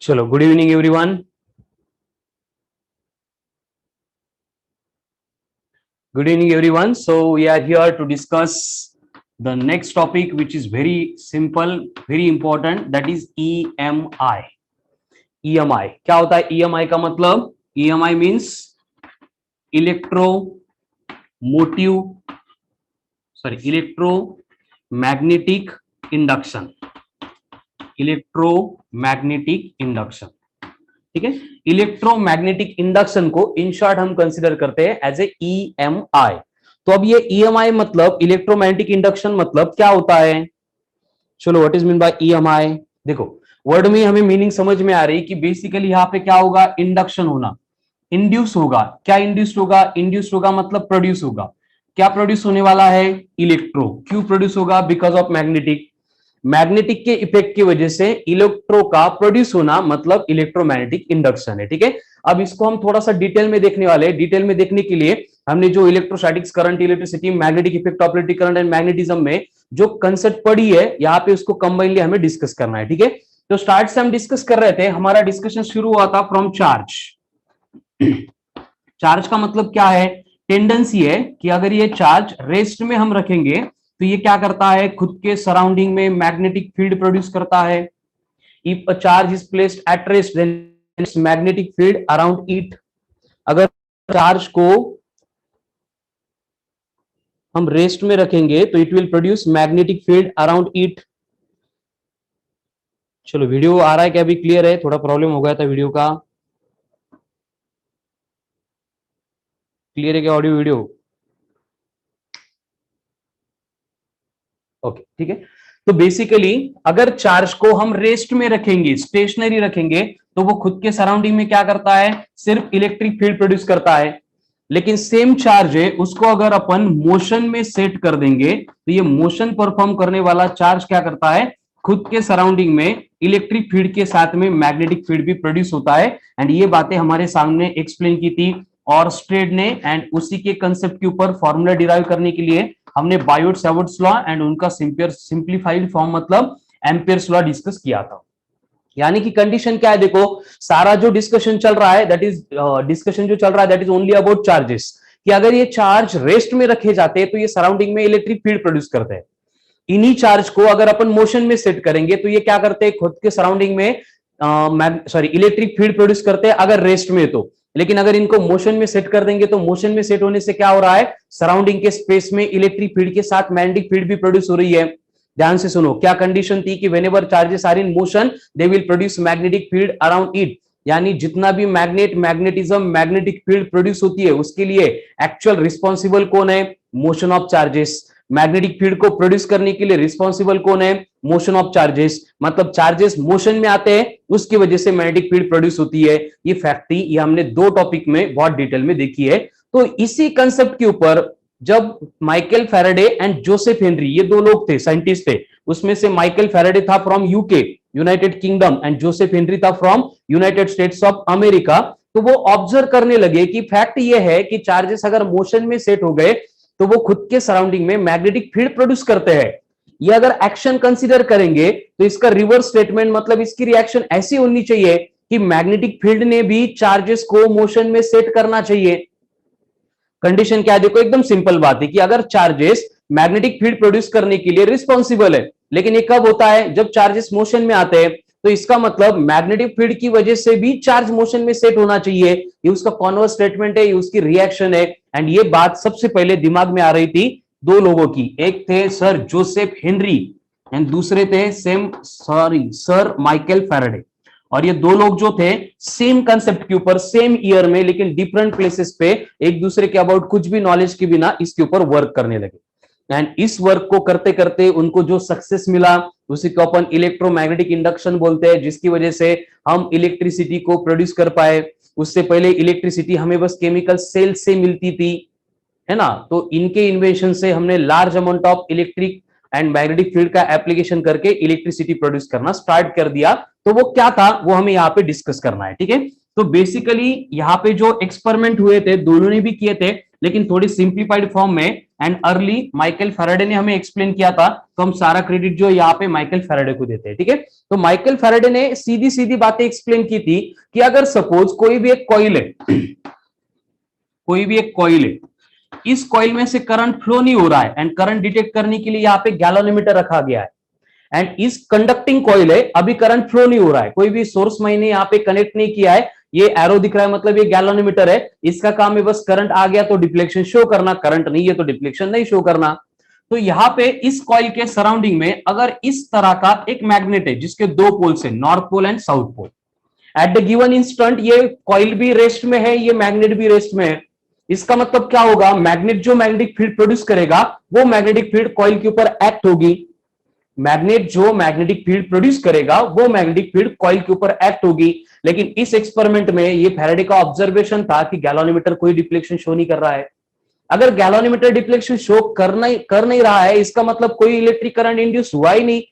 चलो, good evening everyone. Good evening everyone. So we are here to discuss the next topic, which is very simple, very important, that is EMI. EMI क्या होता है? EMI का मतलब, EMI means electromagnetic induction. Electromagnetic induction, ठीक है. Electromagnetic induction को in short हम consider करते हैं एज ए ईएमआई. तो अब ये ईएमआई मतलब इलेक्ट्रोमैग्नेटिक इंडक्शन मतलब क्या होता है? चलो, what is mean by EMI. देखो, वर्ड में हमें मीनिंग समझ में आ रही कि बेसिकली यहां पे क्या होगा? इंडक्शन होना, इंड्यूस होगा. क्या इंड्यूस होगा? इंड्यूस होगा मतलब प्रोड्यूस होगा. क्या प्रोड्यूस होने वाला है? इलेक्ट्रो. क्यों प्रोड्यूस होगा? बिकॉज ऑफ मैग्नेटिक के इफेक्ट की वजह से इलेक्ट्रो का प्रोड्यूस होना मतलब इलेक्ट्रोमैग्नेटिक इंडक्शन है, ठीक है. अब इसको हम थोड़ा सा डिटेल में देखने वाले हैं. डिटेल में देखने के लिए हमने जो electrostatics, current, electricity, magnetic effect of electric current and magnetism में जो कंसेप्ट पढ़ी है, यहाँ पे उसको कंबाइनली हमें डिस्कस करना है, ठीक है. तो स्टार्ट से हम डिस्कस कर रहे थे. हमारा डिस्कशन शुरू हुआ था फ्रॉम चार्ज. चार्ज का मतलब क्या है? टेंडेंसी है कि अगर ये चार्ज रेस्ट में हम रखेंगे तो ये क्या करता है? खुद के सराउंडिंग में मैग्नेटिक फील्ड प्रोड्यूस करता है. If a charge is placed at rest then its magnetic field around it. अगर चार्ज को हम रेस्ट में रखेंगे तो it will produce magnetic field around it. चलो, वीडियो आ रहा है क्या? अभी क्लियर है? थोड़ा प्रॉब्लम हो गया था वीडियो का. क्लियर है क्या ऑडियो वीडियो? ओके, ठीक है. तो बेसिकली अगर चार्ज को हम रेस्ट में रखेंगे, स्टेशनरी रखेंगे, तो वो खुद के सराउंडिंग में क्या करता है? सिर्फ इलेक्ट्रिक फील्ड प्रोड्यूस करता है. लेकिन सेम चार्ज है, उसको अगर अपन मोशन में सेट कर देंगे तो ये मोशन परफॉर्म करने वाला चार्ज क्या करता है? खुद के सराउंडिंग में इलेक्ट्रिक फील्ड के साथ में मैग्नेटिक फील्ड भी प्रोड्यूस होता है. एंड ये बातें हमारे सामने एक्सप्लेन की थी ऑरस्टेड ने. एंड उसी के कंसेप्ट के ऊपर फॉर्मूला डिराइव करने के लिए हमने बायोट सावर्ट्स लॉ एंड उनका सिंप्लीफाइड फॉर्म मतलब एम्पियर्स लॉ डिस्कस किया था. यानी कि कंडीशन क्या है? देखो, सारा जो डिस्कशन चल रहा है that is only about charges. कि अगर ये चार्ज रेस्ट में रखे जाते हैं तो ये सराउंडिंग में इलेक्ट्रिक फील्ड प्रोड्यूस करते हैं. इन्हीं चार्ज को अगर अपन मोशन में सेट करेंगे तो ये क्या करते हैं? खुद के सराउंडिंग में इलेक्ट्रिक फील्ड प्रोड्यूस करते हैं अगर रेस्ट में तो. लेकिन अगर इनको मोशन में सेट कर देंगे तो मोशन में सेट होने से क्या हो रहा है? सराउंडिंग के स्पेस में इलेक्ट्रिक फील्ड के साथ मैग्नेटिक फील्ड भी प्रोड्यूस हो रही है. ध्यान से सुनो, क्या कंडीशन थी कि whenever charges are in motion they will produce magnetic field around it. यानी जितना भी मैग्नेटिज्म, मैग्नेटिक फील्ड प्रोड्यूस होती है उसके लिए एक्चुअल रिस्पॉन्सिबल कौन है? Motion of charges. Magnetic field को प्रोड्यूस करने के लिए रिस्पॉन्सिबल कौन है? Motion of charges. मतलब चार्जेस मोशन में आते हैं, उसकी वजह से मैग्नेटिक फील्ड प्रोड्यूस होती है. ये फैक्ट थी, ये हमने दो टॉपिक में बहुत डिटेल में देखी है. तो इसी कंसेप्ट के ऊपर जब Michael Faraday and Joseph Henry, ये दो लोग थे, साइंटिस्ट थे. उसमें से माइकल फैराडे था from UK, United Kingdom, and Joseph Henry था from United States of America. तो वो ऑब्जर्व करने लगे कि फैक्ट ये है कि चार्जेस अगर मोशन में सेट हो गए तो वो खुद के सराउंडिंग में मैग्नेटिक फील्ड प्रोड्यूस करते हैं. ये अगर एक्शन कंसीडर करेंगे तो इसका रिवर्स स्टेटमेंट मतलब इसकी रिएक्शन ऐसी होनी चाहिए कि मैग्नेटिक फील्ड ने भी चार्जेस को मोशन में सेट करना चाहिए. कंडीशन क्या है? देखो, एकदम सिंपल बात है कि अगर चार्जेस मैग्नेटिक फील्ड प्रोड्यूस करने के लिए रिस्पॉन्सिबल है, लेकिन ये कब होता है? जब चार्जेस मोशन में आते हैं. तो इसका मतलब मैग्नेटिक फील्ड की वजह से भी चार्ज मोशन में सेट होना चाहिए. ये उसका कॉन्वर्स स्टेटमेंट है, ये उसकी रिएक्शन है. एंड ये बात सबसे पहले दिमाग में आ रही थी दो लोगों की. एक थे सर जोसेफ हेनरी एंड दूसरे थे सर माइकल फैराडे. और ये दो लोग जो थे सेम कंसेप्ट के ऊपर सेम ईयर में लेकिन डिफरेंट प्लेसेस पे एक दूसरे के अबाउट कुछ भी नॉलेज के बिना इसके ऊपर वर्क करने लगे. एंड इस वर्क को करते करते उनको जो सक्सेस मिला उसी को अपन इलेक्ट्रोमैग्नेटिक इंडक्शन बोलते हैं, जिसकी वजह से हम इलेक्ट्रिसिटी को प्रोड्यूस कर पाए. उससे पहले इलेक्ट्रिसिटी हमें बस केमिकल सेल से मिलती थी, है ना. तो इनके इन्वेंशन से हमने large amount of electric and magnetic field का एप्लीकेशन करके इलेक्ट्रिसिटी प्रोड्यूस करना स्टार्ट कर दिया. तो वो क्या था वो हमें यहाँ पे डिस्कस करना है, ठीक है. तो बेसिकली यहाँ पे जो एक्सपेरिमेंट हुए थे दोनों ने भी किए थे, लेकिन थोड़ी सिंप्लीफाइड फॉर्म में। एंड अर्ली माइकल फैराडे ने हमें एक्सप्लेन किया था, तो हम सारा क्रेडिट जो यहाँ पे माइकल फैराडे को देते हैं। ठीक है, तो माइकल फैराडे ने सीधी सीधी बातें एक्सप्लेन की थी कि अगर सपोज कोई भी एक कॉइल है, कोई भी एक कॉइल है, इस कॉइल में से करंट फ्लो नहीं हो रहा है, एंड करंट डिटेक्ट करने के लिए यहाँ पे गैलोमीटर रखा गया है। एंड इस कंडक्टिंग कॉइल है, अभी करंट फ्लो नहीं हो रहा है, कोई भी सोर्स मैंने यहाँ पे कनेक्ट नहीं किया है, ये एरो दिख रहा है मतलब ये गैलोमीटर है, इसका काम है बस करंट आ गया तो डिफ्लेक्शन शो करना, करंट नहीं है तो डिफ्लेक्शन नहीं शो करना। तो यहाँ पे इस कॉइल के सराउंडिंग में अगर इस तरह का एक मैग्नेट है जिसके दो पोल्स है, north pole and south pole, at the given instant ये कॉइल भी रेस्ट में है, ये मैग्नेट भी रेस्ट में है। इसका मतलब क्या होगा, मैग्नेट जो मैग्नेटिक फील्ड प्रोड्यूस करेगा वो मैग्नेटिक फील्ड कॉइल के ऊपर एक्ट होगी, मैग्नेट जो मैग्नेटिक फील्ड प्रोड्यूस करेगा वो मैग्नेटिक फील्ड कॉइल के ऊपर एक्ट होगी। लेकिन इस एक्सपेरिमेंट में ये फैराडे का ऑब्जर्वेशन था कि गैलोमीटर कोई डिफ्लेक्शन शो नहीं कर रहा है। अगर गैलोमीटर डिफ्लेक्शन शो कर नहीं रहा है, इसका मतलब कोई इलेक्ट्रिक करंट इंड्यूस हुआ ही नहीं,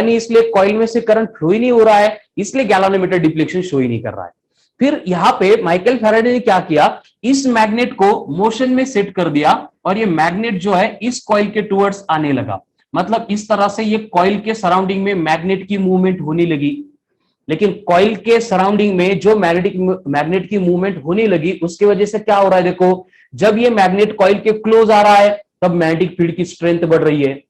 इसलिए कॉइल में से करंट फ्लो ही नहीं हो रहा है, इसलिए गैलोमीटर डिफ्लेक्शन शो ही नहीं कर रहा है। फिर यहां पे माइकल फैराडे ने क्या किया, इस मैग्नेट को मोशन में सेट कर दिया और ये मैग्नेट जो है इस कॉइल के टुवर्ड्स आने लगा। मतलब इस तरह से ये कॉइल के सराउंडिंग में मैग्नेट की मूवमेंट होने लगी। लेकिन कॉइल के सराउंडिंग में जो मैग्नेट की मूवमेंट होने लगी उसकी वजह से क्या हो रहा है, देखो जब ये मैग्नेट कॉइल के क्लोज आ रहा है तब मैग्नेटिक फील्ड की स्ट्रेंथ बढ़ रही है,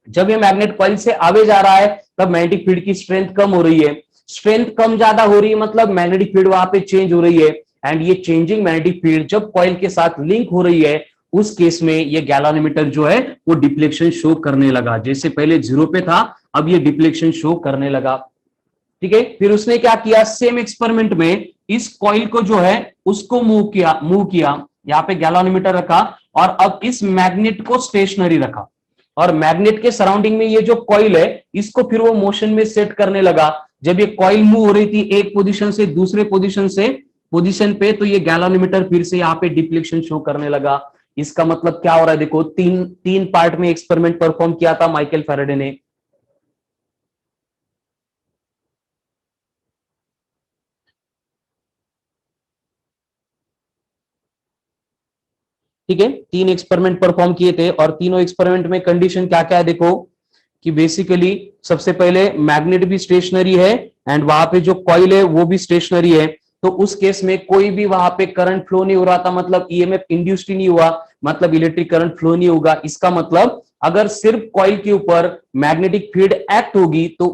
जब ये मैग्नेट कॉइल से आगे जा रहा है तब मैग्नेटिक फील्ड की स्ट्रेंथ कम हो रही है। स्ट्रेंथ कम ज्यादा हो रही है मतलब मैग्नेटिक फील्ड वहां पे चेंज हो रही है। एंड ये चेंजिंग मैग्नेटिक फील्ड जब कॉइल के साथ लिंक हो रही है उस केस में ये गैलोमीटर जो है वो डिफ्लेक्शन शो करने लगा, जैसे पहले 0 पे था अब ये डिफ्लेक्शन शो करने लगा। ठीक है, फिर उसने क्या किया, सेम एक्सपेरिमेंट में इस कॉइल को जो है उसको मूव किया, यहाँ पे गैलोमीटर रखा और अब इस मैग्नेट को स्टेशनरी रखा और मैग्नेट के सराउंडिंग में ये जो कॉइल है इसको फिर वो मोशन में सेट करने लगा। जब ये कॉइल मूव हो रही थी एक पोजीशन से दूसरे पोजीशन पे, तो ये गैलोमीटर फिर से यहाँ पे डिफ्लेक्शन शो करने लगा। इसका मतलब क्या हो रहा है, देखो तीन पार्ट में एक्सपेरिमेंट परफॉर्म किया था माइकल फैराडे ने। ठीक है, 3 एक्सपेरिमेंट परफॉर्म किए थे और तीनों एक्सपेरिमेंट में कंडीशन क्या क्या है, देखो कि बेसिकली सबसे पहले मैग्नेट भी स्टेशनरी है एंड वहां पे जो कॉइल है वो भी स्टेशनरी है। तो उस केस में कोई भी वहां पे करंट फ्लो नहीं हो रहा था, मतलब ईएमएफ इंड्यूस्ड ही नहीं हुआ, मतलब इलेक्ट्रिक करंट फ्लो नहीं होगा। इसका मतलब अगर सिर्फ कॉइल के ऊपर मैग्नेटिक फील्ड एक्ट होगी तो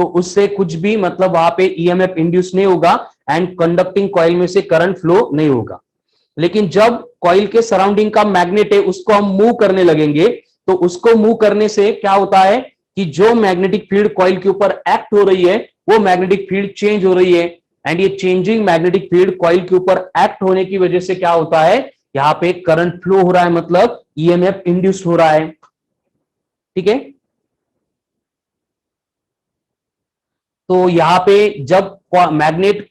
उससे कुछ भी मतलब वहां पे ईएमएफ इंड्यूस नहीं होगा एंड कंडक्टिंग कॉइल में से करंट फ्लो नहीं होगा। लेकिन जब कॉइल के सराउंडिंग का मैग्नेट है उसको हम मूव करने लगेंगे तो उसको मूव करने से क्या होता है कि जो मैग्नेटिक फील्ड कॉइल के ऊपर एक्ट हो रही है वो मैग्नेटिक फील्ड चेंज हो रही है। एंड ये चेंजिंग मैग्नेटिक फील्ड कॉइल के ऊपर एक्ट होने की वजह से क्या होता है, यहाँ पे करंट फ्लो हो रहा है, मतलब ईएमएफ इंड्यूस हो रहा है। ठीक है, तो यहाँ पे जब मैग्नेट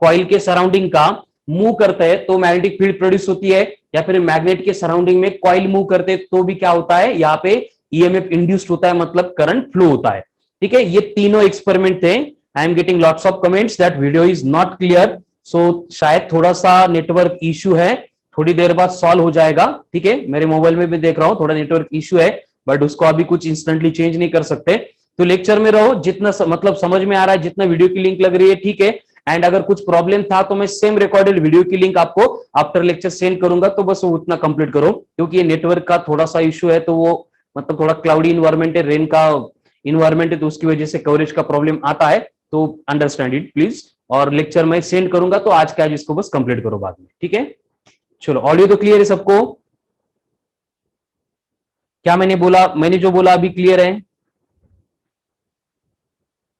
कॉइल के सराउंडिंग का मूव करते हैं तो मैग्नेटिक फील्ड प्रोड्यूस होती है, या फिर मैग्नेट के सराउंडिंग में कॉइल मूव करते हैं तो भी क्या होता है, यहाँ पे ईएमएफ इंड्यूस्ड होता है, मतलब करंट फ्लो होता है। ठीक है, ये तीनों एक्सपेरिमेंट थे। I am getting lots of comments that video is not clear, so शायद थोड़ा सा नेटवर्क इश्यू है, थोड़ी देर बाद सॉल्व हो जाएगा। ठीक है, मेरे मोबाइल में भी देख रहा हूं थोड़ा नेटवर्क इश्यू है, बट उसको अभी कुछ इंस्टेंटली चेंज नहीं कर सकते। तो लेक्चर में रहो, जितना मतलब समझ में आ रहा है, जितना वीडियो की लिंक लग रही है ठीक है। एंड अगर कुछ प्रॉब्लम था तो मैं सेम रिकॉर्डेड वीडियो की लिंक आपको आफ्टर लेक्चर सेंड करूंगा, तो बस वो उतना कंप्लीट करो, क्योंकि ये नेटवर्क का थोड़ा सा इश्यू है, तो वो मतलब थोड़ा क्लाउडी इन्वायरमेंट है, रेन का इन्वायरमेंट है, तो उसकी वजह से कवरेज का प्रॉब्लम आता है, तो अंडरस्टैंड इट प्लीज। और लेक्चर मैं सेंड करूंगा, तो आज का आज इसको बस कंप्लीट करो बाद में। ठीक है, चलो ऑडियो तो क्लियर है सबको? क्या मैंने जो बोला अभी क्लियर है?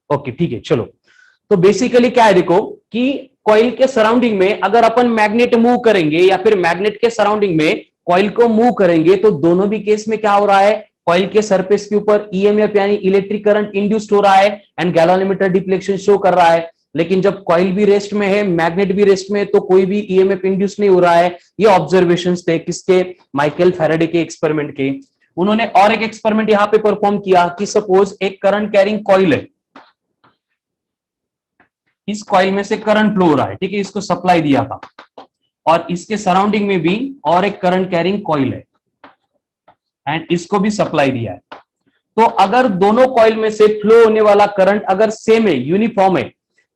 ओके ठीक है, चलो। तो बेसिकली क्या है, देखो कि कॉइल के सराउंडिंग में अगर अपन मैग्नेट मूव करेंगे या फिर मैग्नेट के सराउंडिंग में कॉइल को मूव करेंगे, तो दोनों भी केस में क्या हो रहा है, कॉइल के सरफेस के ऊपर ईएमएफ यानी इलेक्ट्रिक करंट इंड्यूस्ड हो रहा है एंड गैलोमीटर डिफ्लेक्शन शो कर रहा है। लेकिन जब कॉइल भी रेस्ट में है, मैग्नेट भी रेस्ट में है, तो कोई भी ईएमएफ इंड्यूस नहीं हो रहा है। ये ऑब्जर्वेशंस थे किसके, माइकल फैराडे के एक्सपेरिमेंट के। उन्होंने और एक एक्सपेरिमेंट यहां पे परफॉर्म किया कि सपोज एक करंट कैरिंग कॉइल है, इस कॉइल में से करंट फ्लो हो रहा है, ठीक है, इसको सप्लाई दिया था, और इसके सराउंडिंग में भी और एक करंट कैरिंग कॉइल है एंड इसको भी सप्लाई दिया है। तो अगर दोनों कॉइल में से फ्लो होने वाला करंट अगर सेम है, यूनिफॉर्म है,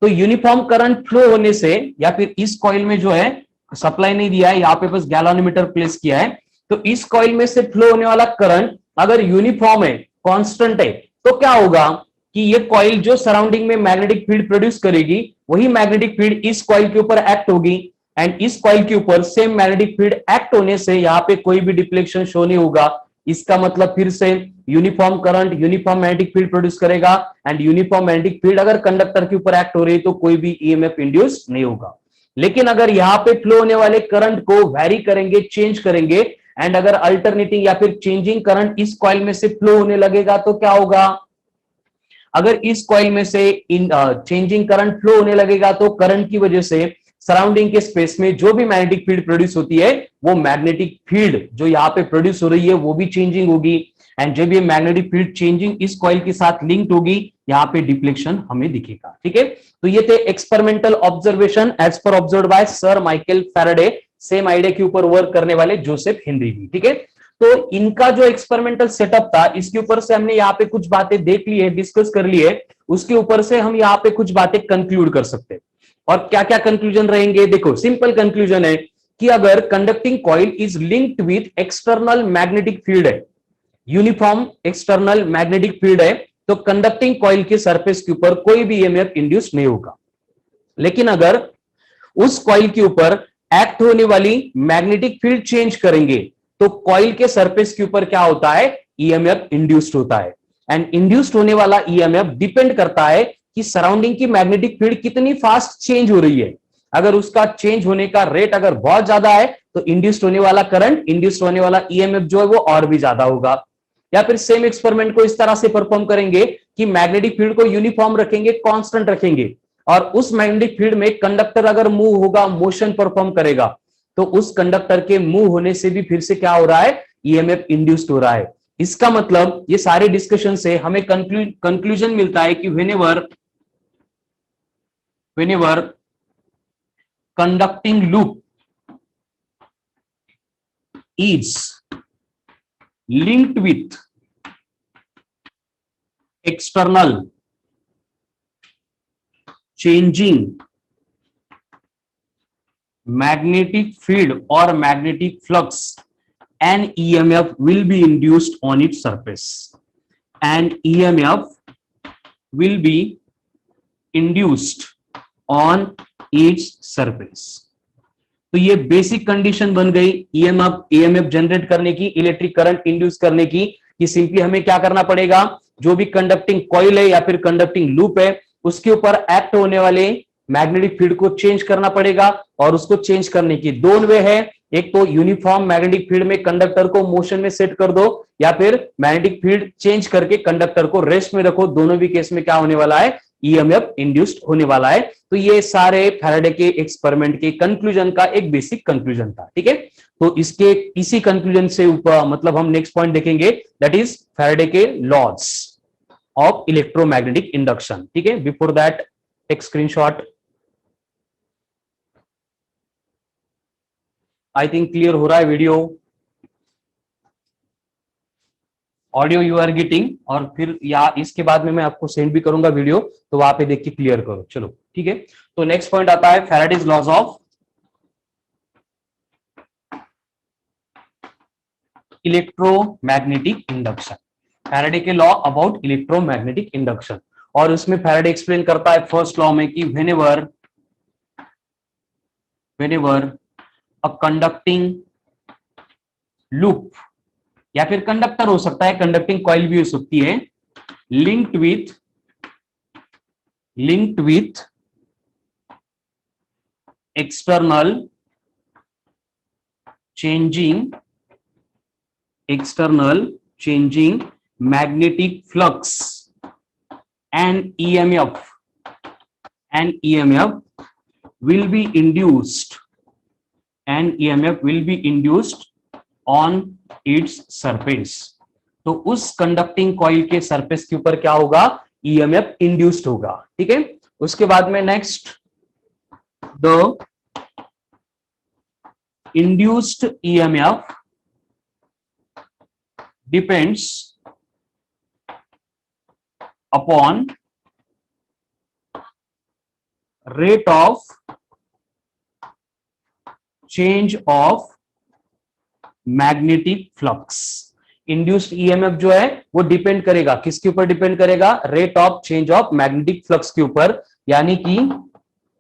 तो यूनिफॉर्म करंट फ्लो होने से, या फिर इस कॉइल में जो है सप्लाई नहीं दिया है, यहां पे बस गैलोमीटर प्लेस किया है, तो इस कॉइल में से फ्लो होने वाला करंट अगर यूनिफॉर्म है, कांस्टेंट है, तो क्या होगा कि ये कॉइल जो सराउंडिंग में मैग्नेटिक फील्ड प्रोड्यूस करेगी, वही मैग्नेटिक फील्ड इस कॉइल के ऊपर एक्ट होगी एंड इस कॉइल के ऊपर सेम मैग्नेटिक फील्ड एक्ट होने से यहां पे कोई भी डिफ्लेक्शन शो नहीं होगा। इसका मतलब फिर से uniform current uniform magnetic field produce करेगा एंड यूनिफॉर्म मैग्नेटिक फील्ड अगर कंडक्टर के ऊपर एक्ट हो रही है तो कोई भी ईएमएफ इंड्यूस नहीं होगा। लेकिन अगर यहां पे फ्लो होने वाले करंट को वेरी करेंगे, चेंज करेंगे, एंड अगर अल्टरनेटिंग या फिर चेंजिंग करंट इस कॉइल में से फ्लो होने लगेगा तो क्या होगा, अगर इस कॉइल में से चेंजिंग करंट फ्लो होने लगेगा तो करंट की वजह से सराउंडिंग के स्पेस में जो भी मैग्नेटिक फील्ड प्रोड्यूस होती है, वो मैग्नेटिक फील्ड जो यहाँ पे प्रोड्यूस हो रही है वो भी चेंजिंग होगी एंड जब ये मैग्नेटिक फील्ड चेंजिंग इस कॉइल के साथ लिंक्ड होगी, यहाँ पे डिफ्लेक्शन हमें दिखेगा। ठीक है, तो ये थे एक्सपेरिमेंटल ऑब्जर्वेशन एज पर observe by sir Michael Faraday, same idea के ऊपर वर्क करने वाले जोसेफ हेनरी भी। ठीक है, तो इनका जो एक्सपेरिमेंटल सेटअप था, इसके ऊपर से हमने यहाँ पे कुछ बातें देख ली है, डिस्कस कर ली है, उसके ऊपर से हम यहाँ पे कुछ बातें कंक्लूड कर सकते हैं। और क्या क्या कंक्लूजन रहेंगे, देखो सिंपल कंक्लूजन है कि अगर conducting coil is linked with external magnetic field है, यूनिफॉर्म एक्सटर्नल मैग्नेटिक फील्ड है, तो कंडक्टिंग कॉइल के सरफेस के ऊपर कोई भी ईएमएफ इंड्यूस नहीं होगा। लेकिन अगर उस कॉइल के ऊपर एक्ट होने वाली मैग्नेटिक फील्ड चेंज करेंगे तो कॉइल के सरफेस के ऊपर क्या होता है, ईएमएफ इंड्यूस्ड होता है एंड इंड्यूस्ड होने वाला ईएमएफ डिपेंड करता है कि सराउंडिंग की मैग्नेटिक फील्ड कितनी फास्ट चेंज हो रही है। अगर उसका चेंज होने का रेट अगर बहुत ज्यादा है तो इंड्यूस्ड होने वाला करंट, इंड्यूस्ड होने वाला ईएमएफ जो है वो और भी ज्यादा होगा। या फिर सेम एक्सपेरिमेंट को इस तरह से परफॉर्म करेंगे कि मैग्नेटिक फील्ड को यूनिफॉर्म रखेंगे, कांस्टेंट रखेंगे, और उस मैग्नेटिक फील्ड में कंडक्टर अगर मूव होगा, मोशन परफॉर्म करेगा, तो उस कंडक्टर के मूव होने से भी फिर से क्या हो रहा है, ईएमएफ इंड्यूस्ड हो रहा है। इसका मतलब ये सारे डिस्कशन से हमें कंक्लूजन मिलता है कि whenever conducting loop is linked with external changing magnetic field or magnetic flux, an EMF will be induced on its surface, and EMF will be induced on its surface। तो ये basic condition बन गई EMF generate करने की, electric current induce करने की, कि simply हमें क्या करना पड़ेगा, जो भी कंडक्टिंग कॉइल है या फिर कंडक्टिंग लूप है उसके ऊपर एक्ट होने वाले मैग्नेटिक फील्ड को चेंज करना पड़ेगा। और उसको चेंज करने की दो वे है, एक तो यूनिफॉर्म मैग्नेटिक फील्ड में कंडक्टर को मोशन में सेट कर दो, या फिर मैग्नेटिक फील्ड चेंज करके कंडक्टर को रेस्ट में रखो। दोनों भी केस में क्या होने वाला है, ईएमएफ इंड्यूस्ड होने वाला है। तो ये सारे फैराडे के एक्सपेरिमेंट के कंक्लूजन का एक बेसिक कंक्लूजन था। ठीक है, तो इसके इसी कंक्लूजन से ऊपर मतलब हम नेक्स्ट पॉइंट देखेंगे, दैट इज फैराडे के लॉज ऑफ इलेक्ट्रोमैग्नेटिक इंडक्शन। ठीक है, before that take screenshot. I think clear हो रहा है video, audio you are getting, और फिर या इसके बाद में मैं आपको सेंड भी करूंगा वीडियो, तो वहां पे देख के क्लियर करो। चलो ठीक है, तो नेक्स्ट पॉइंट आता है Faraday's laws of electromagnetic induction, Faraday के लॉ अबाउट इलेक्ट्रोमैग्नेटिक इंडक्शन। और उसमें फैराडे एक्सप्लेन करता है फर्स्ट लॉ में कि व्हेनेवर अ कंडक्टिंग लूप, या फिर कंडक्टर हो सकता है, कंडक्टिंग कॉइल भी हो सकती है, linked with external changing magnetic flux and EMF will be induced on its surface। तो उस कंडक्टिंग कॉइल के सरफेस के ऊपर क्या होगा, ईएमएफ इंड्यूस्ड होगा। ठीक है, उसके बाद में next, the induced EMF depends upon rate of change of magnetic flux. Induced EMF जो है वो डिपेंड करेगा किसके ऊपर? डिपेंड करेगा rate of change of magnetic flux के ऊपर, यानी कि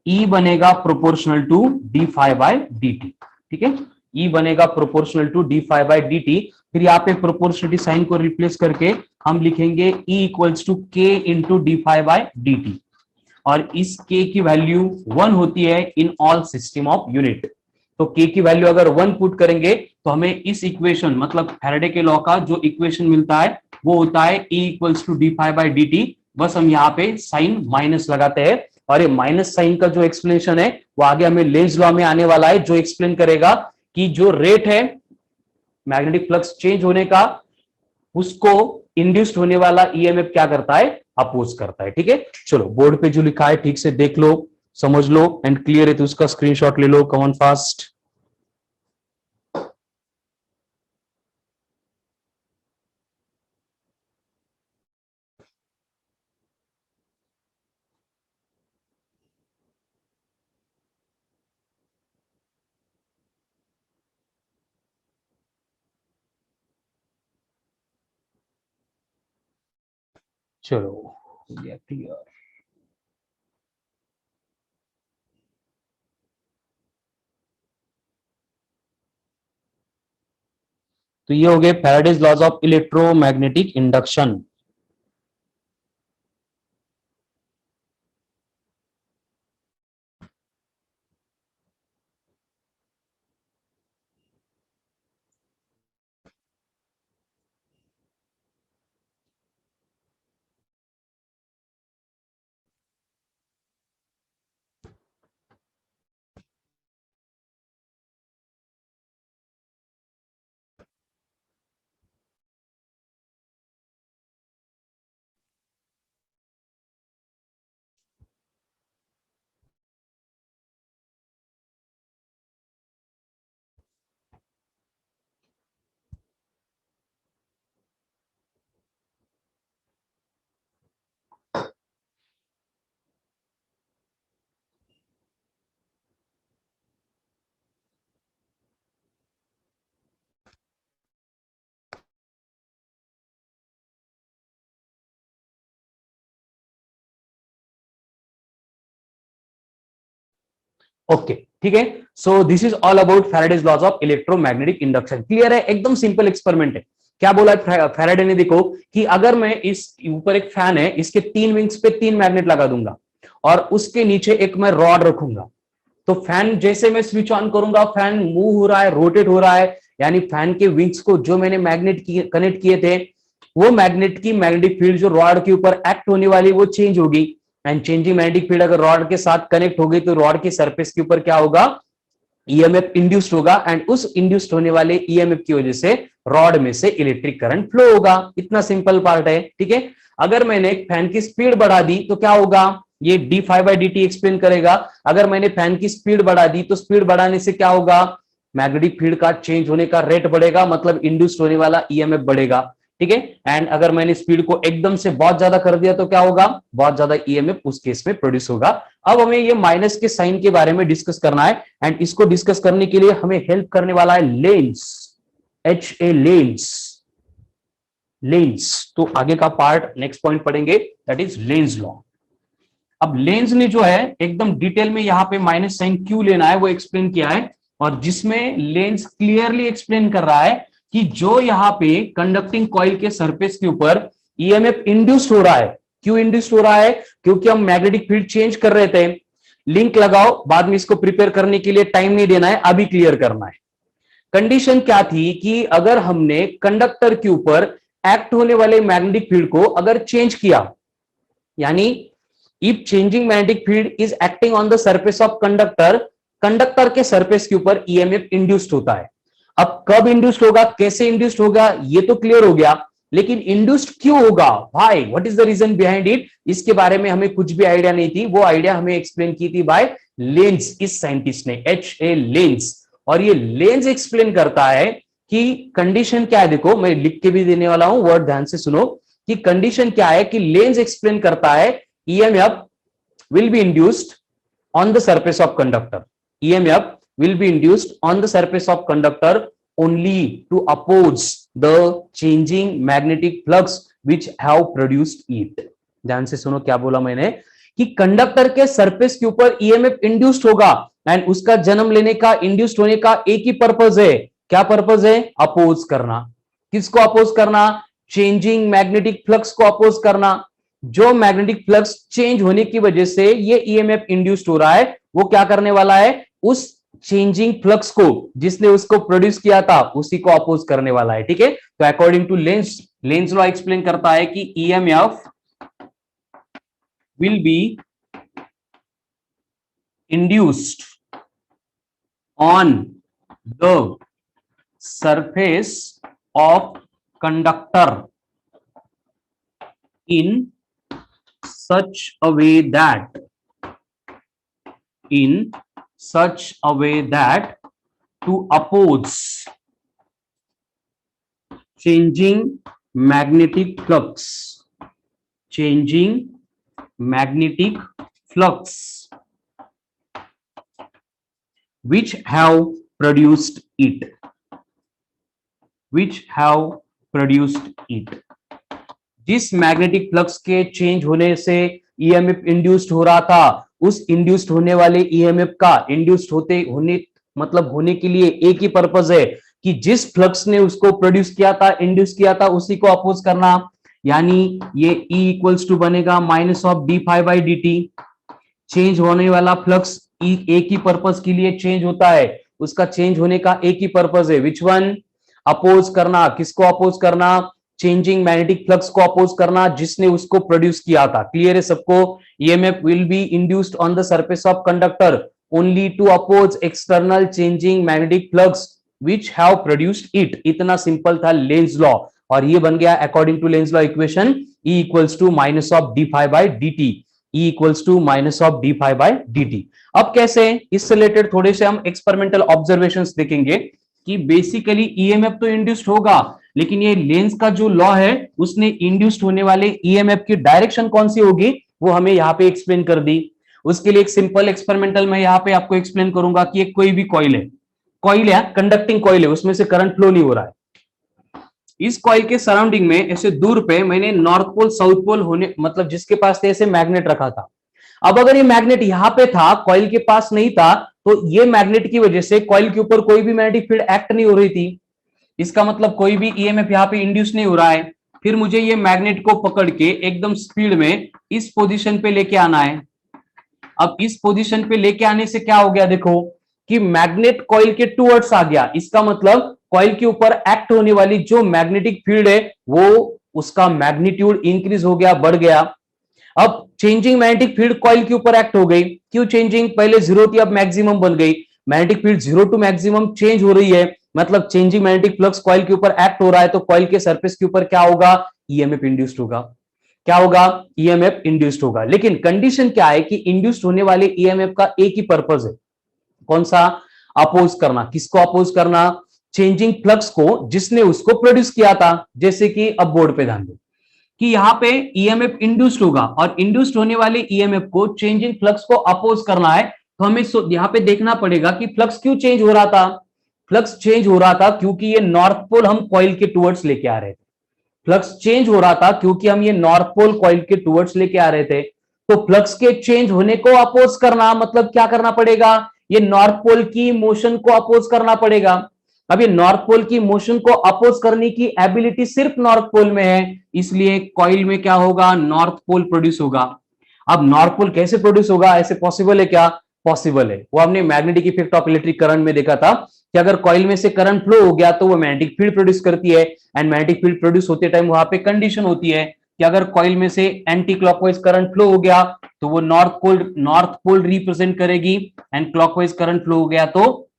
E बनेगा proportional to d phi by d t. ठीक है, E बनेगा proportional to d phi by d t. फिर यहाँ पे प्रोपोर्शनलिटी साइन को रिप्लेस करके हम लिखेंगे E equals to K into d phi by d t, और इस K की वैल्यू 1 होती है in all system of unit. तो K की वैल्यू अगर 1 पुट करेंगे तो हमें इस इक्वेशन, मतलब फैराडे के लॉ का जो इक्वेशन मिलता है वो होता है E equals to d phi by d t. बस हम यहाँ पे साइन माइनस लगाते हैं, और ये माइनस साइन का जो एक्सप्लेनेशन है वो आगे हमें लेंज लॉ में आने वाला है, जो एक्सप्लेन करेगा कि जो रेट है मैग्नेटिक फ्लक्स चेंज होने का, उसको इंड्यूस्ड होने वाला ईएमएफ क्या करता है? अपोज करता है। ठीक है, चलो बोर्ड पे जो लिखा है ठीक से देख लो, समझ लो, एंड क्लियर है तो उसका स्क्रीनशॉट ले लो। Come on fast. चलो क्लियर। तो ये हो गए Faraday's laws of electromagnetic induction. Okay, ठीक है। So this is all about Faraday's laws of electromagnetic induction. Clear है? एकदम सिंपल एक्सपेरिमेंट है। क्या बोला है फैराडे ने? देखो कि अगर मैं इस ऊपर एक फैन है, इसके 3 विंग्स पे 3 मैग्नेट लगा दूंगा और उसके नीचे एक मैं रॉड रखूंगा, तो फैन जैसे मैं स्विच ऑन करूंगा फैन मूव हो रहा है, रोटेट हो रहा है, यानी फैन के विंग्स को जो मैंने मैग्नेट कनेक्ट किए थे वो मैग्नेट की मैग्नेटिक फील्ड जो रॉड के ऊपर एक्ट होने वाली वो चेंज होगी, एंड चेंजिंग मैग्नेटिक फील्ड अगर रॉड के साथ कनेक्ट हो गई तो रॉड की सरफेस के ऊपर क्या होगा? ईएमएफ इंड्यूस्ड होगा, एंड उस इंड्यूस्ड होने वाले ईएमएफ की वजह से रॉड में से इलेक्ट्रिक करंट फ्लो होगा। इतना सिंपल पार्ट है। ठीक है, अगर मैंने फैन की स्पीड बढ़ा दी तो क्या होगा? ये d phi by D t explain करेगा। अगर मैंने फैन की स्पीड बढ़ा दी तो स्पीड बढ़ाने से क्या होगा? मैग्नेटिक फील्ड का चेंज होने का रेट बढ़ेगा, मतलब इंड्यूस्ड होने वाला ईएमएफ बढ़ेगा। ठीक है, एंड अगर मैंने स्पीड को एकदम से बहुत ज्यादा कर दिया तो क्या होगा? बहुत ज्यादा ईएमएफ उस केस में प्रोड्यूस होगा। अब हमें ये माइनस के साइन के बारे में डिस्कस करना है, एंड इसको डिस्कस करने के लिए हमें हेल्प करने वाला है लेंस, HA लेंस। लेंस तो आगे का पार्ट नेक्स्ट पॉइंट पढ़ेंगे, दैट इज लेंस लॉ। अब लेंस ने जो है एकदम डिटेल में यहाँ पे माइनस साइन क्यों लेना है वो एक्सप्लेन किया है, और जिसमें लेंस क्लियरली एक्सप्लेन कर रहा है कि जो यहाँ पे कंडक्टिंग कॉइल के सरफेस के ऊपर ईएमएफ इंड्यूस्ड हो रहा है, क्यों इंड्यूस्ड हो रहा है? क्योंकि हम मैग्नेटिक फील्ड चेंज कर रहे थे। लिंक लगाओ, बाद में इसको प्रिपेयर करने के लिए टाइम नहीं देना है, अभी क्लियर करना है। कंडीशन क्या थी कि अगर हमने कंडक्टर के ऊपर एक्ट होने वाले मैग्नेटिक फील्ड को अगर चेंज किया, यानी if changing magnetic field is acting on the surface of conductor, conductor के सरफेस के ऊपर ईएमएफ इंड्यूस्ड होता है। अब कब इंड्यूस्ड होगा, कैसे इंड्यूस्ड होगा, ये तो क्लियर हो गया। लेकिन इंड्यूस्ड क्यों होगा भाई, what is the reason behind it, इसके बारे में हमें कुछ भी आइडिया नहीं थी। वो आइडिया हमें एक्सप्लेन की थी बाय लेंज, इस साइंटिस्ट ने, H.A. लेंज। और ये लेंज एक्सप्लेन करता है कि कंडीशन क्या है, देखो मैं लिख के भी देने वाला हूं, वर्ड ध्यान से सुनो कि कंडीशन क्या है। कि लेंज एक्सप्लेन करता है EMF will be induced on the surface of conductor. EMF will be induced on the surface of conductor only to oppose the changing magnetic flux which have produced it. ध्यान से सुनो क्या बोला मैंने, कि conductor के सरफेस के ऊपर ईएमएफ इंड्यूस्ड होगा एंड उसका जन्म लेने का, इंड्यूस्ड होने का एक ही पर्पज है। क्या पर्पज है? अपोज करना। किसको अपोज करना? चेंजिंग मैग्नेटिक फ्लक्स को अपोज करना। जो मैग्नेटिक फ्लक्स चेंज होने की वजह से ये ईएमएफ इंड्यूस्ड हो रहा है, वो क्या करने वाला है? उस चेंजिंग फ्लक्स को, जिसने उसको प्रोड्यूस किया था, उसी को अपोज करने वाला है। ठीक है, तो according to Lenz, Lenz law explain करता है कि EMF will be induced on the surface of conductor in such a way that to oppose changing magnetic flux which have produced it, जिस मैग्नेटिक फ्लक्स के change होने से EMF induced हो रहा था, उस इंड्यूस्ड होने वाले ईएमएफ का इंड्यूस्ड होने मतलब होने के लिए एक ही पर्पस है कि जिस फ्लक्स ने उसको प्रोड्यूस किया था, इंड्यूस किया था, उसी को अपोज करना। यानी ये E इक्वल्स टू बनेगा minus of D phi by D t. Change होने वाला फ्लक्स एक ही पर्पस के लिए चेंज होता है, उसका चेंज होने का एक ही पर्पस है, विच वन? अपोज करना। किसको अपोज करना? चेंजिंग मैग्नेटिक फ्लक्स को अपोज करना, जिसने उसको प्रोड्यूस किया था। क्लियर है सबको? EMF will be induced on the surface of conductor only to oppose external changing magnetic flux which have produced it. इतना सिंपल था लेंज लॉ, और ये बन गया according to Lenz law equation E equals to minus of D phi by D t. E equals to minus of D phi by D T. अब कैसे? इससे related थोड़े से हम एक्सपेरिमेंटल ऑब्जर्वेशंस देखेंगे कि बेसिकली ईएमएफ तो इंड्यूस्ड होगा, लेकिन ये लेंज का जो लॉ है, उसने इंड्यूस्ड होने वाले ईएमएफ की डायरेक्शन कौन सी होगी, वो हमें यहाँ पे एक्सप्लेन कर दी। उसके लिए एक सिंपल एक्सपेरिमेंटल मैं यहाँ पे आपको एक्सप्लेन करूंगा कि एक कोई भी कॉइल है, कंडक्टिंग कॉइल है, उसमें से करंट फ्लो नहीं हो रहा है। इस कॉइल के सराउंडिंग में ऐसे दूर पे मैंने नॉर्थ पोल साउथ पोल होने, मतलब जिसके पास थे, ऐसे मैग्नेट रखा था। अब अगर ये मैग्नेट यहाँ पे था, कॉइल के पास नहीं था, तो ये मैग्नेट की वजह से कॉइल के ऊपर कोई भी मैग्नेटिक फील्ड एक्ट नहीं हो रही थी। इसका मतलब कोई भी ईएमएफ यहाँ पे इंड्यूस नहीं हो रहा है। फिर मुझे ये मैग्नेट को पकड़ के एकदम स्पीड में इस पोजीशन पे लेके आना है। अब इस पोजीशन पे लेके आने से क्या हो गया, देखो कि मैग्नेट कॉइल के टुवर्ड्स आ गया। इसका मतलब कॉइल के ऊपर एक्ट होने वाली जो मैग्नेटिक फील्ड है, वो उसका मैग्नीट्यूड इंक्रीज हो गया, बढ़ गया। अब चेंजिंग मैग्नेटिक फील्ड कॉइल के ऊपर एक्ट हो गई। क्यों चेंजिंग? पहले जीरो थी, अब मैक्सिमम बन गई। Magnetic field zero to maximum change हो रही है, मतलब चेंजिंग मैग्नेटिक फ्लक्स कॉइल के ऊपर एक्ट हो रहा है, तो कॉइल के सरफेस के ऊपर क्या होगा? ईएमएफ इंड्यूस्ड होगा। क्या होगा? ईएमएफ इंड्यूस्ड होगा। लेकिन कंडीशन क्या है कि इंड्यूस्ड होने वाले ईएमएफ का एक ही पर्पस है, कौन सा? अपोज करना। किसको अपोज करना? चेंजिंग फ्लक्स को, जिसने उसको प्रोड्यूस किया था। जैसे कि अब बोर्ड पे ध्यान दो कि यहाँ पे ईएमएफ इंड्यूस्ड होगा, और इंड्यूस्ड होने वाले ईएमएफ को चेंजिंग फ्लक्स को अपोज करना है, तो हमें यहाँ पे देखना पड़ेगा कि फ्लक्स क्यों चेंज हो रहा था। फ्लक्स चेंज हो रहा था क्योंकि ये नॉर्थ पोल हम कॉइल के टुवर्ड्स लेके आ रहे थे। फ्लक्स चेंज हो रहा था क्योंकि हम ये नॉर्थ पोल कॉइल के टुवर्ड्स लेके आ रहे थे। तो फ्लक्स के चेंज होने को अपोज करना मतलब क्या करना पड़ेगा? ये नॉर्थ पोल की मोशन को अपोज करना पड़ेगा। अब ये नॉर्थ पोल की मोशन को अपोज करने की एबिलिटी सिर्फ नॉर्थ पोल में है, इसलिए कॉइल में क्या होगा? नॉर्थ पोल प्रोड्यूस होगा। अब नॉर्थ पोल कैसे प्रोड्यूस होगा? ऐसे पॉसिबल है क्या? पॉसिबल है। वो हमने magnetic effect of electric current में देखा था कि अगर कॉइल में से करंट फ्लो हो गया तो वो मैग्नेटिक फील्ड प्रोड्यूस करती है, एंड मैग्नेटिक फील्ड प्रोड्यूस होते टाइम वहां पे कंडीशन होती है कि अगर कॉइल में से एंटी क्लॉकवाइज करंट फ्लो हो गया तो वो नॉर्थ पोल रिप्रेजेंट करेगी, एंड क्लॉकवाइज करंट फ्लो हो गया तो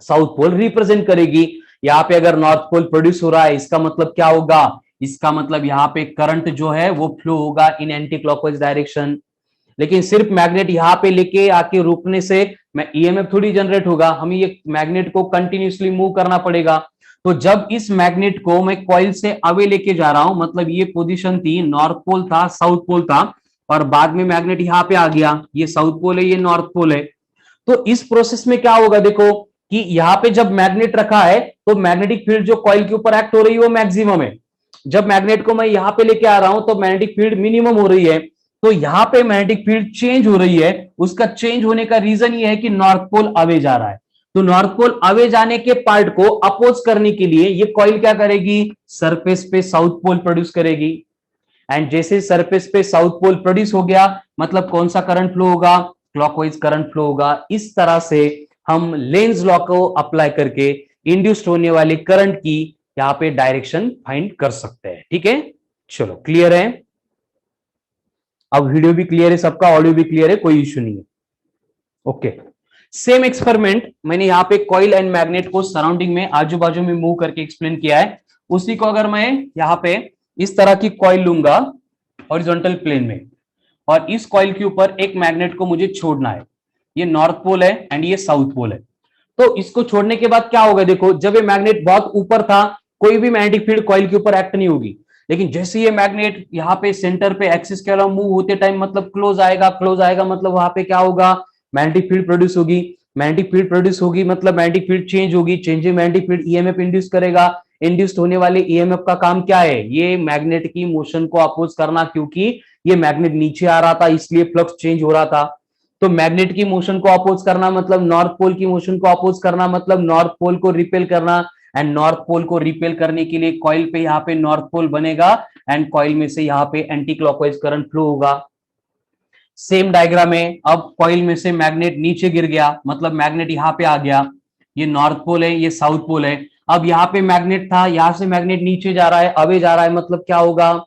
साउथ पोल रिप्रेजेंट करेगी। यहाँ पे अगर नॉर्थ पोल प्रोड्यूस हो रहा है, इसका मतलब क्या होगा? इसका मतलब यहाँ पे करंट जो है वो फ्लो होगा इन एंटी क्लॉकवाइज डायरेक्शन। लेकिन सिर्फ मैग्नेट यहाँ पे लेके आके रुकने से मैं ईएमएफ थोड़ी जनरेट होगा, हमें ये मैग्नेट को कंटिन्यूसली मूव करना पड़ेगा। तो जब इस मैग्नेट को मैं कॉइल से अवे लेके जा रहा हूं, मतलब ये पोजीशन थी, नॉर्थ पोल था, साउथ पोल था, और बाद में मैग्नेट यहाँ पे आ गया, ये साउथ पोल है, ये नॉर्थ पोल है। तो इस प्रोसेस में क्या होगा देखो कि यहाँ पे जब मैग्नेट रखा है तो मैग्नेटिक फील्ड जो कॉइल के ऊपर एक्ट हो रही है वो मैक्सिमम है। जब मैग्नेट को मैं यहाँ पे लेके आ रहा हूं तो मैग्नेटिक फील्ड मिनिमम हो रही है। तो यहाँ पे मैग्नेटिक फील्ड चेंज हो रही है, उसका चेंज होने का रीजन ये है कि नॉर्थ पोल अवे जा रहा है। तो नॉर्थ पोल अवे जाने के पार्ट को अपोज करने के लिए ये कॉइल क्या करेगी, सरफेस पे साउथ पोल प्रोड्यूस करेगी। एंड जैसे सरफेस पे साउथ पोल प्रोड्यूस हो गया, मतलब कौन सा करंट फ्लो होगा, क्लॉकवाइज करंट फ्लो होगा। इस तरह से हम लेंज लॉ को अप्लाई करके इंड्यूस्ड होने वाले करंट की यहां पे डायरेक्शन फाइंड कर सकते हैं। ठीक है, चलो क्लियर है। अब वीडियो भी क्लियर है सबका, ऑडियो भी क्लियर है, कोई इश्यू नहीं है। ओके, सेम एक्सपेरिमेंट मैंने यहाँ पे कॉइल एंड मैग्नेट को सराउंडिंग में आजू बाजू में मूव करके एक्सप्लेन किया है। उसी को अगर मैं यहाँ पे इस तरह की कॉइल लूंगा हॉरिजॉन्टल प्लेन में, और इस कॉइल के ऊपर एक मैग्नेट को मुझे छोड़ना है, ये नॉर्थ पोल है एंड ये साउथ पोल है। तो इसको छोड़ने के बाद क्या होगा देखो, जब ये मैग्नेट बहुत ऊपर था कोई भी मैग्नेटिक फील्ड कॉइल के ऊपर एक्ट नहीं होगी। लेकिन जैसे ये मैग्नेट यहाँ पे सेंटर पे एक्सिस के अलावा मूव होते टाइम मतलब क्लोज आएगा, क्लोज आएगा मतलब वहां पे क्या होगा, मैग्नेटिक फील्ड प्रोड्यूस होगी। मैग्नेटिक फील्ड प्रोड्यूस होगी मतलब मैग्नेटिक फील्ड चेंज होगी, changing magnetic field EMF induce करेगा। इंड्यूस्ड होने वाले ईएमएफ का काम क्या है, ये मैग्नेट की मोशन को अपोज करना, क्योंकि ये मैग्नेट नीचे आ रहा था इसलिए फ्लक्स चेंज हो रहा था। तो मैग्नेट की मोशन को अपोज करना मतलब नॉर्थ पोल की मोशन को अपोज करना, मतलब नॉर्थ पोल को रिपेल करना। एंड नॉर्थ पोल को रिपेल करने के लिए कॉइल पे यहाँ पे नॉर्थ पोल बनेगा एंड कॉइल में से यहाँ पे एंटी क्लॉकवाइज करंट फ्लो होगा। सेम डायग्राम में अब कॉइल में से मैग्नेट नीचे गिर गया, मतलब मैग्नेट यहाँ पे आ गया, ये नॉर्थ पोल है, ये साउथ पोल है। अब यहाँ पे मैग्नेट था, यहां से मैग्नेट नीचे जा रहा है, अवे जा रहा है, मतलब क्या होगा,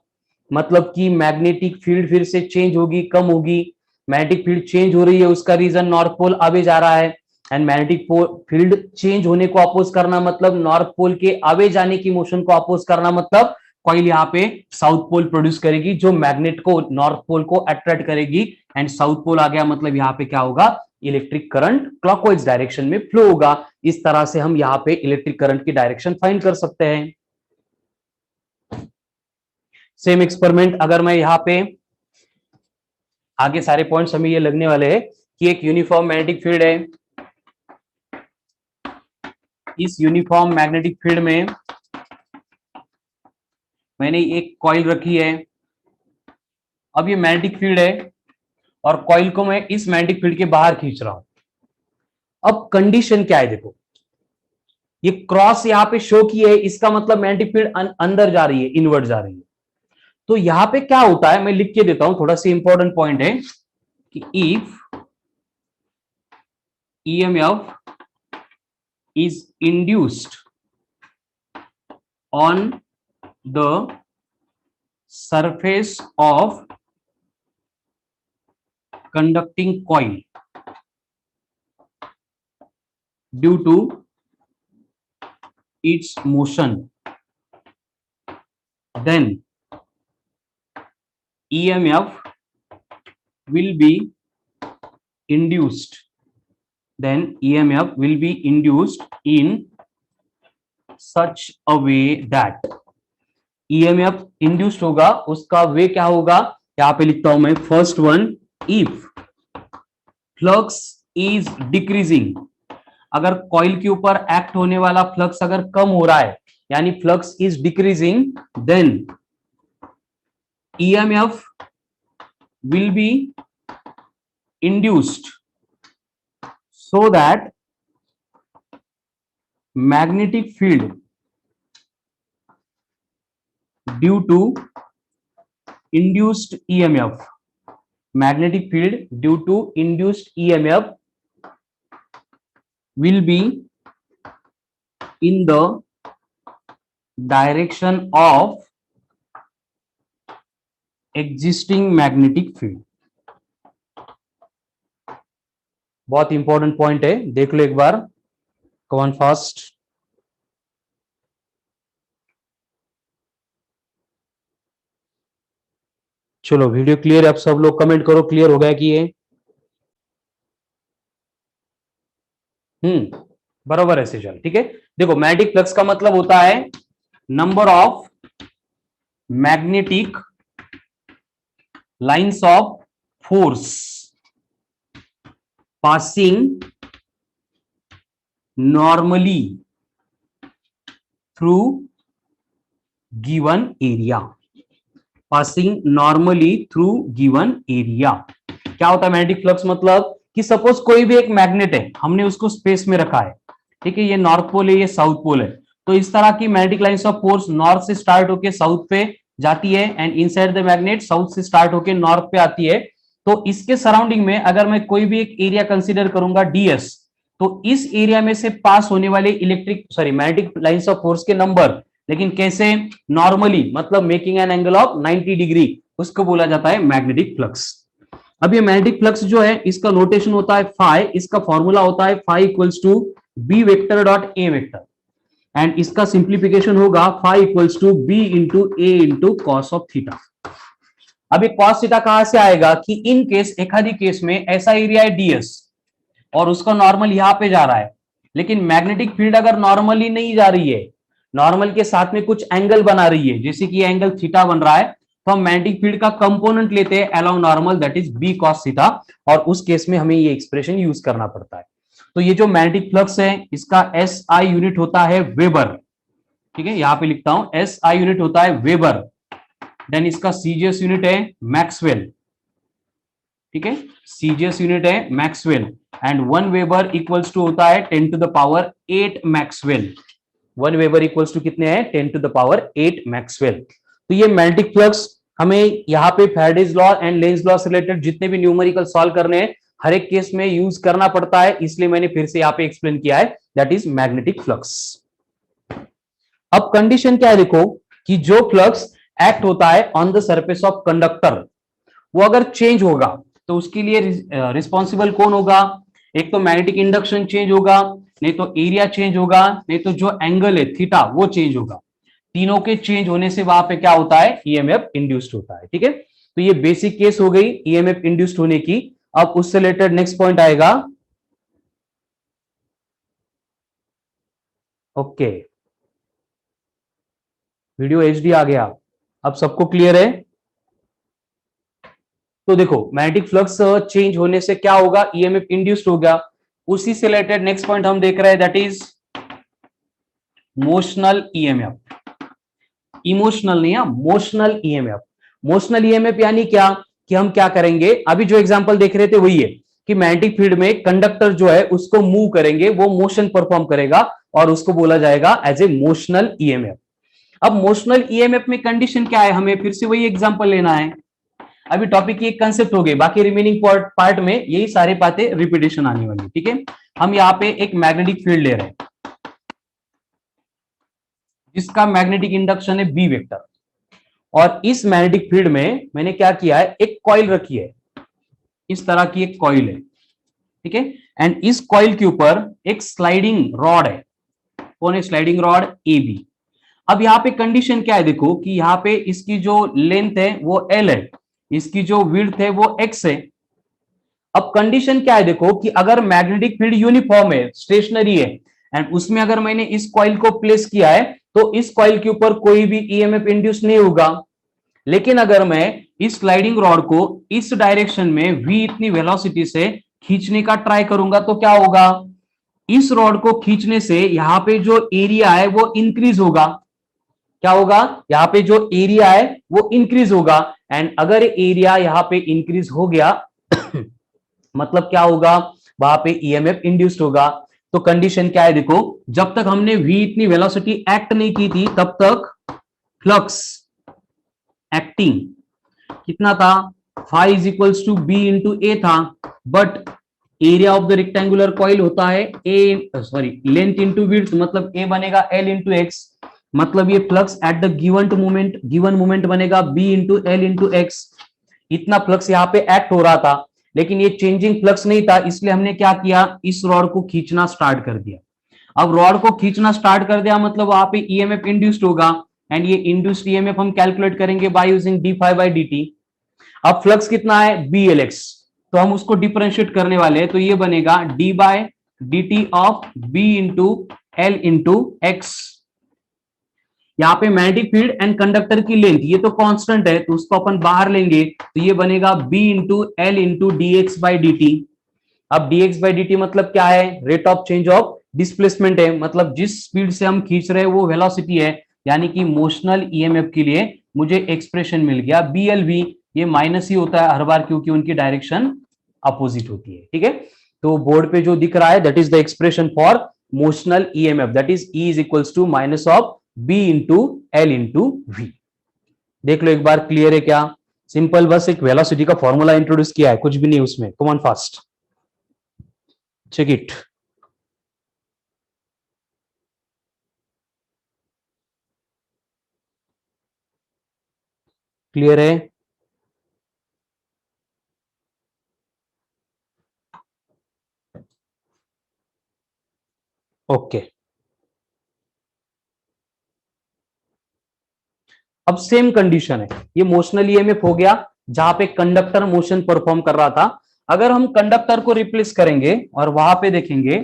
मतलब कि मैग्नेटिक फील्ड फिर से चेंज होगी, कम होगी। मैग्नेटिक फील्ड चेंज हो रही है, उसका रीजन नॉर्थ पोल अवे जा रहा है। एंड मैग्नेटिक फील्ड चेंज होने को अपोज करना मतलब नॉर्थ पोल के अवे जाने की मोशन को अपोज करना, मतलब कॉइल यहाँ पे साउथ पोल प्रोड्यूस करेगी जो मैग्नेट को नॉर्थ पोल को अट्रैक्ट करेगी। एंड साउथ पोल आ गया मतलब यहाँ पे क्या होगा, इलेक्ट्रिक करंट क्लॉकवाइज डायरेक्शन में फ्लो होगा। इस तरह से हम यहाँ पे इलेक्ट्रिक करंट की डायरेक्शन फाइंड कर सकते हैं। सेम एक्सपेरिमेंट अगर मैं यहाँ पे आगे सारे पॉइंट्स हमें ये लगने वाले हैं कि एक यूनिफॉर्म मैग्नेटिक फील्ड है, इस यूनिफॉर्म मैग्नेटिक फील्ड में मैंने एक कॉइल रखी है। अब ये मैग्नेटिक फील्ड है और कॉइल को मैं इस मैग्नेटिक फील्ड के बाहर खींच रहा हूं। अब कंडीशन क्या है देखो, ये क्रॉस यहाँ पे शो की है, इसका मतलब मैग्नेटिक फील्ड अंदर जा रही है, इनवर्ट जा रही है। तो यहां पे क्या होता है मैं लिख के देता हूं, थोड़ा सा इंपॉर्टेंट पॉइंट है कि if EMF is induced on the surface of conducting coil due to its motion, then EMF will be induced, then EMF will be induced in such a way that EMF induced होगा, उसका वे क्या होगा, यहां पे लिखता हूं मैं first one, if flux is decreasing, अगर कॉइल के ऊपर एक्ट होने वाला फ्लक्स अगर कम हो रहा है, यानी flux is decreasing, then EMF will be induced so that magnetic field due to induced EMF, magnetic field due to induced EMF will be in the direction of existing magnetic field। बहुत important point है, देख लो एक बार, कम on fast. चलो video clear है, अब सब लोग comment करो क्लियर हो गया कि ये बराबर ऐसे चल। ठीक है, देखो मैग्नेटिक फ्लक्स का मतलब होता है number of magnetic lines of force passing normally through given area, passing normally through given area. क्या होता है मैग्नेटिक फ्लक्स? मतलब कि सपोज कोई भी एक मैग्नेट है, हमने उसको स्पेस में रखा है, ठीक है, ये नॉर्थ पोल है, ये साउथ पोल है, तो इस तरह की magnetic lines of force north से स्टार्ट होकर साउथ पे जाती है and inside the magnet south से स्टार्ट होकर नॉर्थ पे आती है। तो इसके सराउंडिंग में अगर मैं कोई भी एक एरिया कंसीडर करूंगा डीएस, तो इस एरिया में से पास होने वाले मैग्नेटिक लाइंस ऑफ फोर्स के नंबर, लेकिन कैसे? नॉर्मली, मतलब making an angle of 90 degree, उसको बोला जाता है मैग्नेटिक फ्लक्स। अब ये मैग्नेटिक फ्लक्स जो है इसका नोटेशन होता है फाई, इसका फॉर्मूला होता है phi equals to B vector dot A vector, and इसका सिंप्लीफिकेशन होगा phi equals to B into A into cos of theta. अब ये कॉस थीटा कहां से आएगा कि इन केस, एक आधी केस में ऐसा एरिया है डीएस और उसका नॉर्मल यहां पे जा रहा है, लेकिन मैग्नेटिक फील्ड अगर नॉर्मली नहीं जा रही है, नॉर्मल के साथ में कुछ एंगल बना रही है, जैसे कि एंगल थीटा बन रहा है, तो हम मैग्नेटिक फील्ड का कंपोनेंट लेते हैं along normal, that is B cos theta, और उस केस में हमें ये एक्सप्रेशन यूज करना पड़ता है। तो ये जो मैग्नेटिक फ्लक्स है इसका एस आई यूनिट होता है वेबर, ठीक है, यहां पे लिखता हूं एस आई यूनिट होता है वेबर, देन इसका सीजीएस यूनिट है मैक्सवेल, ठीक है, सीजीएस यूनिट है maxwell, and 1 weber equals to होता है 10 to the power 8 maxwell. 1 weber equals to कितने हैं? 10 टू द पावर 8 मैक्सवेल। तो ये मैग्नेटिक फ्लक्स हमें यहाँ पे Faraday's law and Lenz law से रिलेटेड जितने भी न्यूमेरिकल सॉल्व करने हैं, हर एक केस में यूज करना पड़ता है, इसलिए मैंने फिर से यहाँ पे एक्सप्लेन किया है, दैट इज मैग्नेटिक फ्लक्स। अब कंडीशन क्या है देखो, कि जो फ्लक्स एक्ट होता है on the surface of conductor, वो अगर चेंज होगा तो उसके लिए रिस्पॉन्सिबल कौन होगा? एक तो मैग्नेटिक इंडक्शन चेंज होगा, नहीं तो एरिया चेंज होगा, नहीं तो जो एंगल है थीटा वो चेंज होगा। तीनों के चेंज होने से वहां पे क्या होता है? ईएमएफ इंड्यूस्ड होता है। ठीक है, तो ये बेसिक केस हो गई ईएमएफ इंड्यूस्ड होने की। अब उससे रिलेटेड नेक्स्ट पॉइंट आएगा, ओके, वीडियो एचडी आ गया, अब सबको क्लियर है? तो देखो मैग्नेटिक फ्लक्स चेंज होने से क्या होगा? ईएमएफ इंड्यूस्ड हो गया। उसी से रिलेटेड नेक्स्ट पॉइंट हम देख रहे हैं, that is motional EMF. Emotional नहीं है, मोशनल ईएमएफ। मोशनल ईएमएफ यानी क्या? कि हम क्या करेंगे, अभी जो एग्जांपल देख रहे थे वही है कि मैग्नेटिक फील्ड में कंडक्टर जो है उसको मूव करेंगे, वो मोशन परफॉर्म करेगा और उसको बोला जाएगा एज ए मोशनल ईएमएफ। अब मोशनल ईएमएफ में कंडीशन क्या है? हमें फिर से वही एग्जांपल लेना है। अभी टॉपिक की एक कंसेप्ट हो गई, बाकी रिमेनिंग पार्ट में यही सारी बातें रिपीटेशन आने वाली। ठीक है, हम यहाँ पे एक मैग्नेटिक फील्ड ले रहे हैं जिसका मैग्नेटिक इंडक्शन है बी वेक्टर, और इस मैग्नेटिक फील्ड में मैंने क्या किया है, एक कॉइल रखी है, इस तरह की एक कॉइल है। ठीक है, एंड इस कॉइल के ऊपर एक स्लाइडिंग रॉड है। कौन है स्लाइडिंग रॉड? A B. अब यहाँ पे कंडीशन क्या है देखो, कि यहाँ पे इसकी जो लेंथ है वो एल है, इसकी जो विड्थ है वो एक्स है। अब कंडीशन क्या है देखो, कि अगर मैग्नेटिक फील्ड यूनिफॉर्म है, स्टेशनरी है, एंड उसमें अगर मैंने इस कॉइल को प्लेस किया है, तो इस कॉइल के ऊपर कोई भी ईएमएफ इंड्यूस नहीं होगा। लेकिन अगर मैं इस स्लाइडिंग रॉड को इस डायरेक्शन में v इतनी वेलोसिटी से खींचने का ट्राई करूंगा, तो क्या होगा? इस रॉड को खींचने से यहां पे जो एरिया है वो इंक्रीज होगा। क्या होगा? यहाँ पे जो एरिया है वो इंक्रीज होगा, एंड अगर एरिया यहाँ पे इंक्रीज हो गया मतलब क्या होगा? वहां पे ईएमएफ इंड्यूस्ड होगा। तो कंडीशन क्या है देखो, जब तक हमने v इतनी वेलोसिटी एक्ट नहीं की थी तब तक फ्लक्स एक्टिंग कितना था? Phi is equals to B into A था, but area of the rectangular coil होता है A, sorry, length into width, मतलब ए बनेगा एल इंटू एक्स, मतलब ये flux at the given moment बनेगा B into L into X. इतना flux यहाँ पे एक्ट हो रहा था, लेकिन ये चेंजिंग फ्लक्स नहीं था, इसलिए हमने क्या किया, इस रॉड को खींचना स्टार्ट कर दिया। अब रॉड को खींचना स्टार्ट कर दिया मतलब वहां पे ईएमएफ इंड्यूस्ड होगा, एंड ये इंड्यूस्ड ईएमएफ हम कैलकुलेट करेंगे by using d phi by D T. अब फ्लक्स कितना है BLX, तो हम उसको डिफरेंशिएट करने वाले हैं, तो ये बनेगा d by d t of B into L into x. यहाँ पे मैग्नेटिक फील्ड एंड कंडक्टर की लेंथ ये तो कांस्टेंट है, तो उसको अपन बाहर लेंगे, तो ये बनेगा B into L into D x by D T. अब dx बाई dt मतलब क्या है, rate of change of displacement है, मतलब जिस स्पीड से हम खींच रहे हैं वो वेलोसिटी है, यानी कि मोशनल ईएमएफ के लिए मुझे एक्सप्रेशन मिल गया BLV। ये माइनस ही होता है हर बार क्योंकि उनकी डायरेक्शन अपोजिट होती है, ठीक है। तो बोर्ड पे जो दिख रहा है that is the expression for motional EMF, that is E is equals to minus of B into L into V। देख लो एक बार, क्लियर है क्या? सिंपल, बस एक वेलोसिटी का फॉर्मूला इंट्रोड्यूस किया है, कुछ भी नहीं उसमें। कम on fast, check it। Clear है? ओके। अब सेम कंडीशन है, ये मोशनल ईएमएफ हो गया जहां पे कंडक्टर मोशन परफॉर्म कर रहा था। अगर हम कंडक्टर को रिप्लेस करेंगे और वहां पे देखेंगे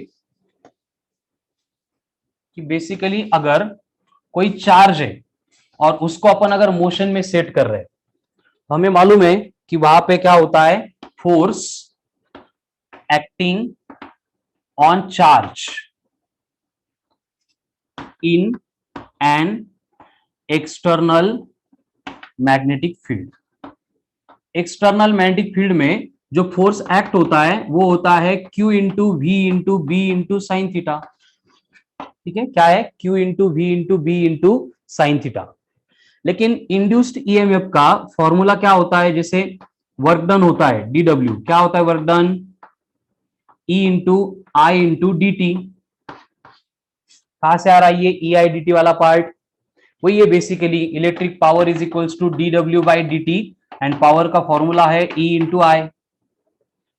कि बेसिकली अगर कोई चार्ज है और उसको अपन अगर मोशन में सेट कर रहे हैं, तो हमें मालूम है कि वहां पे क्या होता है, force acting on charge in an external magnetic field. External magnetic field में जो फोर्स एक्ट होता है वो होता है Q into v into B into sine theta. ठीक है, क्या है? Q into v into B into sine theta. लेकिन इंड्यूस्ड ईएमएफ का फॉर्मूला क्या होता है? जैसे वर्क डन होता है DW, क्या होता है work done? E into I into D T. कहां से आ रहा है ये EIDT वाला पार्ट? वही है basically, electric power is equals to DW by D t, and power का फॉर्मूला है E इंटू आई।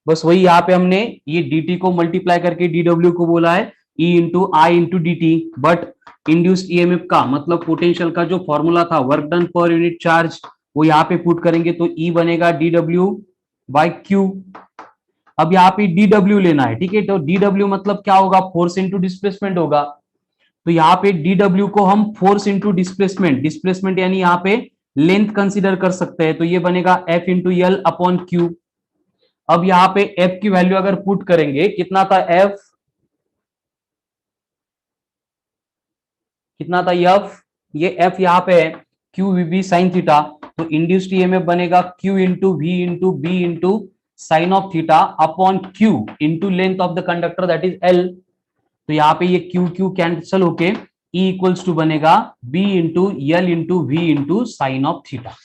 बस वही यहाँ पे हमने ये dt को मल्टीप्लाई करके DW को बोला है E into I into D T. But induced EMF का मतलब पोटेंशियल का जो फॉर्मूला था work done per unit charge, वो यहाँ पे पुट करेंगे तो E बनेगा DW बाई Q। अब यहाँ पे DW लेना है, ठीक है, तो DW मतलब क्या होगा? फोर्स इंटू डिस्प्लेसमेंट होगा। तो यहाँ पे DW को हम फोर्स इंटू डिस्प्लेसमेंट, डिस्प्लेसमेंट यानी यहाँ पे लेंथ कंसीडर कर सकते हैं, तो ये बनेगा F into L upon Q. अब यहाँ पे F की वैल्यू अगर पुट करेंगे, कितना था F? कितना था F? ये F यहाँ पे है Q V B sine theta, तो इंड्यूस्ड ईएमएफ बनेगा Q into V into B into sine of theta upon Q into length of the conductor that is L। तो यहाँ पे ये Q Q कैंसिल होके E इक्वल्स टू बनेगा B into L into V into sine of theta.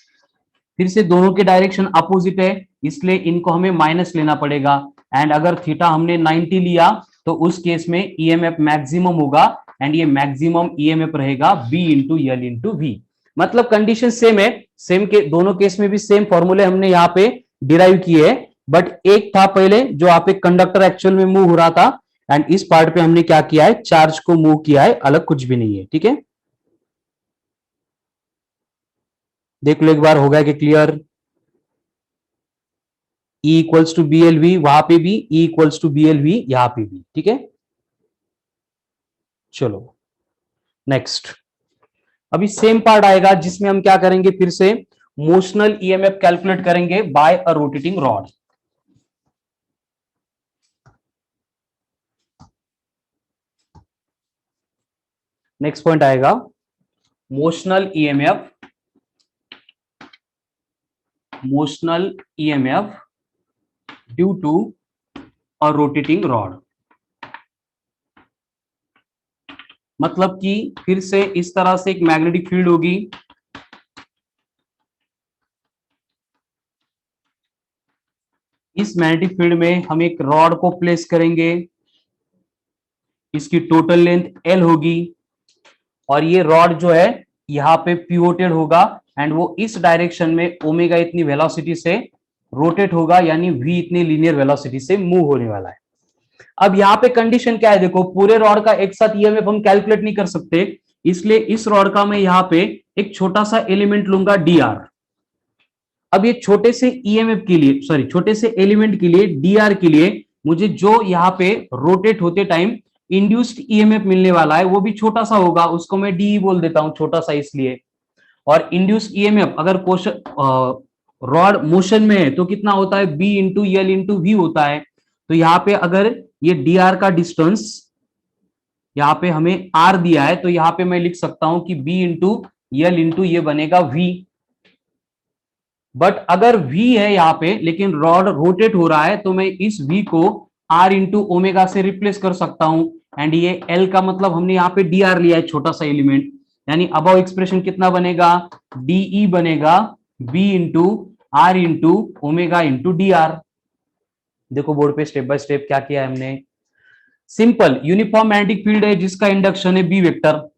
फिर से दोनों के डायरेक्शन अपोजिट है, इसलिए इनको हमें माइनस लेना पड़ेगा। एंड अगर थीटा हमने 90 लिया तो उस केस में ईएमएफ मैक्सिमम होगा, एंड ये मैक्सिमम ईएमएफ रहेगा B into L into v. मतलब कंडीशन सेम है, सेम के दोनों केस में भी सेम फॉर्मूले हमने यहाँ पे डिराइव किए हैं। बट एक था पहले जो आप एक कंडक्टर एक्चुअल में मूव हो रहा था, एंड इस पार्ट पे हमने क्या किया है? चार्ज को मूव किया है, अलग कुछ भी नहीं है। ठीक है, देख लो एक बार, होगा कि clear? E equals to BLV, वहां पे भी E इक्वल्स टू BLV, यहां पे भी। ठीक है, चलो नेक्स्ट। अभी सेम पार्ट आएगा जिसमें हम क्या करेंगे, फिर से मोशनल ईएमएफ कैलकुलेट करेंगे by a rotating rod. Next point आएगा motional EMF, motional EMF due to a rotating rod. मतलब कि फिर से इस तरह से एक मैग्नेटिक फील्ड होगी, इस मैग्नेटिक फील्ड में हम एक रॉड को प्लेस करेंगे, इसकी टोटल लेंथ L होगी, और ये रॉड जो है यहाँ पे पिवोटेड होगा, एंड वो इस डायरेक्शन में ओमेगा इतनी वेलोसिटी से रोटेट होगा, यानी v इतनी लीनियर वेलोसिटी से मूव होने वाला है। अब यहाँ पे कंडीशन क्या है? देखो, पूरे रॉड का एक साथ ईएमएफ हम कैलकुलेट नहीं कर सकते, इसलिए इस रॉड का मैं यहाँ पे एक छोटा सा एलिमेंट लूंगा dr। अब ये छोटे से ईएमएफ के लिए, सॉरी छोटे से एलिमेंट के लिए, डीआर के लिए मुझे जो यहाँ पे रोटेट होते टाइम इंड्यूस्ड ईएमएफ मिलने वाला है वो भी छोटा सा होगा, उसको मैं डी बोल देता हूं, छोटा सा इसलिए। और इंड्यूस्ड ईएमएफ अगर क्वेश्चन रॉड मोशन में है तो कितना होता है, B into L into v होता है। तो यहाँ पे अगर ये डी आर का डिस्टेंस यहाँ पे हमें आर दिया है तो यहाँ पे मैं लिख सकता हूं कि बी इंटू एल इंटू ये बनेगा वी। बट अगर v है यहाँ पे लेकिन रॉड रोटेट हो रहा है तो मैं इस v को r इंटू ओमेगा से रिप्लेस कर सकता हूं। एंड ये l का मतलब हमने यहाँ पे dr लिया है, छोटा सा एलिमेंट, यानी अबव एक्सप्रेशन कितना बनेगा, de बनेगा b into r into omega into dr। देखो बोर्ड पे स्टेप बाय स्टेप क्या किया है हमने। सिंपल यूनिफॉर्म मैग्नेटिक फील्ड है जिसका इंडक्शन है बी वेक्टर।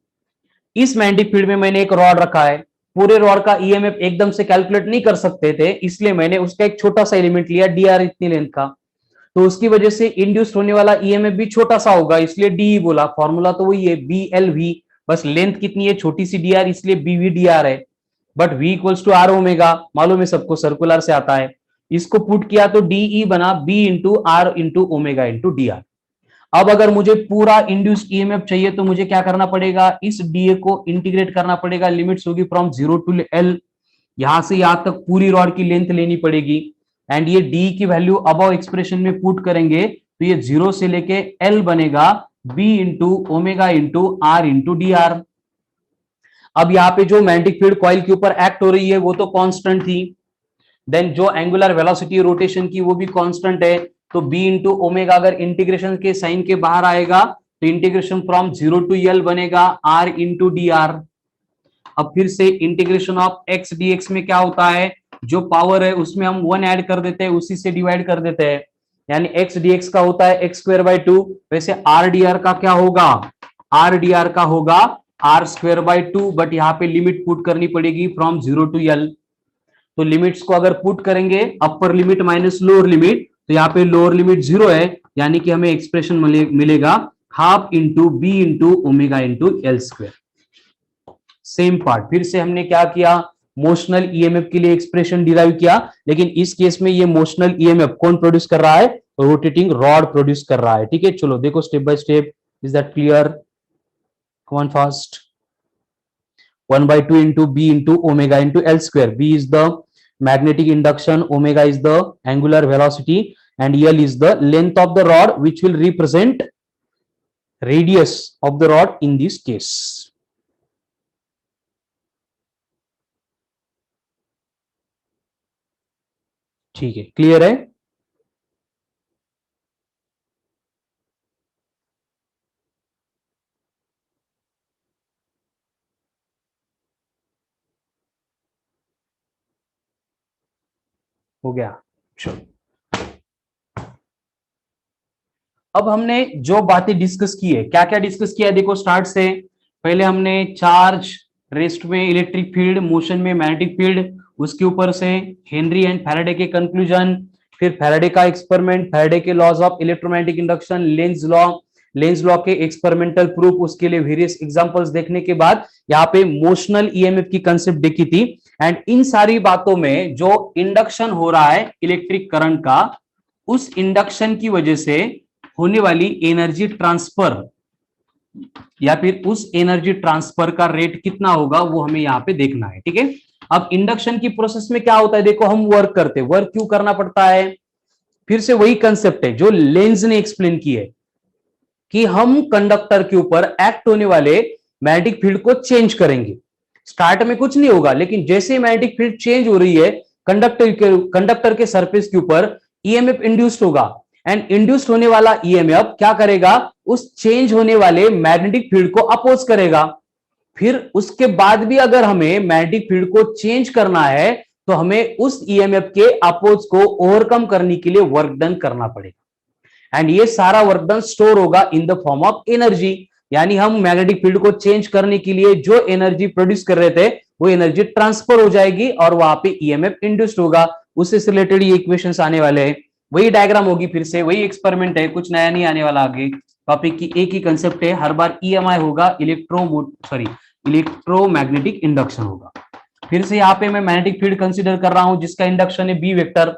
इस मैग्नेटिक फील्ड में मैंने एक रॉड रखा है, पूरे रॉड का ईएमएफ एकदम से कैलकुलेट नहीं कर सकते थे, इसलिए मैंने उसका एक छोटा सा एलिमेंट लिया डीआर इतनी लेंथ का। तो उसकी वजह से इंड्यूस्ड होने वाला ईएमएफ भी छोटा सा होगा, इसलिए डी बोला। फॉर्मूला तो वही है बी एल वी, बस लेंथ कितनी है छोटी सी डीआर, इसलिए बीवी डीआर है। But v equals to r omega, मालूम है सबको, सर्कुलर से आता है। इसको पुट किया तो डी बना B into r into omega into d r. अब अगर मुझे पूरा इंड्यूस्ड ईएमएफ चाहिए तो मुझे क्या करना पड़ेगा, इस डीए को इंटीग्रेट करना पड़ेगा। लिमिट्स होगी फ्रॉम 0 टू एल, यहां से यहां तक पूरी रॉड की लेंथ लेनी पड़ेगी। एंड ये डी की वैल्यू अबव एक्सप्रेशन में पुट करेंगे तो ये 0 से लेके एल बनेगा B into omega into r into d r. अब यहाँ पे जो मैग्नेटिक फील्ड कॉइल के ऊपर एक्ट हो रही है वो तो कांस्टेंट थी, देन जो एंगुलर वेलोसिटी रोटेशन की वो भी कांस्टेंट है। तो b इंटू ओमेगा अगर इंटीग्रेशन के साइन के बाहर आएगा तो इंटीग्रेशन फ्रॉम 0 टू एल बनेगा r इंटू डी आर। अब फिर से इंटीग्रेशन ऑफ x dx में क्या होता है, जो पावर है उसमें हम 1 ऐड कर देते हैं, उसी से डिवाइड कर देते हैं, यानी x dx का होता है x स्क्वायर बाय 2। वैसे r dr का क्या होगा, r dr का होगा r स्क्वायर बाय 2, बट यहाँ पे लिमिट पुट करनी पड़ेगी फ्रॉम 0 टू एल। तो लिमिट्स को अगर पुट करेंगे upper limit minus lower limit, तो यहाँ पे लोअर लिमिट 0 है, यानी कि हमें एक्सप्रेशन मिलेगा half into B into omega into L square. Same part फिर से हमने क्या किया, मोशनल ईएमएफ के लिए एक्सप्रेशन डिराइव किया, लेकिन इस केस में ये मोशनल ईएमएफ कौन प्रोड्यूस कर रहा है, रोटेटिंग रॉड प्रोड्यूस कर रहा है। ठीक है, चलो देखो step by step. Is that clear? One fast. 1/2 into b into omega into L square. B is the magnetic induction, omega is the angular velocity, and L is the length of the rod, which will represent radius of the rod in this case. ठीक है, clear है? हो गया, चलो। अब हमने जो बातें डिस्कस की है, क्या क्या डिस्कस किया है, देखो स्टार्ट से। पहले हमने चार्ज, रेस्ट में इलेक्ट्रिक फील्ड, मोशन में मैग्नेटिक फील्ड, उसके ऊपर से हेनरी एंड फैराडे के कंक्लूजन, फिर फैराडे का एक्सपेरिमेंट, फैराडे के laws of electromagnetic induction, Lenz law के एक्सपेरिमेंटल प्रूफ, उसके लिए वेरियस एग्जांपल्स देखने के बाद यहाँ पे मोशनल ईएमएफ की कंसेप्ट देखी थी। एंड इन सारी बातों में जो इंडक्शन हो रहा है इलेक्ट्रिक करंट का, उस इंडक्शन की वजह से होने वाली एनर्जी ट्रांसफर या फिर उस एनर्जी ट्रांसफर का रेट कितना होगा वो हमें यहाँ पे देखना है। ठीक है, अब इंडक्शन की प्रोसेस में क्या होता है, देखो हम वर्क करते, वर्क क्यों करना पड़ता है, फिर से वही कंसेप्ट है जो लेंज ने एक्सप्लेन की है कि हम कंडक्टर के ऊपर एक्ट होने वाले मैग्नेटिक फील्ड को चेंज करेंगे। स्टार्ट में कुछ नहीं होगा, लेकिन जैसे मैग्नेटिक फील्ड चेंज हो रही है कंडक्टर के सरफेस के ऊपर ईएमएफ इंड्यूस्ड होगा, एंड इंड्यूस्ड होने वाला ईएमएफ क्या करेगा, उस चेंज होने वाले मैग्नेटिक फील्ड को अपोज करेगा। फिर उसके बाद भी अगर हमें मैग्नेटिक फील्ड को चेंज करना है तो हमें उस ईएमएफ के अपोज को ओवरकम करने के लिए वर्क डन करना पड़ेगा। एंड ये सारा वर्क डन स्टोर होगा in the form of energy, यानी हम मैग्नेटिक फील्ड को चेंज करने के लिए जो एनर्जी प्रोड्यूस कर रहे थे वो एनर्जी ट्रांसफर हो जाएगी और वहां पे ईएमएफ इंड्यूस्ड होगा। उससे रिलेटेड ये इक्वेशंस आने वाले हैं, वही डायग्राम होगी, फिर से वही एक्सपेरिमेंट है, कुछ नया नहीं आने वाला। आगे टॉपिक की एक ही कंसेप्ट है, हर बार ईएमआई होगा, इलेक्ट्रोमैग्नेटिक इंडक्शन होगा। फिर से यहाँ पे मैं मैग्नेटिक फील्ड कंसीडर कर रहा हूं जिसका इंडक्शन है बी वेक्टर।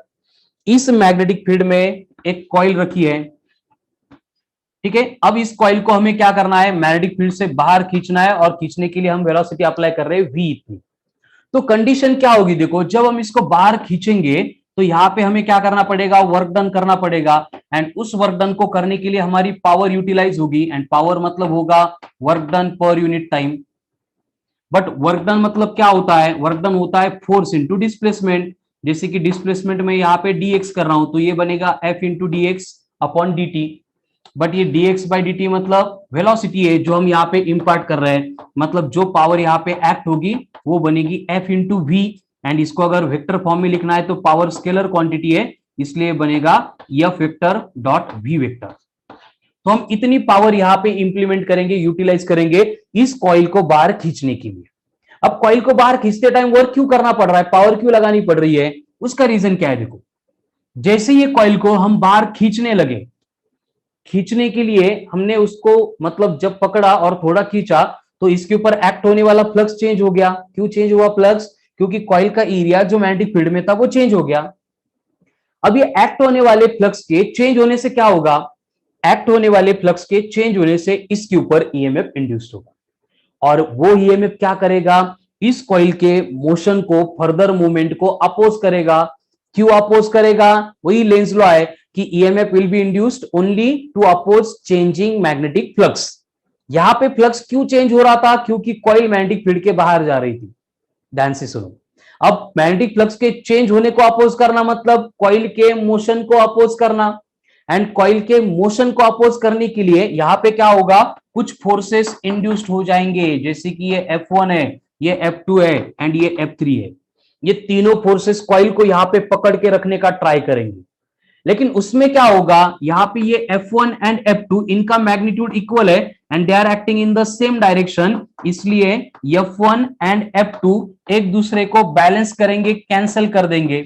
इस मैग्नेटिक फील्ड में एक कॉइल रखी है, ठीक है। अब इस कॉइल को हमें क्या करना है, मैग्नेटिक फील्ड से बाहर खींचना है, और खींचने के लिए हम वेलोसिटी अप्लाई कर रहे हैं v इतनी। तो कंडीशन क्या होगी, देखो जब हम इसको बाहर खींचेंगे तो यहां पे हमें क्या करना पड़ेगा, वर्क डन करना पड़ेगा। एंड उस वर्क डन को करने के लिए हमारी पावर यूटिलाइज होगी, एंड पावर मतलब होगा work done per unit time. But work done मतलब क्या होता है, वर्क डन होता है फोर्स इंटू डिस्प्लेसमेंट। जैसे कि डिस्प्लेसमेंट में यहाँ पे dx कर रहा हूं तो ये बनेगा f into D x upon D T. But ये dx बाई डी टी मतलब वेलोसिटी है जो हम यहाँ पे इंपार्ट कर रहे हैं, मतलब जो पावर यहाँ पे एक्ट होगी वो बनेगी f इंटू वी। एंड इसको अगर वेक्टर फॉर्म में लिखना है तो पावर स्केलर क्वांटिटी है, इसलिए बनेगा f vector dot v vector. तो हम इतनी पावर यहां पे इंप्लीमेंट करेंगे, यूटिलाइज करेंगे इस कॉइल को बाहर खींचने के लिए। अब कॉइल को बाहर खींचते टाइम वर्क क्यों करना पड़ रहा है, पावर क्यों लगानी पड़ रही है, उसका रीजन क्या है। देखो जैसे ये कॉइल को हम बाहर खींचने लगे, खींचने के लिए हमने उसको मतलब जब पकड़ा और थोड़ा खींचा तो इसके ऊपर एक्ट होने वाला फ्लक्स चेंज हो गया। क्यों चेंज हुआ फ्लक्स, क्योंकि कॉइल का एरिया जो मैग्नेटिक फील्ड में था वो चेंज हो गया। अब ये एक्ट होने वाले फ्लक्स के चेंज होने से क्या होगा, एक्ट होने वाले फ्लक्स के चेंज होने से इसके ऊपर ईएमएफ इंड्यूस्ड होगा, और वो ईएमएफ क्या करेगा, इस कॉइल के मोशन को, फर्दर मूवमेंट को अपोज करेगा। क्यों अपोज करेगा, वही लेंज लॉ है कि EMF will be induced only to oppose changing magnetic flux. यहां पे फ्लक्स क्यों चेंज हो रहा था, क्योंकि कॉइल मैग्नेटिक फील्ड के बाहर जा रही थी। ध्यान से सुनो, अब मैग्नेटिक फ्लक्स के चेंज होने को अपोज करना मतलब कॉइल के मोशन को अपोज करना। एंड कॉइल के मोशन को अपोज करने के लिए यहां पे क्या होगा, कुछ फोर्सेस इंड्यूस्ड हो जाएंगे, जैसे कि ये F1 है, ये F2 है एंड ये F3 है। ये तीनों फोर्सेस कॉइल को यहां पे पकड़ के रखने का ट्राई करेंगे। लेकिन उसमें क्या होगा, यहां पे ये F1 एंड F2 इनका मैग्नीट्यूड इक्वल है and they are acting in the same direction, इसलिए F1 एंड F2 एक दूसरे को बैलेंस करेंगे, कैंसिल कर देंगे।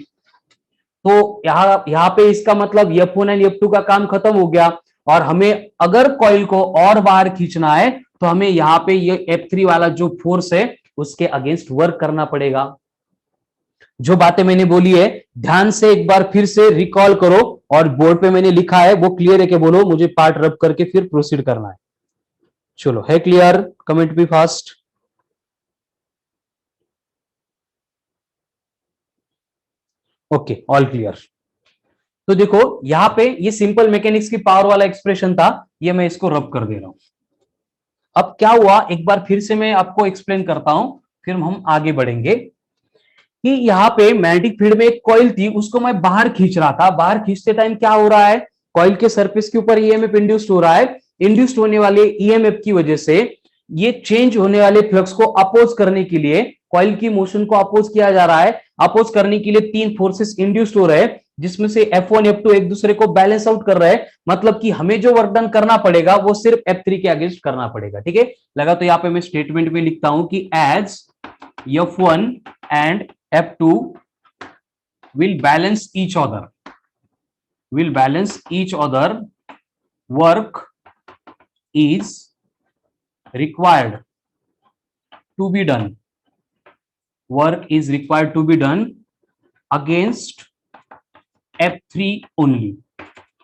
तो यहां पे इसका मतलब F1 एंड F2 का काम खत्म हो गया, और हमें अगर कॉइल को और बाहर खींचना है तो हमें यहां पे ये F3 वाला जो फोर्स है उसके अगेंस्ट वर्क करना पड़ेगा। जो बातें मैंने बोली है ध्यान से एक बार फिर से रिकॉल करो, और बोर्ड पे मैंने लिखा है वो क्लियर है कि बोलो, मुझे पार्ट रब करके फिर प्रोसीड करना है। चलो है क्लियर, कमेंट भी फास्ट। Okay all clear. तो देखो यहां पे ये सिंपल मैकेनिक्स की पावर वाला एक्सप्रेशन था, ये मैं इसको रब कर दे रहा हूं। अब क्या हुआ एक बार फिर से मैं आपको एक्सप्लेन करता हूं, फिर हम आगे बढ़ेंगे। कि यहाँ पे मैग्नेटिक फील्ड में एक कॉइल थी, उसको मैं बाहर खींच रहा था। बाहर खींचते टाइम क्या हो रहा है, कॉइल के सरफेस के ऊपर ईएमएफ इंड्यूस्ड हो रहा है। इंड्यूस्ड होने वाले ईएमएफ की वजह से ये चेंज होने वाले फ्लक्स को अपोज करने के लिए, कॉइल की मोशन को अपोज किया जा रहा है। अपोज करने के लिए तीन फोर्सेस इंड्यूस्ड हो रहे हैं, जिसमें से F1 F2 एक दूसरे को बैलेंस आउट कर रहे हैं। मतलब कि हमें जो वर्क डन करना पड़ेगा वो सिर्फ F3 के अगेंस्ट करना पड़ेगा, ठीक है। लगा तो यहाँ पे मैं स्टेटमेंट में लिखता हूं कि as F1 and F2 will balance each other, work is required to be done, against F3 only,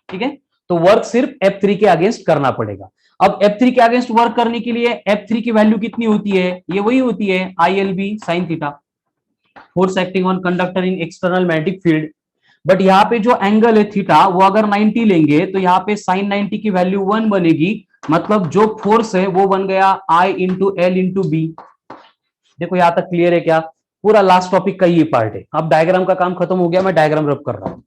ठीक है। तो वर्क सिर्फ F3 के अगेंस्ट करना पड़ेगा। अब F3 के अगेंस्ट वर्क करने के लिए F3 की वैल्यू कितनी होती है, ये वही होती है ILB sin theta, force acting on conductor in external magnetic field. But यहाँ पे जो एंगल है थीटा वो अगर 90 लेंगे तो यहाँ पे साइन 90 की वैल्यू 1 बनेगी, मतलब जो फोर्स है वो बन गया I into L into B. देखो यहां तक क्लियर है क्या, पूरा लास्ट टॉपिक का ये पार्ट है। अब डायग्राम का काम खत्म हो गया, मैं डायग्राम रब कर रहा हूं,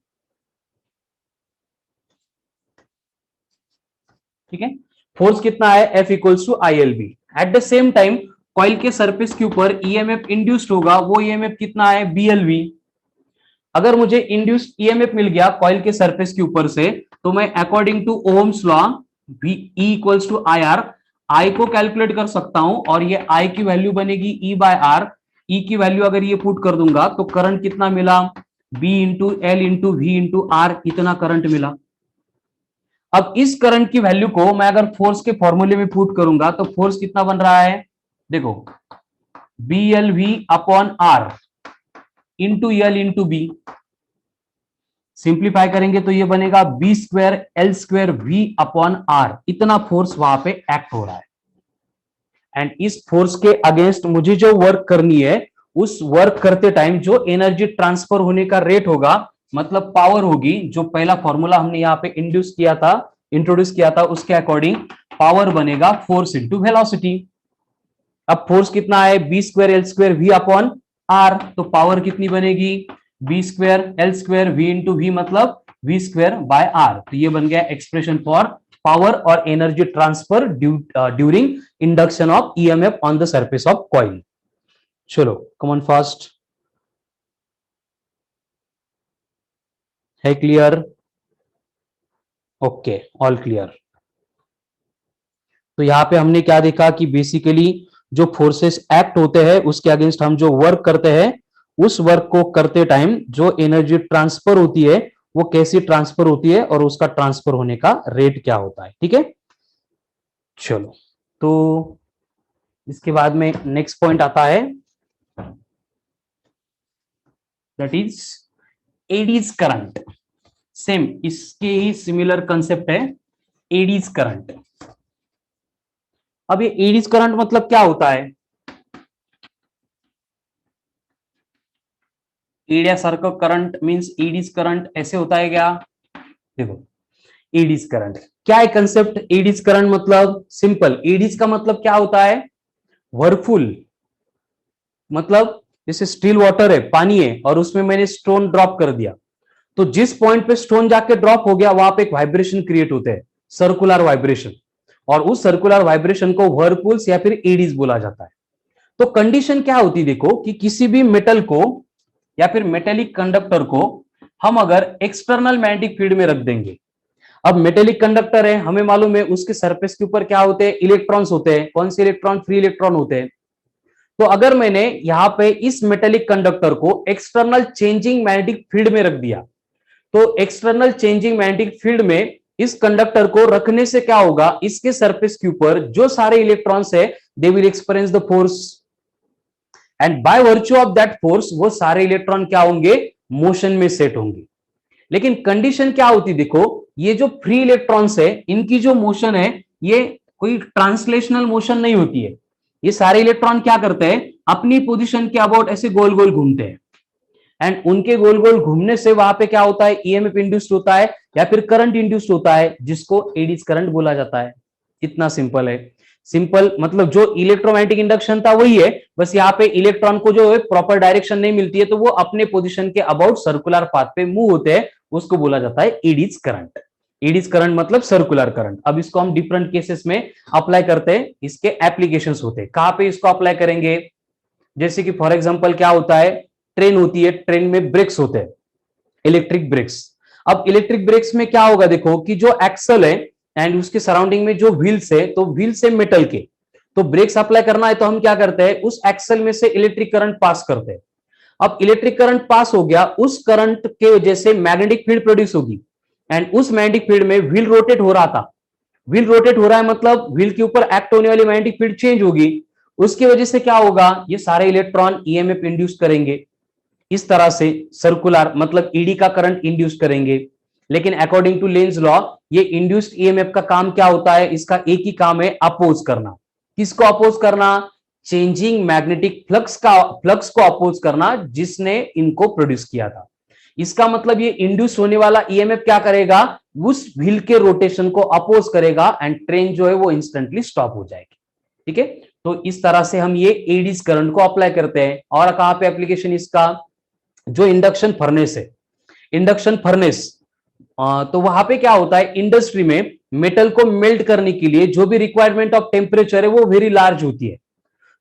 ठीक है। फोर्स कितना है, F equals to ILB। At the same time coil के सरफेस के ऊपर ईएमएफ इंड्यूस्ड होगा, वो ईएमएफ कितना है BLV। अगर मुझे इंड्यूस्ड ईएमएफ मिल गया कॉइल के सरफेस के ऊपर से, तो मैं according to Ohm's law E equals to IR, I को कैलकुलेट कर सकता हूं, और ये आई की वैल्यू बनेगी E बाय आर। ई की वैल्यू अगर ये पुट कर दूंगा तो करंट कितना मिला, B into L into v into R, इतना करंट मिला। अब इस करंट की वैल्यू को मैं अगर फोर्स के फॉर्मूले में पुट करूंगा तो फोर्स कितना बन रहा है, देखो BLV upon R into L into B. Simplify करेंगे तो ये बनेगा B square L square V upon R। इतना फोर्स वहां पे एक्ट हो रहा है, एंड इस फोर्स के अगेंस्ट मुझे जो वर्क करनी है, उस वर्क करते टाइम जो एनर्जी ट्रांसफर होने का रेट होगा, मतलब पावर होगी, जो पहला फॉर्मूला हमने यहाँ पे इंट्रोड्यूस किया था उसके अकॉर्डिंग पावर बनेगा फोर्स इंटू वेलोसिटी। अब फोर्स कितना है, B square L square v upon R, तो पावर कितनी बनेगी, B square L square v into v, मतलब वी स्क्वायर बाय आर। तो ये बन गया एक्सप्रेशन फॉर पावर और energy transfer during induction of EMF on the surface of coil. चलो कम ऑन फास्ट, है क्लियर? Okay, all clear. तो यहां पे हमने क्या देखा कि बेसिकली जो फोर्सेस एक्ट होते हैं उसके अगेंस्ट हम जो वर्क करते हैं, उस वर्क को करते टाइम जो एनर्जी ट्रांसफर होती है वो कैसी ट्रांसफर होती है और उसका ट्रांसफर होने का रेट क्या होता है। ठीक है, चलो तो इसके बाद में नेक्स्ट पॉइंट आता है, that is eddy current. Same इसके ही सिमिलर कंसेप्ट है, एडीज करंट। अब ये एडीज करंट मतलब क्या होता है, एडियासारखं करंट मींस एडीज करंट ऐसे होता है क्या? देखो एडीज करंट क्या है कंसेप्ट, एडीज करंट मतलब सिंपल, एडीज का मतलब क्या होता है, वर्कफुल, मतलब जैसे स्टिल वाटर है, पानी है, और उसमें मैंने स्टोन ड्रॉप कर दिया, तो जिस पॉइंट पे स्टोन जाके ड्रॉप हो गया वहां पे एक वाइब्रेशन क्रिएट होता है, सर्कुलर वाइब्रेशन, और उस सर्कुलर वाइब्रेशन को व्हर्लपूल्स या फिर एडीज बोला जाता है। तो कंडीशन क्या होती है, देखो कि किसी भी मेटल को या फिर मेटेलिक कंडक्टर को हम अगर एक्सटर्नल मैग्नेटिक फील्ड में रख देंगे, अब मेटेलिक कंडक्टर है, हमें मालूम है उसके सरफेस के ऊपर क्या होते हैं, इलेक्ट्रॉन्स होते हैं। कौन से इलेक्ट्रॉन? फ्री इलेक्ट्रॉन होते हैं। तो अगर मैंने यहां पे इस मेटेलिक कंडक्टर को एक्सटर्नल चेंजिंग मैग्नेटिक फील्ड में रख दिया, तो एक्सटर्नल चेंजिंग मैग्नेटिक फील्ड में इस कंडक्टर को रखने से क्या होगा, इसके सरफेस के ऊपर जो सारे इलेक्ट्रॉन्स है they will experience the force, and by virtue of that force वो सारे इलेक्ट्रॉन क्या होंगे, मोशन में सेट होंगे। लेकिन कंडीशन क्या होती, देखो ये जो फ्री इलेक्ट्रॉन्स है इनकी जो मोशन है ये कोई ट्रांसलेशनल मोशन नहीं होती है, ये सारे इलेक्ट्रॉन क्या करते हैं, अपनी पोजीशन के अबाउट ऐसे गोल गोल घूमते हैं, एंड उनके गोल गोल घूमने से वहां पे क्या होता है, ईएमएफ इंड्यूस्ड होता है या फिर करंट इंड्यूस्ड होता है, जिसको एडीज करंट बोला जाता है। इतना सिंपल है। सिंपल मतलब जो इलेक्ट्रोमैग्नेटिक इंडक्शन था वही है, बस यहाँ पे इलेक्ट्रॉन को जो है प्रॉपर डायरेक्शन नहीं मिलती है, तो वो अपने पोजीशन के अबाउट सर्कुलर पाथ पे मूव होते हैं, उसको बोला जाता है एडीज करंट। एडीज करंट मतलब सर्कुलर करंट। अब इसको हम डिफरेंट केसेस में अप्लाई करते हैं, इसके एप्लीकेशंस होते हैं। कहां पे इसको अप्लाई करेंगे, जैसे कि फॉर एग्जांपल क्या होता है, ट्रेन होती है, ट्रेन में ब्रेक्स होते हैं, इलेक्ट्रिक ब्रेक्स। अब इलेक्ट्रिक ब्रेक्स में क्या होगा, देखो कि जो एक्सल है एंड उसके सराउंडिंग में जो व्हील्स है, तो व्हील्स है मेटल के, तो ब्रेक्स अप्लाई करना है तो हम क्या करते हैं, उस एक्सल में से इलेक्ट्रिक करंट पास करते हैं। अब इलेक्ट्रिक करंट पास हो गया, उस करंट के वजह से मैग्नेटिक फील्ड प्रोड्यूस होगी, एंड उस मैग्नेटिक फील्ड में व्हील रोटेट हो रहा था, व्हील रोटेट हो रहा है मतलब व्हील के ऊपर एक्ट होने वाली मैग्नेटिक फील्ड चेंज होगी, उसकी वजह से क्या होगा, ये सारे इलेक्ट्रॉन ईएमएफ इंड्यूस करेंगे, इस तरह से सर्कुलर मतलब ईडी का करंट इंड्यूस करेंगे। लेकिन अकॉर्डिंग टू लेंज लॉ ये इंड्यूस्ड ईएमएफ का काम क्या होता है, इसका एक ही काम है, अपोज करना। किसको अपोज करना, चेंजिंग मैग्नेटिक फ्लक्स को अपोज करना जिसने इनको प्रोड्यूस किया था। इसका मतलब ये इंड्यूस होने वाला ईएमएफ क्या करेगा, उस व्हील के रोटेशन को अपोज करेगा एंड ट्रेन जो है वो इंस्टेंटली स्टॉप हो जाएगी। ठीक है, तो इस तरह से हम ये एडीज करंट को अप्लाई करते हैं। और कहां पे एप्लीकेशन इसका, जो इंडक्शन फर्नेस है, इंडक्शन फर्नेस, तो वहां पे क्या होता है, इंडस्ट्री में मेटल को मेल्ट करने के लिए जो भी रिक्वायरमेंट ऑफ टेम्परेचर है वो वेरी लार्ज होती है।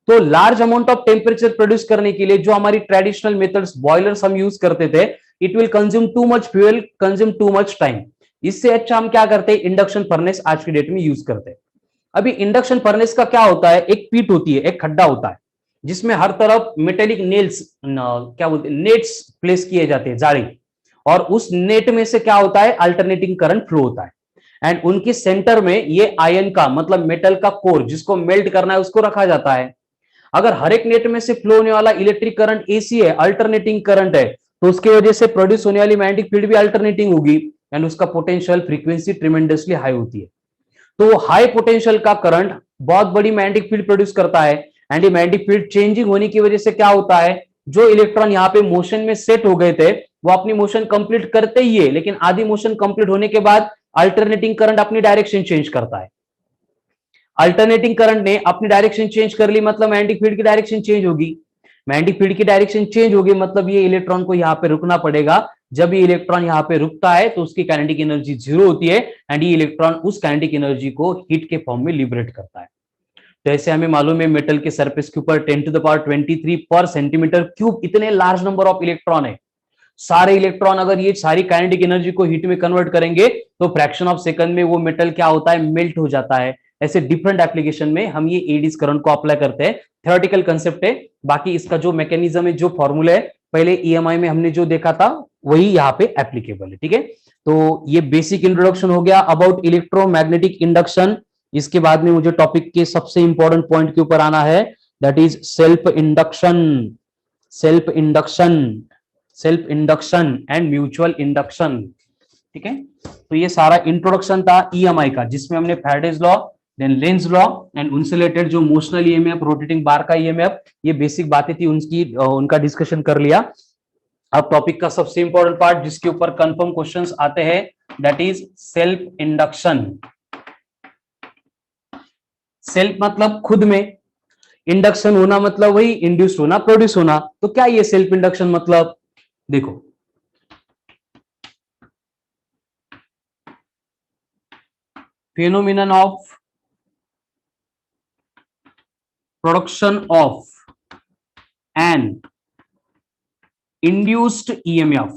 तो large amount of temperature produce करने के लिए जो हमारी ट्रेडिशनल मेथड्स बॉयलर्स हम यूज करते थे, it will consume too much fuel, consume too much time. इससे अच्छा हम क्या करते हैं, इंडक्शन फर्नेस आज की डेट में यूज करते हैं। अभी इंडक्शन फर्नेस का क्या होता है, एक पीट होती है, एक खड्डा होता है, जिसमें हर तरफ मेटेलिक नेल्स क्या बोलते हैं, नेट्स प्लेस किए जाते हैं, जाली, और उस नेट में से क्या होता है, अल्टरनेटिंग करंट फ्लो होता है, एंड उनके सेंटर में ये आयन का मतलब मेटल का कोर जिसको मेल्ट करना है उसको रखा जाता है। अगर हर एक नेट में से फ्लो होने वाला इलेक्ट्रिक करंट एसी है, अल्टरनेटिंग करंट है, तो उसकी वजह से प्रोड्यूस होने वाली मैग्नेटिक फील्ड भी अल्टरनेटिंग होगी एंड उसका पोटेंशियल फ्रीक्वेंसी ट्रिमेंडसली हाई होती है। तो हाई पोटेंशियल का करंट बहुत बड़ी मैग्नेटिक फील्ड प्रोड्यूस करता है एंड ये मैग्नेटिक फील्ड चेंजिंग होने की वजह से क्या होता है, जो इलेक्ट्रॉन यहाँ पे मोशन में सेट हो गए थे वो अपनी मोशन कंप्लीट करते ही है, लेकिन आधी मोशन कंप्लीट होने के बाद अल्टरनेटिंग करंट अपनी डायरेक्शन चेंज करता है। अल्टरनेटिंग करंट ने अपनी डायरेक्शन चेंज कर ली, मतलब मैग्नेटिक फील्ड की डायरेक्शन चेंज होगी। मैग्नेटिक फील्ड की डायरेक्शन चेंज होगी मतलब ये इलेक्ट्रॉन को यहाँ पे रुकना पड़ेगा। जब ये इलेक्ट्रॉन यहाँ पे रुकता है तो उसकी काइनेटिक एनर्जी जीरो होती है एंड ये इलेक्ट्रॉन उस काइनेटिक एनर्जी को हीट के फॉर्म में लिबरेट करता है। तो ऐसे हमें मालूम है मेटल के सरफेस के ऊपर 10⁻23 पर सेंटीमीटर क्यूब इतने लार्ज नंबर ऑफ इलेक्ट्रॉन है। सारे इलेक्ट्रॉन अगर ये सारी काइनेटिक एनर्जी को हीट में कन्वर्ट करेंगे तो फ्रैक्शन ऑफ सेकंड में वो मेटल क्या होता है, मेल्ट हो जाता है। ऐसे डिफरेंट एप्लीकेशन में हम ये एडीज करंट को अप्लाई करते हैं। थ्योरेटिकल कंसेप्ट है, बाकी इसका जो मैकेनिज्म है, जो फॉर्मूला है पहले ईएमआई में हमने जो देखा था वही यहाँ पे एप्लीकेबल है। ठीक है, तो ये बेसिक इंट्रोडक्शन हो गया अबाउट इलेक्ट्रोमैग्नेटिक इंडक्शन। इसके बाद में मुझे टॉपिक के सबसे इंपॉर्टेंट पॉइंट के ऊपर आना है, that is self induction. Self induction, self induction and mutual induction. ठीक है, तो ये सारा इंट्रोडक्शन था ईएमआई का, जिसमें हमने Faraday's law, then Lenz law and उनसे रिलेटेड जो मोशनल ईएमएफ, रोटेटिंग बार का ईएमएफ, ये बेसिक बातें थी उनका डिस्कशन कर लिया। अब टॉपिक का सबसे इंपॉर्टेंट पार्ट जिसके ऊपर कंफर्म क्वेश्चंस आते हैं, that is self induction. Self मतलब खुद में, इंडक्शन होना मतलब वही इंड्यूस होना, प्रोड्यूस होना। तो क्या ये सेल्फ इंडक्शन मतलब, देखो phenomenon of production of an induced EMF,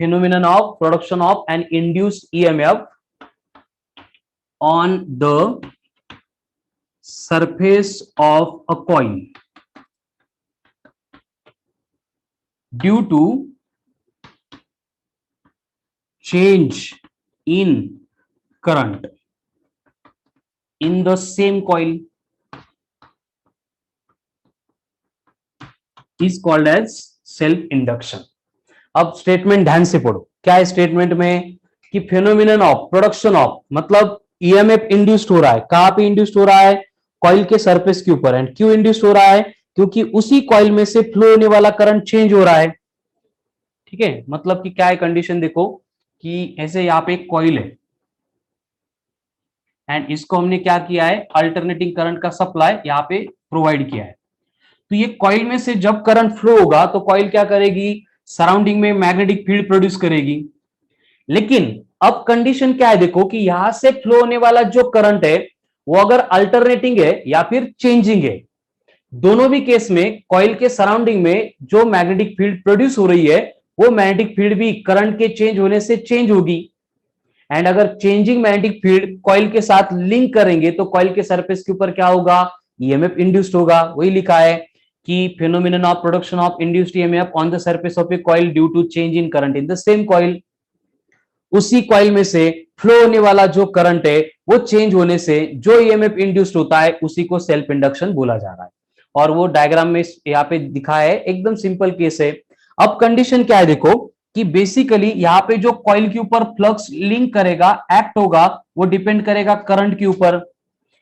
phenomenon of production of an induced EMF on the surface of a coil due to change in current in the same coil is called as self induction। अब statement ध्यान से पढ़ो, क्या है statement में कि phenomenon of production of मतलब EMF induced हो रहा है। कहां पे इंड्यूस्ड हो रहा है, कॉइल के सरफेस के ऊपर। एंड क्यों इंड्यूस्ड हो रहा है, क्योंकि उसी कॉइल में से फ्लो होने वाला करंट चेंज हो रहा है। ठीक है, मतलब कि क्या है कंडीशन, देखो कि ऐसे यहाँ पे एक कॉइल है एंड इसको हमने क्या किया है, अल्टरनेटिंग करंट का सप्लाई यहाँ पे प्रोवाइड किया है। तो ये कॉइल में से जब करंट फ्लो होगा तो कॉइल क्या करेगी, सराउंडिंग में मैग्नेटिक फील्ड प्रोड्यूस करेगी। लेकिन अब कंडीशन क्या है, देखो कि यहां से फ्लो होने वाला जो करंट है वो अगर अल्टरनेटिंग है या फिर चेंजिंग है, दोनों भी केस में कॉइल के सराउंडिंग में जो मैग्नेटिक फील्ड प्रोड्यूस हो रही है वो मैग्नेटिक फील्ड भी करंट के चेंज होने से चेंज होगी। एंड अगर चेंजिंग मैग्नेटिक फील्ड कॉइल के साथ लिंक करेंगे तो कॉइल के सरफेस के ऊपर क्या होगा, ईएमएफ इंड्यूस्ड होगा। वही लिखा है कि phenomenon of production of induced EMF on the surface of a coil due to change in current in the same coil. उसी कॉइल में से फ्लो होने वाला जो करंट है वो चेंज होने से जो ईएमएफ इंड्यूस्ड होता है उसी को सेल्फ इंडक्शन बोला जा रहा है। और वो डायग्राम में यहाँ पे दिखाया है, एकदम सिंपल केस है। अब कंडीशन क्या है, देखो कि बेसिकली यहाँ पे जो कॉइल के ऊपर फ्लक्स लिंक करेगा, एक्ट होगा, वो डिपेंड करेगा करंट के ऊपर।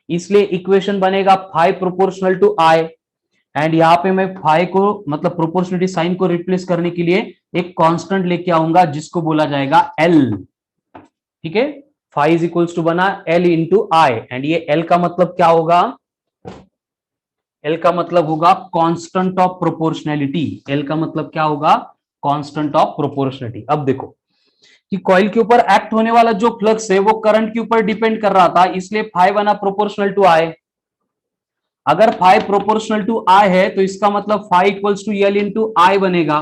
इसलिए इक्वेशन बनेगा phi proportional to I. And यहाँ पे मैं फाई को मतलब प्रोपोर्शनलिटी साइन को रिप्लेस करने के लिए एक कांस्टेंट लेके आऊंगा जिसको बोला जाएगा एल। ठीक है, फाई इज इक्वल्स टू बना एल इंटू आई। एंड ये एल का मतलब क्या होगा, एल का मतलब होगा कांस्टेंट ऑफ प्रोपोर्शनैलिटी। एल का मतलब क्या होगा, कांस्टेंट ऑफ प्रोपोर्शनैलिटी। अब देखो कि कॉइल के ऊपर एक्ट होने वाला जो फ्लक्स है वो करंट के ऊपर डिपेंड कर रहा था, इसलिए फाई बना प्रोपोर्शनल टू आई। अगर फाई प्रोपोर्शनल टू आई है तो इसका मतलब phi equals to L into I बनेगा,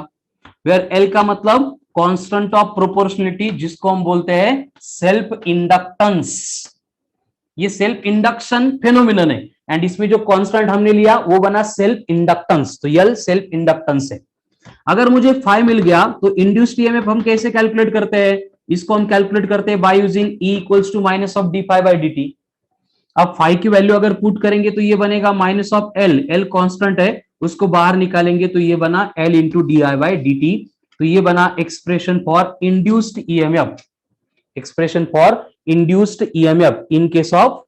वेयर एल का मतलब कांस्टेंट ऑफ प्रोपोर्शनलिटी जिसको हम बोलते हैं सेल्फ इंडक्टेंस। ये सेल्फ इंडक्शन फेनोमेनन है एंड इसमें जो कांस्टेंट हमने लिया वो बना सेल्फ इंडक्टेंस। तो एल सेल्फ इंडक्टेंस है। अगर मुझे फाई मिल गया तो इंड्यूस्ड ईएमएफ हम कैसे कैलकुलेट करते हैं, इसको हम कैलकुलेट करते हैं by using E equals to minus of D phi by D T. अब फाई की वैल्यू अगर पुट करेंगे तो ये बनेगा minus of L, L constant है, उसको बाहर निकालेंगे तो ये बना L into D I by D T. तो ये बना expression for induced EMF, expression for induced EMF in case of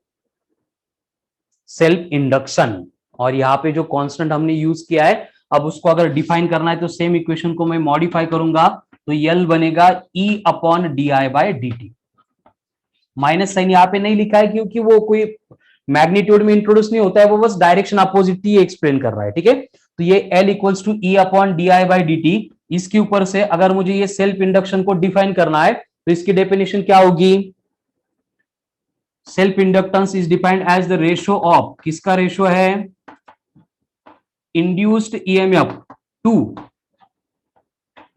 self induction. और यहां पे जो कांस्टेंट हमने यूज किया है, अब उसको अगर डिफाइन करना है तो सेम इक्वेशन को मैं मॉडिफाई करूंगा, तो यल बनेगा E upon D I by D T. Minus sign यहां पे नहीं लिखा है क्योंकि वो कोई मैग्नीट्यूड में इंट्रोड्यूस नहीं होता है, वो बस डायरेक्शन अपोजिट ही एक्सप्लेन कर रहा है, ठीक है। तो ये L equals to E upon D I by D T, इसके ऊपर से अगर मुझे ये सेल्फ इंडक्शन को डिफाइन करना है तो इसकी डेफिनेशन क्या होगी, self inductance is defined as the ratio of, किसका रेशियो है, induced EMF to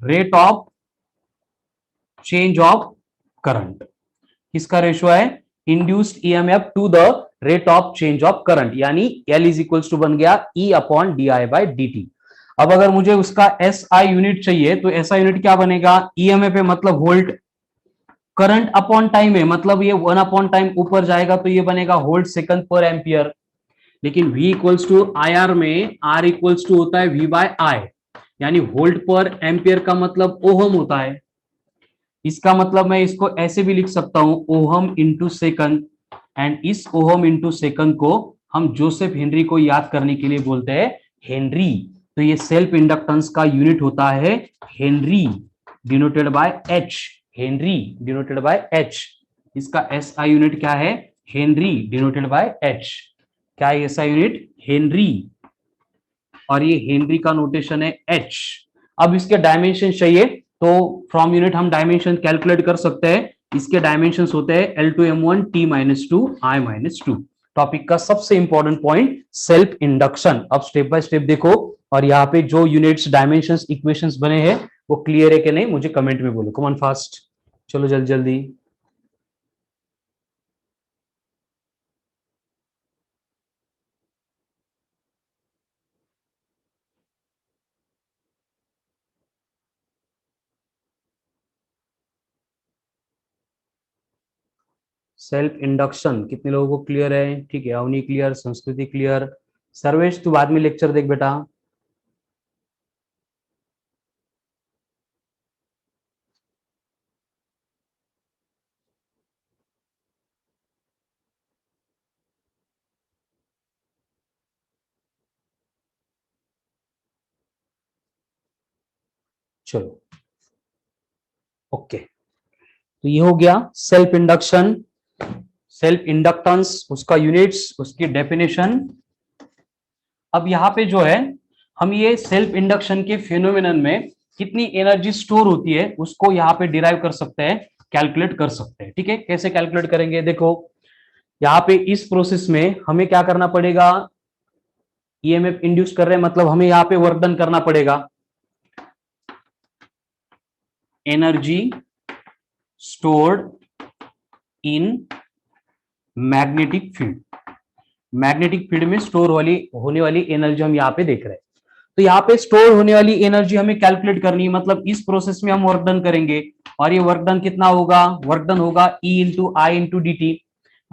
rate of change of current, किसका रेशियो है, induced EMF to the rate of change of current, यानी एल इज इक्वल्स टू बन गया E upon D I by D T. अब अगर मुझे उसका एस आई यूनिट चाहिए तो एस आई यूनिट क्या बनेगा, ईएमएफ है मतलब वोल्ट, करंट अपॉन टाइम है मतलब ये 1 अपॉन टाइम ऊपर जाएगा तो ये बनेगा वोल्ट सेकंड पर एम्पियर। लेकिन V equals to I R में R इक्वल्स टू होता है V बाय आई, यानी वोल्ट पर एम्पियर का मतलब ओहम होता है। इसका मतलब मैं इसको ऐसे भी लिख सकता हूं, ओहम इंटू सेकंड, एंड इस ओहम इंटू सेकंड को हम जोसेफ हेनरी को याद करने के लिए बोलते हैं हेनरी। तो ये सेल्फ इंडक्टेंस का यूनिट होता है Henry denoted by H, Henry denoted by H. इसका एस आई यूनिट क्या है, हेनरी डिनोटेड बाय एच। क्या है एस आई यूनिट, हेनरी, और ये हेनरी का नोटेशन है एच। अब इसके डायमेंशन चाहिए तो फ्रॉम यूनिट हम डायमेंशन कैलकुलेट कर सकते हैं। इसके डायमेंशंस होते हैं L2M1 T-2 I-2। टॉपिक का सबसे इंपॉर्टेंट पॉइंट सेल्फ इंडक्शन। अब स्टेप बाय स्टेप देखो, और यहाँ पे जो यूनिट्स डायमेंशंस इक्वेशंस बने हैं वो क्लियर है कि नहीं मुझे कमेंट में बोलो, कम ऑन फास्ट, चलो जल्दी जल्दी। सेल्फ इंडक्शन कितने लोगों को क्लियर है, ठीक है, अवनी क्लियर, संस्कृति क्लियर, सर्वेश तू बाद में लेक्चर देख बेटा। चलो ओके, तो ये हो गया सेल्फ इंडक्शन, सेल्फ इंडक्टेंस, उसका यूनिट्स, उसकी डेफिनेशन। अब यहाँ पे जो है हम ये सेल्फ इंडक्शन के फिनोमिनन में कितनी एनर्जी स्टोर होती है उसको यहाँ पे डिराइव कर सकते हैं, कैलकुलेट कर सकते हैं, ठीक है। कैसे कैलकुलेट करेंगे, देखो यहाँ पे इस प्रोसेस में हमें क्या करना पड़ेगा, ईएमएफ इंड्यूस कर रहे हैं मतलब हमें यहाँ पे वर्क डन करना पड़ेगा, energy stored in magnetic field, magnetic field में स्टोर वाली होने वाली एनर्जी हम यहाँ पे देख रहे हैं। तो यहाँ पे स्टोर होने वाली एनर्जी हमें कैलकुलेट करनी है, मतलब इस प्रोसेस में हम वर्क डन करेंगे, और ये वर्क डन कितना होगा, वर्क डन होगा E into I into D T.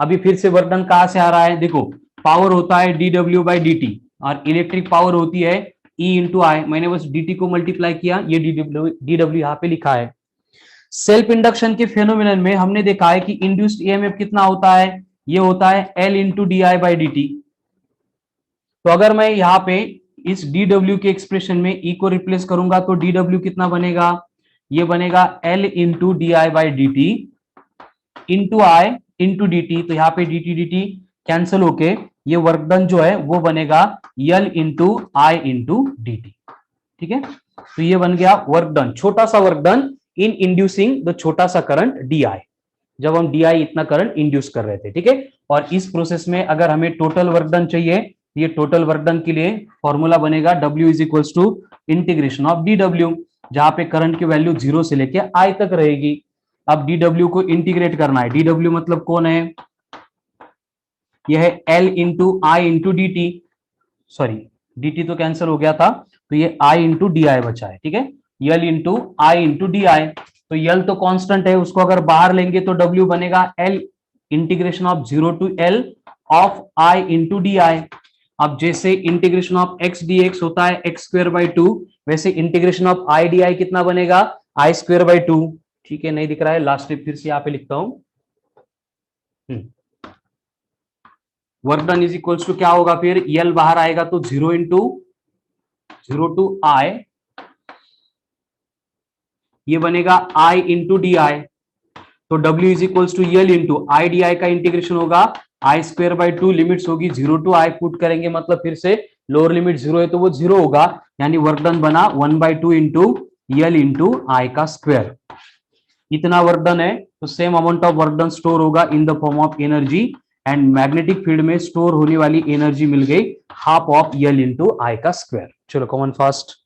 अभी फिर से वर्क डन कहां से आ रहा है, देखो पावर होता है dw बाई डी टी, और इलेक्ट्रिक पावर होती है E इंटू आई, मैंने बस dt को मल्टीप्लाई किया, ये dw यहाँ पे लिखा है। सेल्फ इंडक्शन के फेनोमेनन में हमने देखा है कि इंड्यूस्ड ईएमएफ कितना होता है, ये होता है L into D I by D T. तो अगर मैं यहाँ पे इस dw के एक्सप्रेशन में E को रिप्लेस करूंगा तो dw कितना बनेगा, ये बनेगा L into D I by D T into I into D T. तो यहाँ पे डी टी कैंसिल होके ये वर्क डन जो है वो बनेगा L into I into D t, ठीक है। तो ये बन गया वर्क डन, छोटा सा work done in inducing the छोटा सा करंट डी आई, जब हम डी आई इतना करंट इंड्यूस कर रहे थे, ठीक है। और इस प्रोसेस में अगर हमें टोटल वर्क डन चाहिए, ये टोटल वर्क डन के लिए फॉर्मूला बनेगा W is equals to integration of dw, जहां पे करंट की वैल्यू 0 से लेके I तक रहेगी। अब dw को इंटीग्रेट करना है, dw मतलब कौन है, यह है L into I into D T, sorry dt तो कैंसिल हो गया था, तो ये I इंटू डी आई बचा है, ठीक है, L into I into D I. तो L तो कांस्टेंट है, उसको अगर बाहर लेंगे तो W बनेगा L integration of 0 to L of I into D I. अब जैसे integration of X D X होता है एक्स स्क्वायर बाई टू, वैसे integration of I D I कितना बनेगा, आई स्क्वायर बाई टू। ठीक है, नहीं दिख रहा है, लास्ट स्टेप फिर से यहां पे लिखता हूं। Work done is equals to क्या होगा, फिर यल बाहर आएगा तो 0 टू आई, ये बनेगा आई इंटू डी आई। तो W is equals to L into I D I का इंटीग्रेशन होगा I square by two, limits होगी 0 टू आई, पुट करेंगे मतलब फिर से लोअर लिमिट 0 है तो वो 0 होगा, यानी वर्क डन बना 1/2 इंटू यल इंटू आई का स्क्वायर। इतना वर्क डन है तो same amount of work done store होगा in the form of energy, and magnetic field में स्टोर होने वाली एनर्जी मिल गई half of L into I का स्क्वायर। चलो कॉमन फास्ट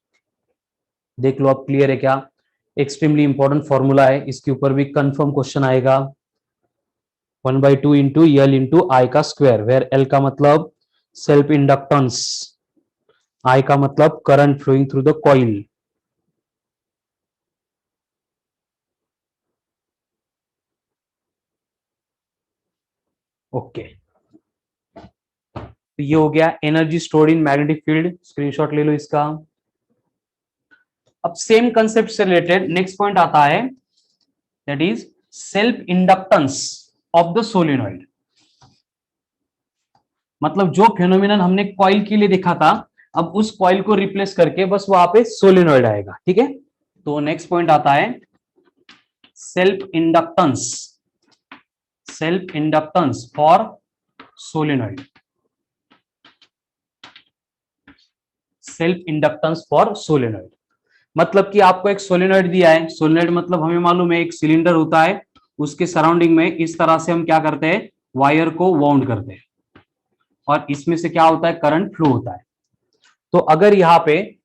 देख लो, अब क्लियर है क्या, एक्सट्रीमली इंपॉर्टेंट फॉर्मूला है, इसके ऊपर भी कंफर्म क्वेश्चन आएगा। 1/2 इंटू यल इंटू आई का स्क्वायर, वेयर एल का मतलब सेल्फ इंडक्टेंस, आई का मतलब current flowing through the coil. Okay, तो ये हो गया energy stored in magnetic field, screenshot ले लो इसका। अब सेम कंसेप्ट से रिलेटेड नेक्स्ट पॉइंट आता है, that is self inductance of the solenoid. मतलब जो फेनोमेनन हमने कॉइल के लिए देखा था, अब उस कॉइल को रिप्लेस करके बस वहां पे सोलेनॉइड आएगा। ठीक है, तो नेक्स्ट पॉइंट आता है self inductance, self inductance for solenoid, self inductance for solenoid. मतलब कि आपको एक सोलेनॉइड दिया है, सोलेनॉइड मतलब हमें मालूम है एक सिलेंडर होता है, उसके सराउंडिंग में इस तरह से हम क्या करते हैं, वायर को वाउंड करते हैं, और इसमें से क्या होता है, करंट फ्लो होता है। तो अगर यहाँ पे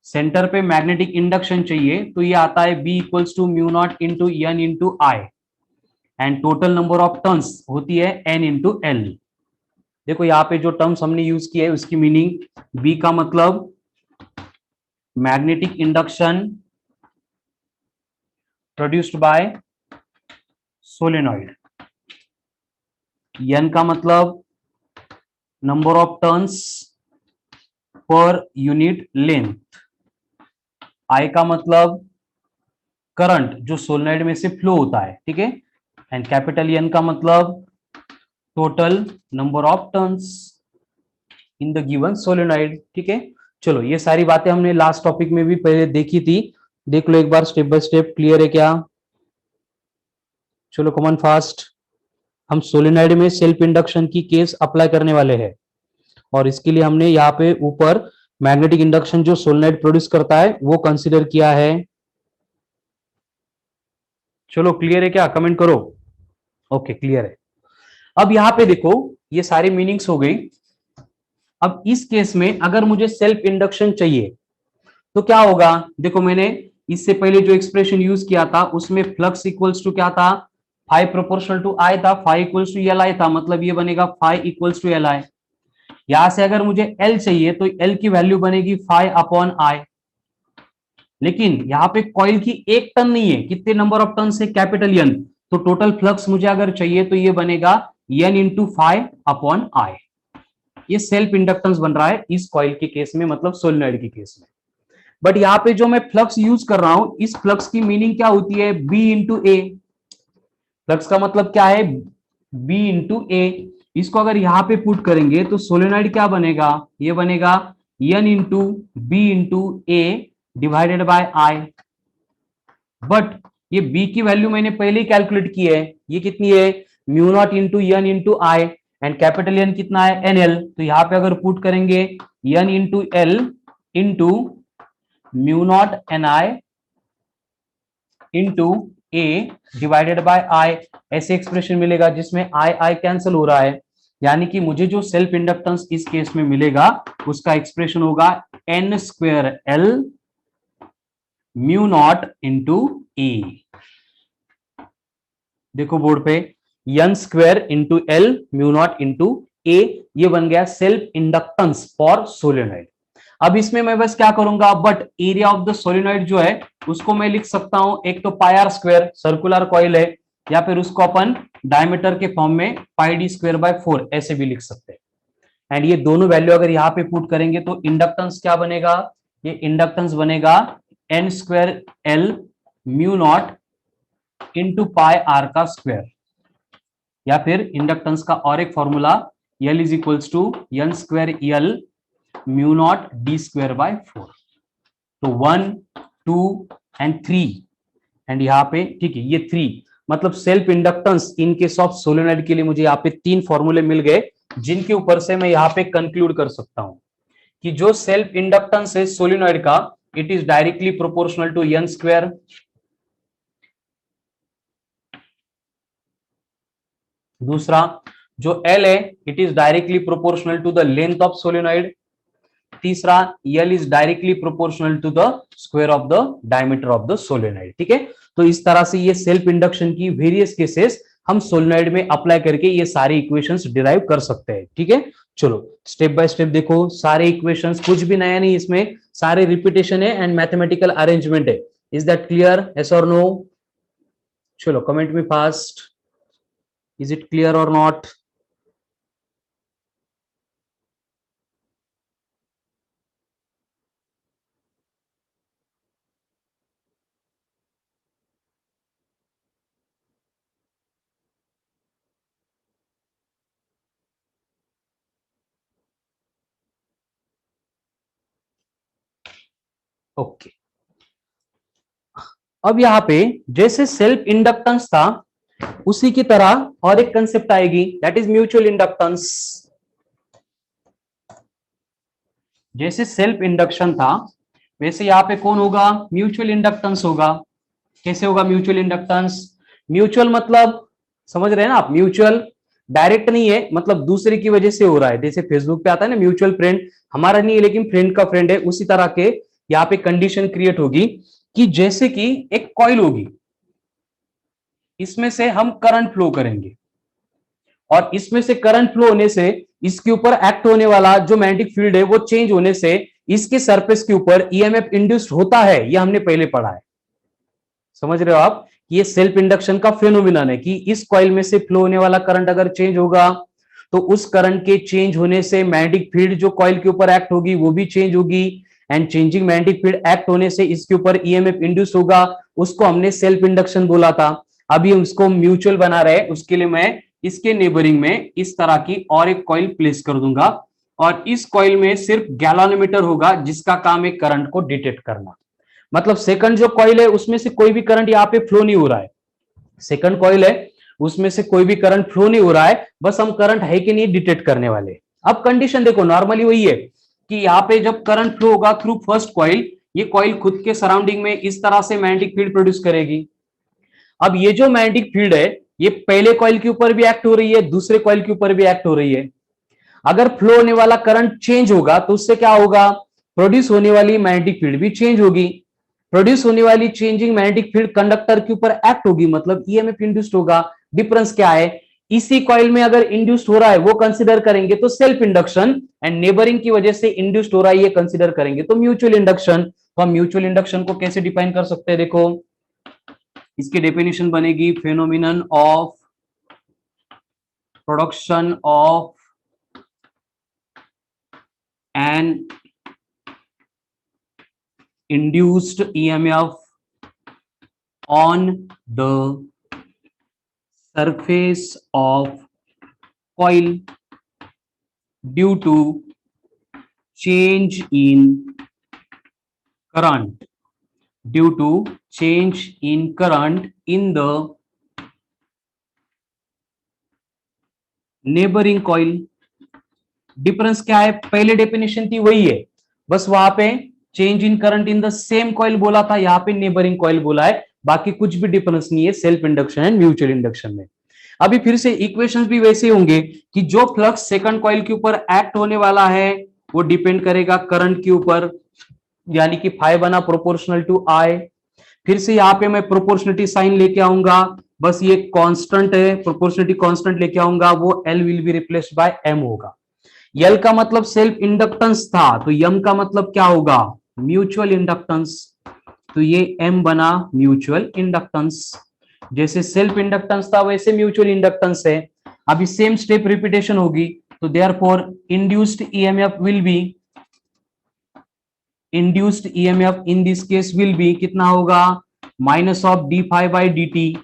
सेंटर पे मैग्नेटिक इंडक्शन चाहिए तो ये आता है B equals to mu naught into N into I, and total number of turns होती है N इंटू एल। देखो यहाँ पे जो टर्म्स हमने यूज किया है उसकी मीनिंग, B का मतलब magnetic induction produced by solenoid, N का मतलब number of turns per unit length, I का मतलब करंट जो सोलेनॉइड में से फ्लो होता है। ठीक है, एंड कैपिटल N का मतलब total number of turns in the given solenoid. ठीक है, चलो ये सारी बातें हमने लास्ट टॉपिक में भी पहले देखी थी, देख लो एक बार स्टेप बाय स्टेप, क्लियर है क्या। चलो कॉमन फास्ट, हम सोलेनॉइड में सेल्फ इंडक्शन की केस अप्लाई करने वाले हैं, और इसके लिए हमने यहाँ पे ऊपर मैग्नेटिक इंडक्शन जो सोलेनॉइड प्रोड्यूस करता है वो कंसीडर किया है। चलो क्लियर है क्या, कमेंट करो। ओके क्लियर है। अब यहां पे देखो ये सारी मीनिंग्स हो गई। अब इस केस में अगर मुझे सेल्फ इंडक्शन चाहिए तो क्या होगा, देखो मैंने इससे पहले जो एक्सप्रेशन यूज किया था उसमें फ्लक्स इक्वल्स टू क्या था, फाइव प्रोपोर्शनल टू आई था, phi equals to L I था, मतलब ये बनेगा phi equals to L I. यहां से अगर मुझे एल चाहिए तो एल की वैल्यू बनेगी फाइव अपॉन आई, लेकिन यहाँ पे कॉइल की एक टर्न नहीं है, कितने नंबर ऑफ टर्न है, कैपिटल एन, तो टोटल फ्लक्स मुझे अगर चाहिए तो ये बनेगा N into phi upon I. ये सेल्फ इंडक्टेंस बन रहा है इस कॉइल के केस में, मतलब सोलेनॉइड के केस में। बट यहाँ पे जो मैं फ्लक्स यूज कर रहा हूं, इस फ्लक्स की मीनिंग क्या होती है, बी इंटू ए। फ्लक्स का मतलब क्या है, बी इंटू ए। इसको अगर यहाँ पे पुट करेंगे तो सोलेनॉइड क्या बनेगा, ये बनेगा N into B into A divided by I. But ये b की वैल्यू मैंने पहले ही कैलकुलेट की है, ये कितनी है, mu naught into N into I, and capital N कितना है, एन एल। तो यहां पे अगर पुट करेंगे N into L into mu naught N I into A divided by I, ऐसे एक्सप्रेशन मिलेगा जिसमें आई आई कैंसिल हो रहा है, यानी कि मुझे जो सेल्फ इंडक्टेंस इस केस में मिलेगा उसका एक्सप्रेशन होगा N square L mu naught into E. देखो बोर्ड पे N square into L mu naught into A, ये बन गया सेल्फ इंडक्टेंस फॉर सोलेनॉइड। अब इसमें मैं बस क्या करूंगा, but area of the solenoid जो है उसको मैं लिख सकता हूं, एक तो पाई आर स्क्वायर, सर्कुलर कॉइल है, या फिर उसको अपन डायमीटर के फॉर्म में πd²/4 ऐसे भी लिख सकते हैं। एंड ये दोनों वैल्यू अगर यहाँ पे पुट करेंगे तो इंडक्टेंस क्या बनेगा, ये इंडक्टेंस बनेगा n²L mu naught into πr का स्क्वायर, या फिर इंडक्टेंस का और एक formula L is equals to n²L mu naught d²/4। तो 1 2 एंड 3 एंड यहाँ पे ठीक है ये 3 मतलब self inductance in case of solenoid के लिए मुझे यहाँ पे 3 फॉर्मूले मिल गए, जिनके ऊपर से मैं यहाँ पे कंक्लूड कर सकता हूं कि जो सेल्फ इंडक्टेंस है सोलेनॉइड का it is directly proportional to n²। दूसरा जो L है it is directly proportional to the length of solenoid. तीसरा L is directly proportional to the square of the diameter of the solenoid. ठीक है, तो इस तरह से ये सेल्फ इंडक्शन की वेरियस केसेस हम सोलेनॉइड में अप्लाई करके ये सारे इक्वेशंस डिराइव कर सकते हैं। ठीक है, चलो स्टेप बाय स्टेप देखो, सारे इक्वेशंस, कुछ भी नया नहीं इसमें, सारे रिपीटेशन है एंड मैथमेटिकल अरेंजमेंट है। इज दैट क्लियर, यस और नो? चलो कमेंट में फास्ट, इज इट क्लियर और नॉट? ओके, अब यहां पे जैसे सेल्फ इंडक्टेंस था उसी की तरह और एक कंसेप्ट आएगी, दैट इज म्यूचुअल इंडक्टेंस। जैसे सेल्फ इंडक्शन था वैसे यहां पे कौन होगा, म्यूचुअल इंडक्टेंस होगा। कैसे होगा म्यूचुअल इंडक्टेंस? म्यूचुअल मतलब समझ रहे हैं ना आप, म्यूचुअल डायरेक्ट नहीं है, मतलब दूसरे की वजह से हो रहा है। जैसे फेसबुक पे आता है ना म्यूचुअल फ्रेंड, हमारा नहीं है लेकिन फ्रेंड का फ्रेंड है, उसी तरह के यहाँ पे कंडीशन क्रिएट होगी कि जैसे कि एक कॉइल होगी, इसमें से हम करंट फ्लो करेंगे और इसमें से करंट फ्लो होने से इसके ऊपर एक्ट होने वाला जो मैग्नेटिक फील्ड है वो चेंज होने से इसके सरफेस के ऊपर ईएमएफ इंड्यूस्ड होता है, ये हमने पहले पढ़ा है। समझ रहे हो आप, ये सेल्फ इंडक्शन का फेनोमेनन है कि इस कॉइल में से फ्लो होने वाला करंट अगर चेंज होगा तो उस करंट के चेंज होने से मैग्नेटिक फील्ड जो कॉइल के ऊपर एक्ट होगी वो भी चेंज होगी, and changing magnetic field act होने से इसके ऊपर ईएमएफ इंड्यूस होगा, उसको हमने सेल्फ इंडक्शन बोला था। अभी उसको म्यूचुअल बना रहे, उसके लिए मैं इसके नेबरिंग में इस तरह की और एक कॉइल प्लेस कर दूंगा और इस कॉइल में सिर्फ गैलोनोमीटर होगा जिसका काम है करंट को डिटेक्ट करना। मतलब सेकंड जो कॉइल है उसमें से कोई भी करंट यहाँ पे फ्लो नहीं हो रहा है, सेकंड कॉइल है उसमें से कोई भी करंट फ्लो नहीं हो रहा है, बस हम करंट है कि नहीं डिटेक्ट करने वाले। अब कंडीशन देखो नॉर्मली वही है कि यहाँ पे जब करंट फ्लो होगा थ्रू फर्स्ट कॉइल, ये कॉइल खुद के सराउंडिंग में इस तरह से मैग्नेटिक फील्ड प्रोड्यूस करेगी। अब ये जो मैग्नेटिक फील्ड है ये पहले कॉइल के ऊपर भी एक्ट हो रही है, दूसरे कॉइल के ऊपर भी एक्ट हो रही है। अगर फ्लो होने वाला करंट चेंज होगा तो उससे क्या होगा, प्रोड्यूस होने वाली मैग्नेटिक फील्ड भी चेंज होगी। प्रोड्यूस होने वाली चेंजिंग मैग्नेटिक फील्ड कंडक्टर के ऊपर एक्ट होगी, मतलब ईएमएफ इंड्यूस्ड होगा। डिफरेंस क्या है, इसी कॉइल में अगर इंड्यूस्ड हो रहा है वो कंसीडर करेंगे तो सेल्फ इंडक्शन, एंड नेबरिंग की वजह से इंड्यूस्ड हो रहा है ये कंसीडर करेंगे तो म्यूचुअल इंडक्शन। तो हम म्यूचुअल इंडक्शन को कैसे डिफाइन कर सकते हैं, देखो इसकी डेफिनेशन बनेगी phenomenon of production of an induced EMF on the surface of coil due to change in current, due to change in current in the neighboring coil। Difference क्या है, पहले डेफिनेशन थी वही है, बस वहां पे change in current in the same coil बोला था, यहाँ पे नेबरिंग कॉइल बोला है, बाकी कुछ भी डिफरेंस नहीं है self induction and mutual induction में। अभी फिर से इक्वेशंस भी वैसे होंगे कि जो फ्लक्स सेकंड कॉइल के ऊपर एक्ट होने वाला है वो डिपेंड करेगा करंट के ऊपर, यानी कि फाई बना प्रोपोर्शनल टू आई। फिर से यहाँ पे मैं प्रोपोर्शनलिटी साइन लेके आऊंगा, बस ये कांस्टेंट है, प्रोपोर्शनलिटी कांस्टेंट लेके आऊंगा, वो L will be replaced by M होगा। एल का मतलब सेल्फ इंडक्टेंस था तो एम का मतलब क्या होगा, म्यूचुअल इंडक्टेंस, तो ये एम बना म्यूचुअल इंडक्टेंस। जैसे सेल्फ इंडक्टेंस था वैसे म्यूचुअल इंडक्टेंस है। अभी सेम स्टेप रिपीटेशन होगी, तो therefore induced EMF will be, induced EMF in this case will be कितना होगा, minus of D phi by D T.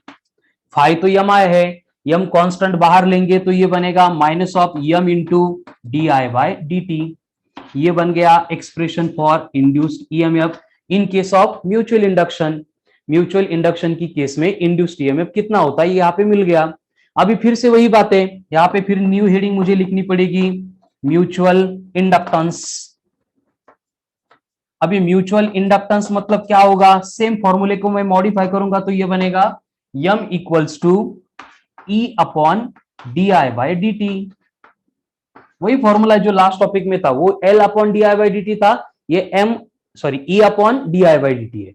Phi तो यम आई है, यम कांस्टेंट बाहर लेंगे तो ये बनेगा minus of M into D I by D T. ये बन गया expression for induced EMF in case of mutual induction. Mutual induction की केस में इंड्यूस्ड ईएमएफ कितना होता है, यहाँ पे मिल गया। अभी फिर से वही बातें, यहाँ पे फिर न्यू हेडिंग मुझे लिखनी पड़ेगी, म्यूचुअल इंडक्टेंस। अभी म्यूचुअल इंडक्टेंस मतलब क्या होगा, सेम फॉर्मूले को मैं मॉडिफाई करूंगा तो ये बनेगा M equals to E upon D I by D T. वही फॉर्मूला जो लास्ट टॉपिक में था, वो L upon D I by D T था, ये M sorry E upon D I by D T है।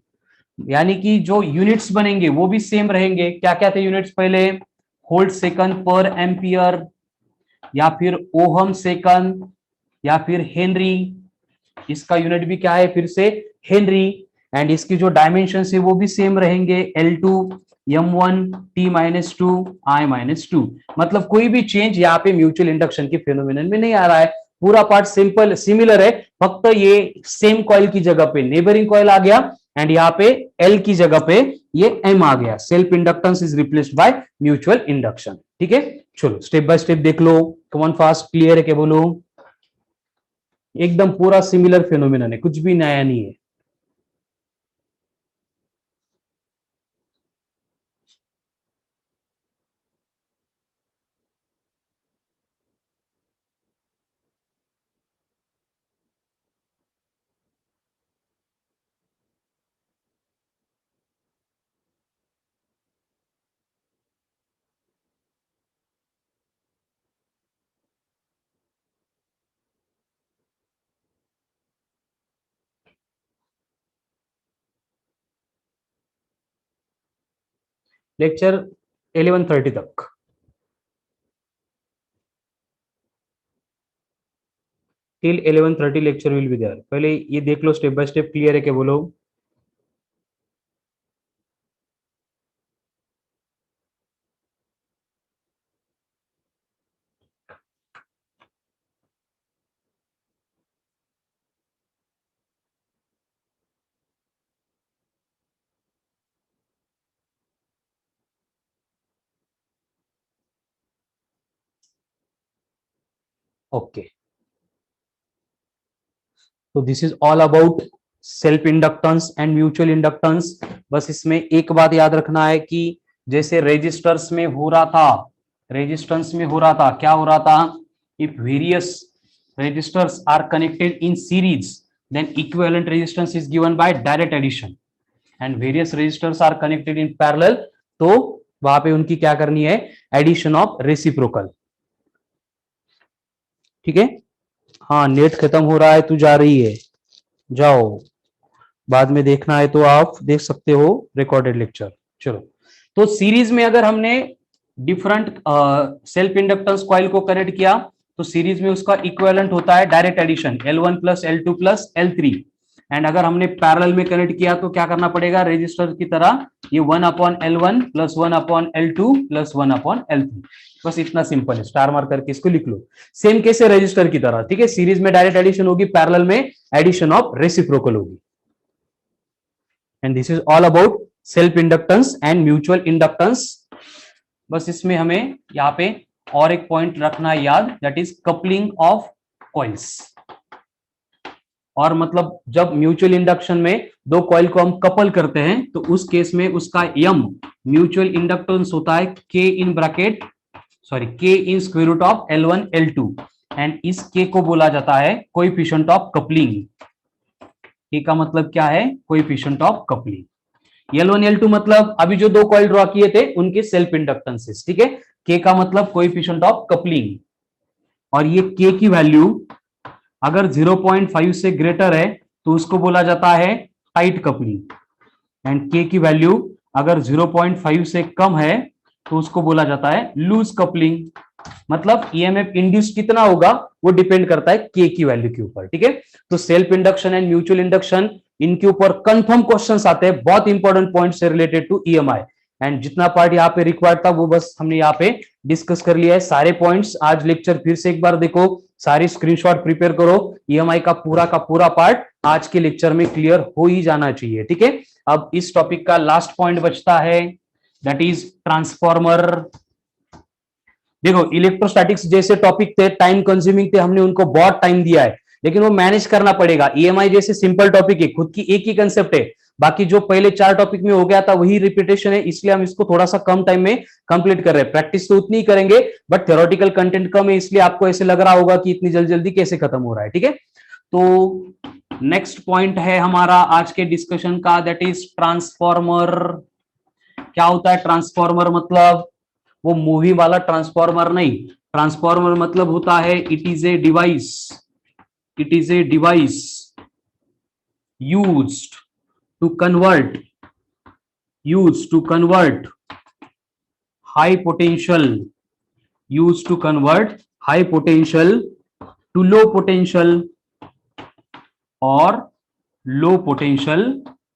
यानी कि जो यूनिट्स बनेंगे वो भी सेम रहेंगे। क्या क्या थे यूनिट्स पहले, वोल्ट सेकंड पर एम्पियर, या फिर ओहम सेकंड, या फिर हेनरी। इसका यूनिट भी क्या है फिर से, हेनरी। एंड इसकी जो डायमेंशन है वो भी सेम रहेंगे, L2 M1 T-2 I-2। मतलब कोई भी चेंज यहाँ पे म्यूचुअल इंडक्शन के फिनोमिनन में नहीं आ रहा है, पूरा पार्ट सिंपल सिमिलर है। फक्त ये सेम कॉइल की जगह पे नेबरिंग कॉइल आ गया, एंड यहाँ पे L की जगह पे ये M आ गया। Self inductance is replaced by mutual induction. ठीक है, चलो स्टेप बाय स्टेप देख लो। कम ऑन फास्ट, क्लियर है क्या बोलो? एकदम पूरा सिमिलर फिनोमिनन है, कुछ भी नया नहीं है। लेक्चर 11:30 तक। Till 11:30 lecture will be there. पहले ये देख लो स्टेप बाय स्टेप, क्लियर है क्या बोलो? ओके, तो this is all about self inductance and mutual inductance. बस इसमें एक बात याद रखना है कि जैसे रेजिस्टर्स में हो रहा था, रेजिस्टेंस में हो रहा था, क्या हो रहा था, if various resistors are connected in series then equivalent resistance is given by direct addition, and various resistors are connected in parallel, तो वहां पे उनकी क्या करनी है, एडिशन ऑफ रेसिप्रोकल। ठीक है, हाँ नेट खत्म हो रहा है, तू जा रही है, जाओ। बाद में देखना है तो आप देख सकते हो रिकॉर्डेड लेक्चर। चलो, तो सीरीज में अगर हमने डिफरेंट सेल्फ इंडक्टेंस कॉइल को कनेक्ट किया तो सीरीज में उसका इक्विवेलेंट होता है direct addition, L1 plus L2 plus L3। And अगर हमने पैरेलल में कनेक्ट किया तो क्या करना पड़ेगा, रजिस्टर की तरह ये 1/L1 plus 1/L2 plus 1/L3। बस इतना सिंपल है, स्टार मार्क करके इसको लिख लो। सेम कैसे रजिस्टर की तरह, ठीक है। सीरीज में डायरेक्ट एडिशन होगी, पैरेलल में एडिशन ऑफ रेसिप्रोकल होगी। And this is all about self inductance and mutual inductance. बस इसमें हमें यहाँ पे और एक पॉइंट रखना है याद, that is coupling of coils. और मतलब जब म्यूचुअल इंडक्शन में दो कॉइल को हम कपल करते हैं तो उस केस में उसका यम म्यूचुअल इंडक्टेंस होता है K in bracket K in square root of L1 L2, and इस K को बोला जाता है कोएफिशिएंट ऑफ कपलिंग। K का मतलब क्या है, coefficient of coupling. L1 L2 मतलब अभी जो दो कॉइल ड्रॉ किए थे उनके सेल्फ इंडक्टेंसेस, ठीक है। K का मतलब कोएफिशिएंट ऑफ कपलिंग, और ये K की वैल्यू अगर 0.5 से ग्रेटर है तो उसको बोला जाता है टाइट कपलिंग, एंड K की वैल्यू अगर 0.5 से कम है तो उसको बोला जाता है लूज कपलिंग। मतलब ईएमएफ इंड्यूस कितना होगा वो डिपेंड करता है K की वैल्यू के ऊपर, ठीक है। तो self induction and mutual induction, इनके ऊपर कंफर्म क्वेश्चंस आते हैं, बहुत इंपॉर्टेंट पॉइंट से रिलेटेड टू ईएमआई। एंड जितना पार्ट यहाँ पे रिक्वायर्ड था वो बस हमने यहाँ पे डिस्कस कर लिया है। सारे पॉइंट्स आज लेक्चर फिर से एक बार देखो, सारी स्क्रीनशॉट प्रिपेयर करो, ईएमआई का पूरा पार्ट आज के लेक्चर में क्लियर हो ही जाना चाहिए, ठीक है। अब इस टॉपिक का लास्ट पॉइंट बचता है, दैट इज ट्रांसफॉर्मर। देखो इलेक्ट्रोस्टैटिक्स जैसे टॉपिक थे, टाइम कंज्यूमिंग थे, हमने उनको बहुत टाइम दिया है, लेकिन वो मैनेज करना पड़ेगा। ईएमआई जैसे सिंपल टॉपिक है, खुद की एक ही कंसेप्ट है, बाकी जो पहले 4 टॉपिक में हो गया था वही रिपीटेशन है, इसलिए हम इसको थोड़ा सा कम टाइम में कंप्लीट कर रहे हैं। प्रैक्टिस तो उतनी ही करेंगे, बट थ्योरेटिकल कंटेंट कम है, इसलिए आपको ऐसे लग रहा होगा कि इतनी जल्दी जल्दी कैसे खत्म हो रहा है, ठीक है। तो नेक्स्ट पॉइंट है हमारा आज के डिस्कशन का, दैट इज ट्रांसफॉर्मर। क्या होता है ट्रांसफॉर्मर? मतलब वो मूवी वाला ट्रांसफॉर्मर नहीं, ट्रांसफॉर्मर मतलब होता है it is a device, it is a device used to convert, used to convert high potential, used to convert high potential to low potential or low potential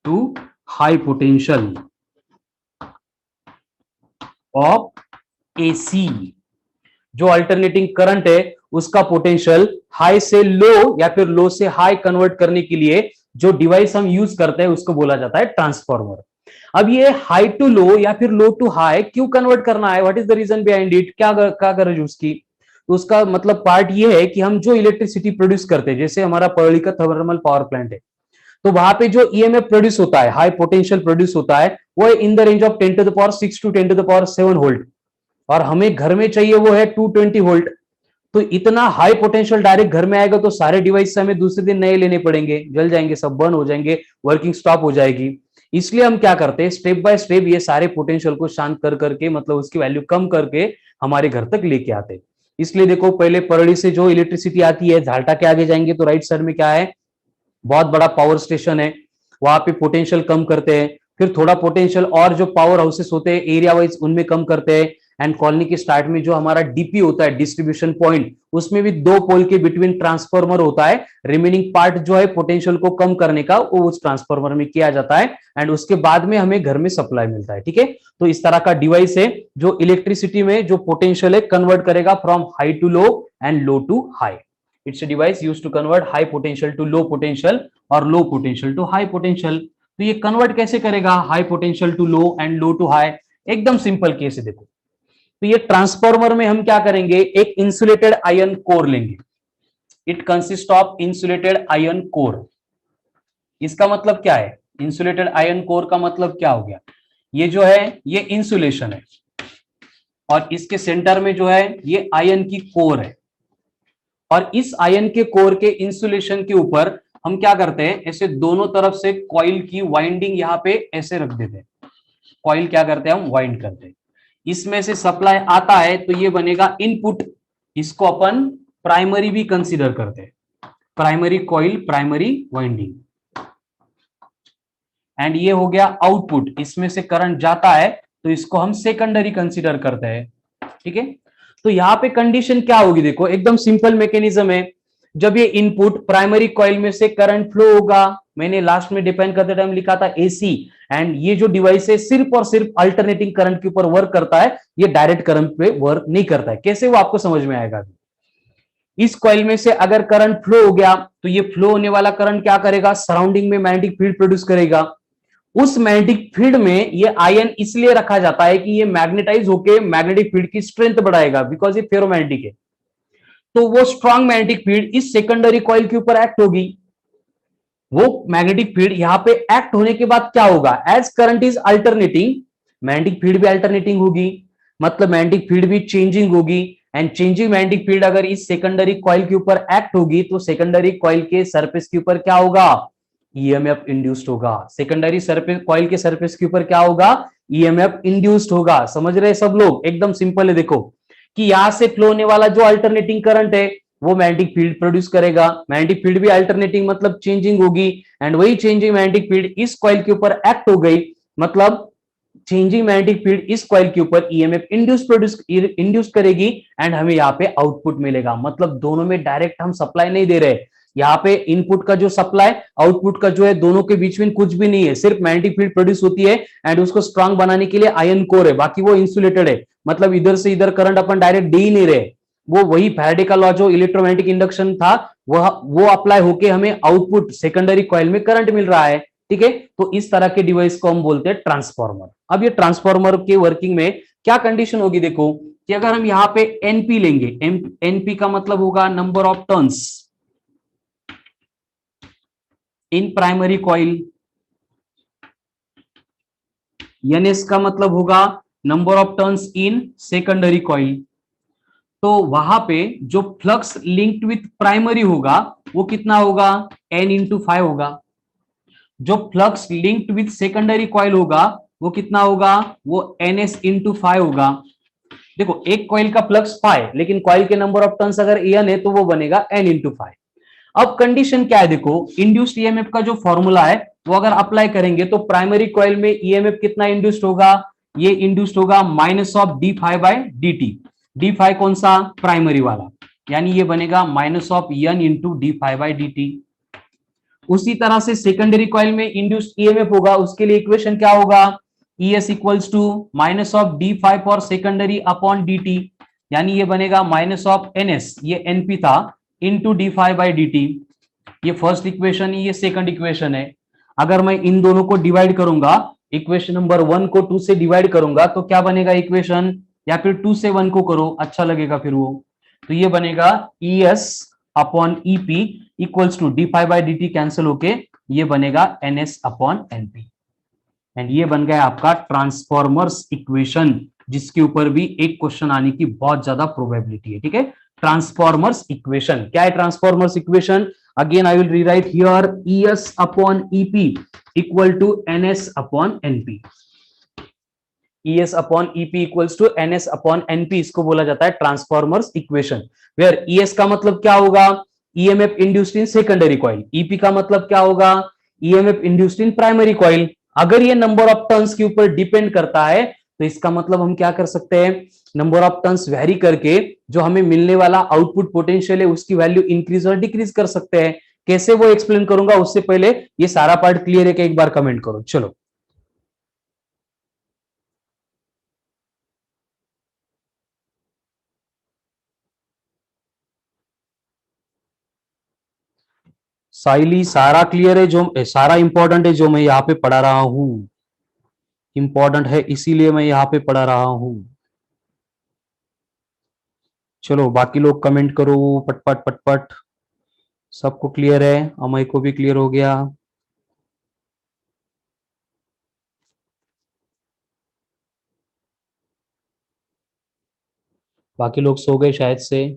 to high potential of AC। जो alternating current है उसका potential high से लो या फिर लो से high convert करने के लिए जो डिवाइस हम यूज करते हैं उसको बोला जाता है ट्रांसफॉर्मर। अब ये हाई टू लो या फिर लो टू हाई क्यों कन्वर्ट करना है, what is the reason behind it, क्या गरज उसकी? तो उसका मतलब पार्ट ये है कि हम जो इलेक्ट्रिसिटी प्रोड्यूस करते हैं, जैसे हमारा परली का थर्मल पावर प्लांट है, तो वहां पे जो ईएमएफ प्रोड्यूस होता है, हाई पोटेंशियल प्रोड्यूस होता है, वो in the range of 10 to the power 6 to 10 to the power 7 volt, और हमें घर में चाहिए वो है 220 वोल्ट। तो इतना हाई पोटेंशियल डायरेक्ट घर में आएगा तो सारे डिवाइस हमें दूसरे दिन नए लेने पड़ेंगे, जल जाएंगे, सब बर्न हो जाएंगे, वर्किंग स्टॉप हो जाएगी। इसलिए हम क्या करते हैं, स्टेप बाय स्टेप ये सारे पोटेंशियल को शांत कर करके, मतलब उसकी वैल्यू कम करके हमारे घर तक लेके आते हैं। इसलिए देखो पहले परली से जो इलेक्ट्रिसिटी आती है, झाल्टा के आगे जाएंगे तो राइट साइड में क्या है, बहुत बड़ा पावर स्टेशन है, वहां पे पोटेंशियल कम करते हैं, फिर थोड़ा पोटेंशियल और जो पावर हाउसेस होते हैं एरिया वाइज उनमें कम करते हैं, एंड कॉलोनी के स्टार्ट में जो हमारा डीपी होता है, डिस्ट्रीब्यूशन पॉइंट, उसमें भी 2 पोल के बिटवीन ट्रांसफॉर्मर होता है, रिमेनिंग पार्ट जो है पोटेंशियल को कम करने का वो उस ट्रांसफॉर्मर में किया जाता है, एंड उसके बाद में हमें घर में सप्लाई मिलता है, ठीक है। तो इस तरह का डिवाइस है जो इलेक्ट्रिसिटी में जो पोटेंशियल है कन्वर्ट करेगा from high to low and low to high. It's a device used to convert high potential to low potential और low potential to high potential. तो ये कन्वर्ट कैसे करेगा high potential to low and low to high? एकदम simple case है, देखो। तो ये ट्रांसफॉर्मर में हम क्या करेंगे, एक इंसुलेटेड आयन कोर लेंगे, it consist of insulated iron core. इसका मतलब क्या है, इंसुलेटेड आयन कोर का मतलब क्या हो गया, ये जो है ये इंसुलेशन है, और इसके सेंटर में जो है ये आयन की कोर है, और इस आयन के कोर के इंसुलेशन के ऊपर हम क्या करते हैं, ऐसे दोनों तरफ से कॉइल की वाइंडिंग यहां पे ऐसे रख देते हैं, कॉइल क्या करते हैं हम वाइंड करते हैं, इसमें से सप्लाई आता है तो ये बनेगा इनपुट, इसको अपन प्राइमरी भी कंसीडर करते हैं, primary coil, primary winding, and ये हो गया आउटपुट, इसमें से करंट जाता है तो इसको हम सेकेंडरी कंसीडर करते हैं, ठीक है। तो यहां पे कंडीशन क्या होगी, देखो एकदम सिंपल मैकेनिज्म है, जब ये इनपुट प्राइमरी कॉइल में से करंट फ्लो होगा, मैंने लास्ट में डिपेंड करते टाइम लिखा था एसी, एंड ये जो डिवाइस है सिर्फ और सिर्फ अल्टरनेटिंग करंट के ऊपर वर्क करता है, ये डायरेक्ट करंट पे वर्क नहीं करता है। कैसे, वो आपको समझ में आएगा। इस कॉइल में से अगर करंट फ्लो हो गया तो ये फ्लो होने वाला करंट क्या करेगा, सराउंडिंग में मैग्नेटिक फील्ड प्रोड्यूस करेगा, उस मैग्नेटिक फील्ड में ये आयन इसलिए रखा जाता है कि ये मैग्नेटाइज होकर मैग्नेटिक फील्ड की स्ट्रेंथ बढ़ाएगा, बिकॉज ये फेरोमैग्नेटिक है, तो वो स्ट्रॉन्ग मैग्नेटिक फील्ड इस सेकेंडरी कॉइल के ऊपर एक्ट होगी। वो मैग्नेटिक फील्ड यहां पे एक्ट होने के बाद क्या होगा, as current is alternating, magnetic field भी अल्टरनेटिंग होगी, मतलब मैग्नेटिक फील्ड भी चेंजिंग होगी, एंड चेंजिंग मैग्नेटिक फील्ड अगर इस सेकेंडरी कॉइल के ऊपर एक्ट होगी तो सेकेंडरी कॉइल के सरफेस के ऊपर क्या होगा, ईएमएफ इंड्यूस्ड होगा, सेकेंडरी सरफेस कॉइल के सरफेस के ऊपर क्या होगा, ईएमएफ इंड्यूस्ड होगा। समझ रहे सब लोग, एकदम सिंपल है। देखो कि यहां से फ्लो होने वाला जो अल्टरनेटिंग करंट है वो मैग्नेटिक फील्ड प्रोड्यूस करेगा, मैग्नेटिक फील्ड भी अल्टरनेटिंग मतलब चेंजिंग होगी, एंड वही चेंजिंग मैग्नेटिक फील्ड इस कॉइल के ऊपर एक्ट हो गई, मतलब चेंजिंग मैग्नेटिक फील्ड इस कॉइल के ऊपर ईएमएफ इंड्यूस करेगी, एंड हमें यहाँ पे आउटपुट मिलेगा। मतलब दोनों में डायरेक्ट हम सप्लाई नहीं दे रहे, यहाँ पे इनपुट का जो सप्लाई आउटपुट का जो है दोनों के बीच में कुछ भी नहीं है, सिर्फ मैग्नेटिक फील्ड प्रोड्यूस होती है एंड उसको स्ट्रांग बनाने के लिए आयन कोर है, बाकी वो इंसुलेटेड है, मतलब इधर से इधर करंट अपन डायरेक्ट दे ही नहीं रहे। वो वही फैराडे का लॉ जो इलेक्ट्रोमैग्नेटिक इंडक्शन था वो अप्लाई होके हमें आउटपुट सेकेंडरी कॉइल में करंट मिल रहा है। ठीक है, तो इस तरह के डिवाइस को हम बोलते हैं ट्रांसफॉर्मर। अब ये ट्रांसफॉर्मर के वर्किंग में क्या कंडीशन होगी, देखो कि अगर हम यहाँ पे एनपी लेंगे, एनपी का मतलब होगा number of turns in primary coil, NS का मतलब होगा number of turns in secondary coil. तो वहां पे जो फ्लक्स लिंक्ड विथ प्राइमरी होगा वो कितना होगा, n इंटू 5 होगा। जो flux linked with secondary coil होगा वो कितना होगा, वो ns इंटू 5 होगा। देखो एक कॉइल का फ्लक्स 5 लेकिन कॉइल के नंबर ऑफ टर्न्स अगर n है तो वो बनेगा n इंटू 5। अब कंडीशन क्या है, देखो इंड्यूस्ड ईएमएफ का जो फॉर्मूला है वो अगर अप्लाई करेंगे तो प्राइमरी कॉइल में ईएमएफ कितना इंड्यूस्ड होगा, ये इंड्यूस्ड होगा minus of D phi by D T. D phi कौन सा, प्राइमरी वाला, यानी ये बनेगा minus of N into D phi by D T. उसी तरह से सेकेंडरी कॉइल में इंड्यूस्ड ईएमएफ होगा, उसके लिए इक्वेशन क्या होगा, ES equals to minus of D phi for secondary upon D T, यानी ये बनेगा माइनस ऑफ NS, ये NP था, into D phi by D T. ये फर्स्ट इक्वेशन है, ये सेकंड इक्वेशन है। अगर मैं इन दोनों को डिवाइड करूंगा, इक्वेशन नंबर 1 को 2 से डिवाइड करूंगा तो क्या बनेगा इक्वेशन, या फिर 2 से 1 को करो अच्छा लगेगा फिर वो, तो ये बनेगा ES upon EP equals to D phi by D T, cancel होके ये बनेगा NS अपॉन NP। एंड ये बन गया आपका ट्रांसफॉर्मर्स इक्वेशन, जिसके ऊपर भी एक क्वेश्चन आने की बहुत ज्यादा प्रोबेबिलिटी है। ठीक है, ट्रांसफॉर्मर्स इक्वेशन क्या है, transformer's equation again I will rewrite here ES upon EP equal to NS upon NP। ES upon EP equals to NS upon NP, इसको बोला जाता है ट्रांसफॉर्मर्स इक्वेशन, वेयर ES का मतलब क्या होगा, EMF induced in secondary coil, EP का मतलब क्या होगा, EMF induced in primary coil. अगर ये नंबर ऑफ टर्न्स के ऊपर डिपेंड करता है तो इसका मतलब हम क्या कर सकते हैं, नंबर ऑफ टर्न्स वेरी करके जो हमें मिलने वाला आउटपुट पोटेंशियल है उसकी वैल्यू इंक्रीज और डिक्रीज कर सकते हैं। कैसे वो एक्सप्लेन करूंगा, उससे पहले ये सारा पार्ट क्लियर है कि एक बार कमेंट करो। चलो साइली सारा क्लियर है, जो सारा इंपॉर्टेंट है जो मैं यहाँ पे पढ़ा रहा हूं, इंपॉर्टेंट है इसीलिए मैं यहाँ पे पढ़ा रहा हूं। चलो बाकी लोग कमेंट करो पटपट पटपट, सबको क्लियर है, अमय को भी क्लियर हो गया। बाकी लोग सो गए शायद से।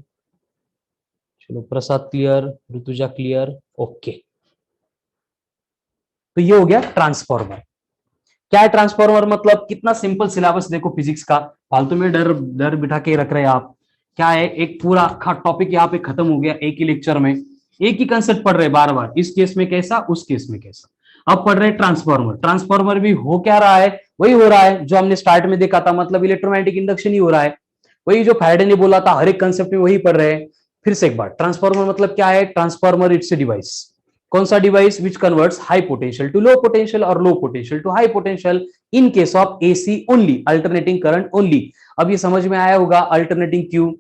चलो प्रसाद क्लियर, ऋतुजा क्लियर, ओके। तो ये हो गया ट्रांसफॉर्मर। क्या है ट्रांसफॉर्मर, मतलब कितना सिंपल सिलेबस देखो फिजिक्स का, फालतू में डर डर बिठा के रख रहे हैं आप। क्या है, एक पूरा टॉपिक यहाँ पे खत्म हो गया एक ही लेक्चर में, एक ही कंसेप्ट पढ़ रहे बार बार, इस केस में कैसा उस केस में कैसा। अब पढ़ रहे ट्रांसफॉर्मर, ट्रांसफॉर्मर भी हो क्या रहा है, वही हो रहा है जो हमने स्टार्ट में देखा था, मतलब इलेक्ट्रोमैग्नेटिक इंडक्शन ही हो रहा है, वही जो फैराडे ने बोला था, हर एक कंसेप्ट में वही पढ़ रहे हैं। फिर से एक बार, ट्रांसफॉर्मर मतलब क्या है, ट्रांसफॉर्मर इट्स ए डिवाइस, कौन सा device, which converts high potential to low potential और low potential to high potential in case of AC only, alternating current only. अब ये समझ में आया होगा अल्टरनेटिंग क्यों,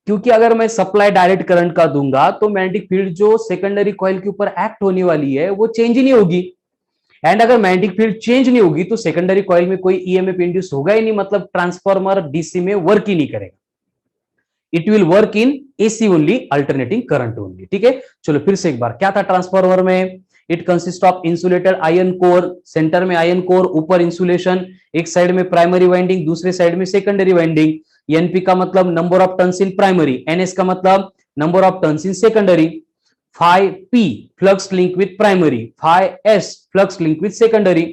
क्योंकि अगर मैं सप्लाई डायरेक्ट करंट का दूंगा तो मैग्नेटिक फील्ड जो सेकेंडरी कॉइल के ऊपर एक्ट होने वाली है वो चेंज ही नहीं होगी, एंड अगर मैग्नेटिक फील्ड चेंज नहीं होगी तो सेकेंडरी कॉइल में कोई ईएमएफ इंड्यूस होगा ही नहीं, मतलब ट्रांसफॉर्मर डीसी में वर्क ही नहीं करेगा, it will work in AC only, alternating current only. ठीक है, चलो फिर से एक बार, क्या था ट्रांसफॉर्मर में, it consist of insulated iron core, centre में आयन कोर, ऊपर इंसुलेशन, एक साइड में प्राइमरी वाइंडिंग, दूसरे साइड में सेकेंडरी वाइंडिंग। एनपी का मतलब number of turns in primary, NS का मतलब number of turns in secondary, phi P flux link with primary, phi S flux link with secondary.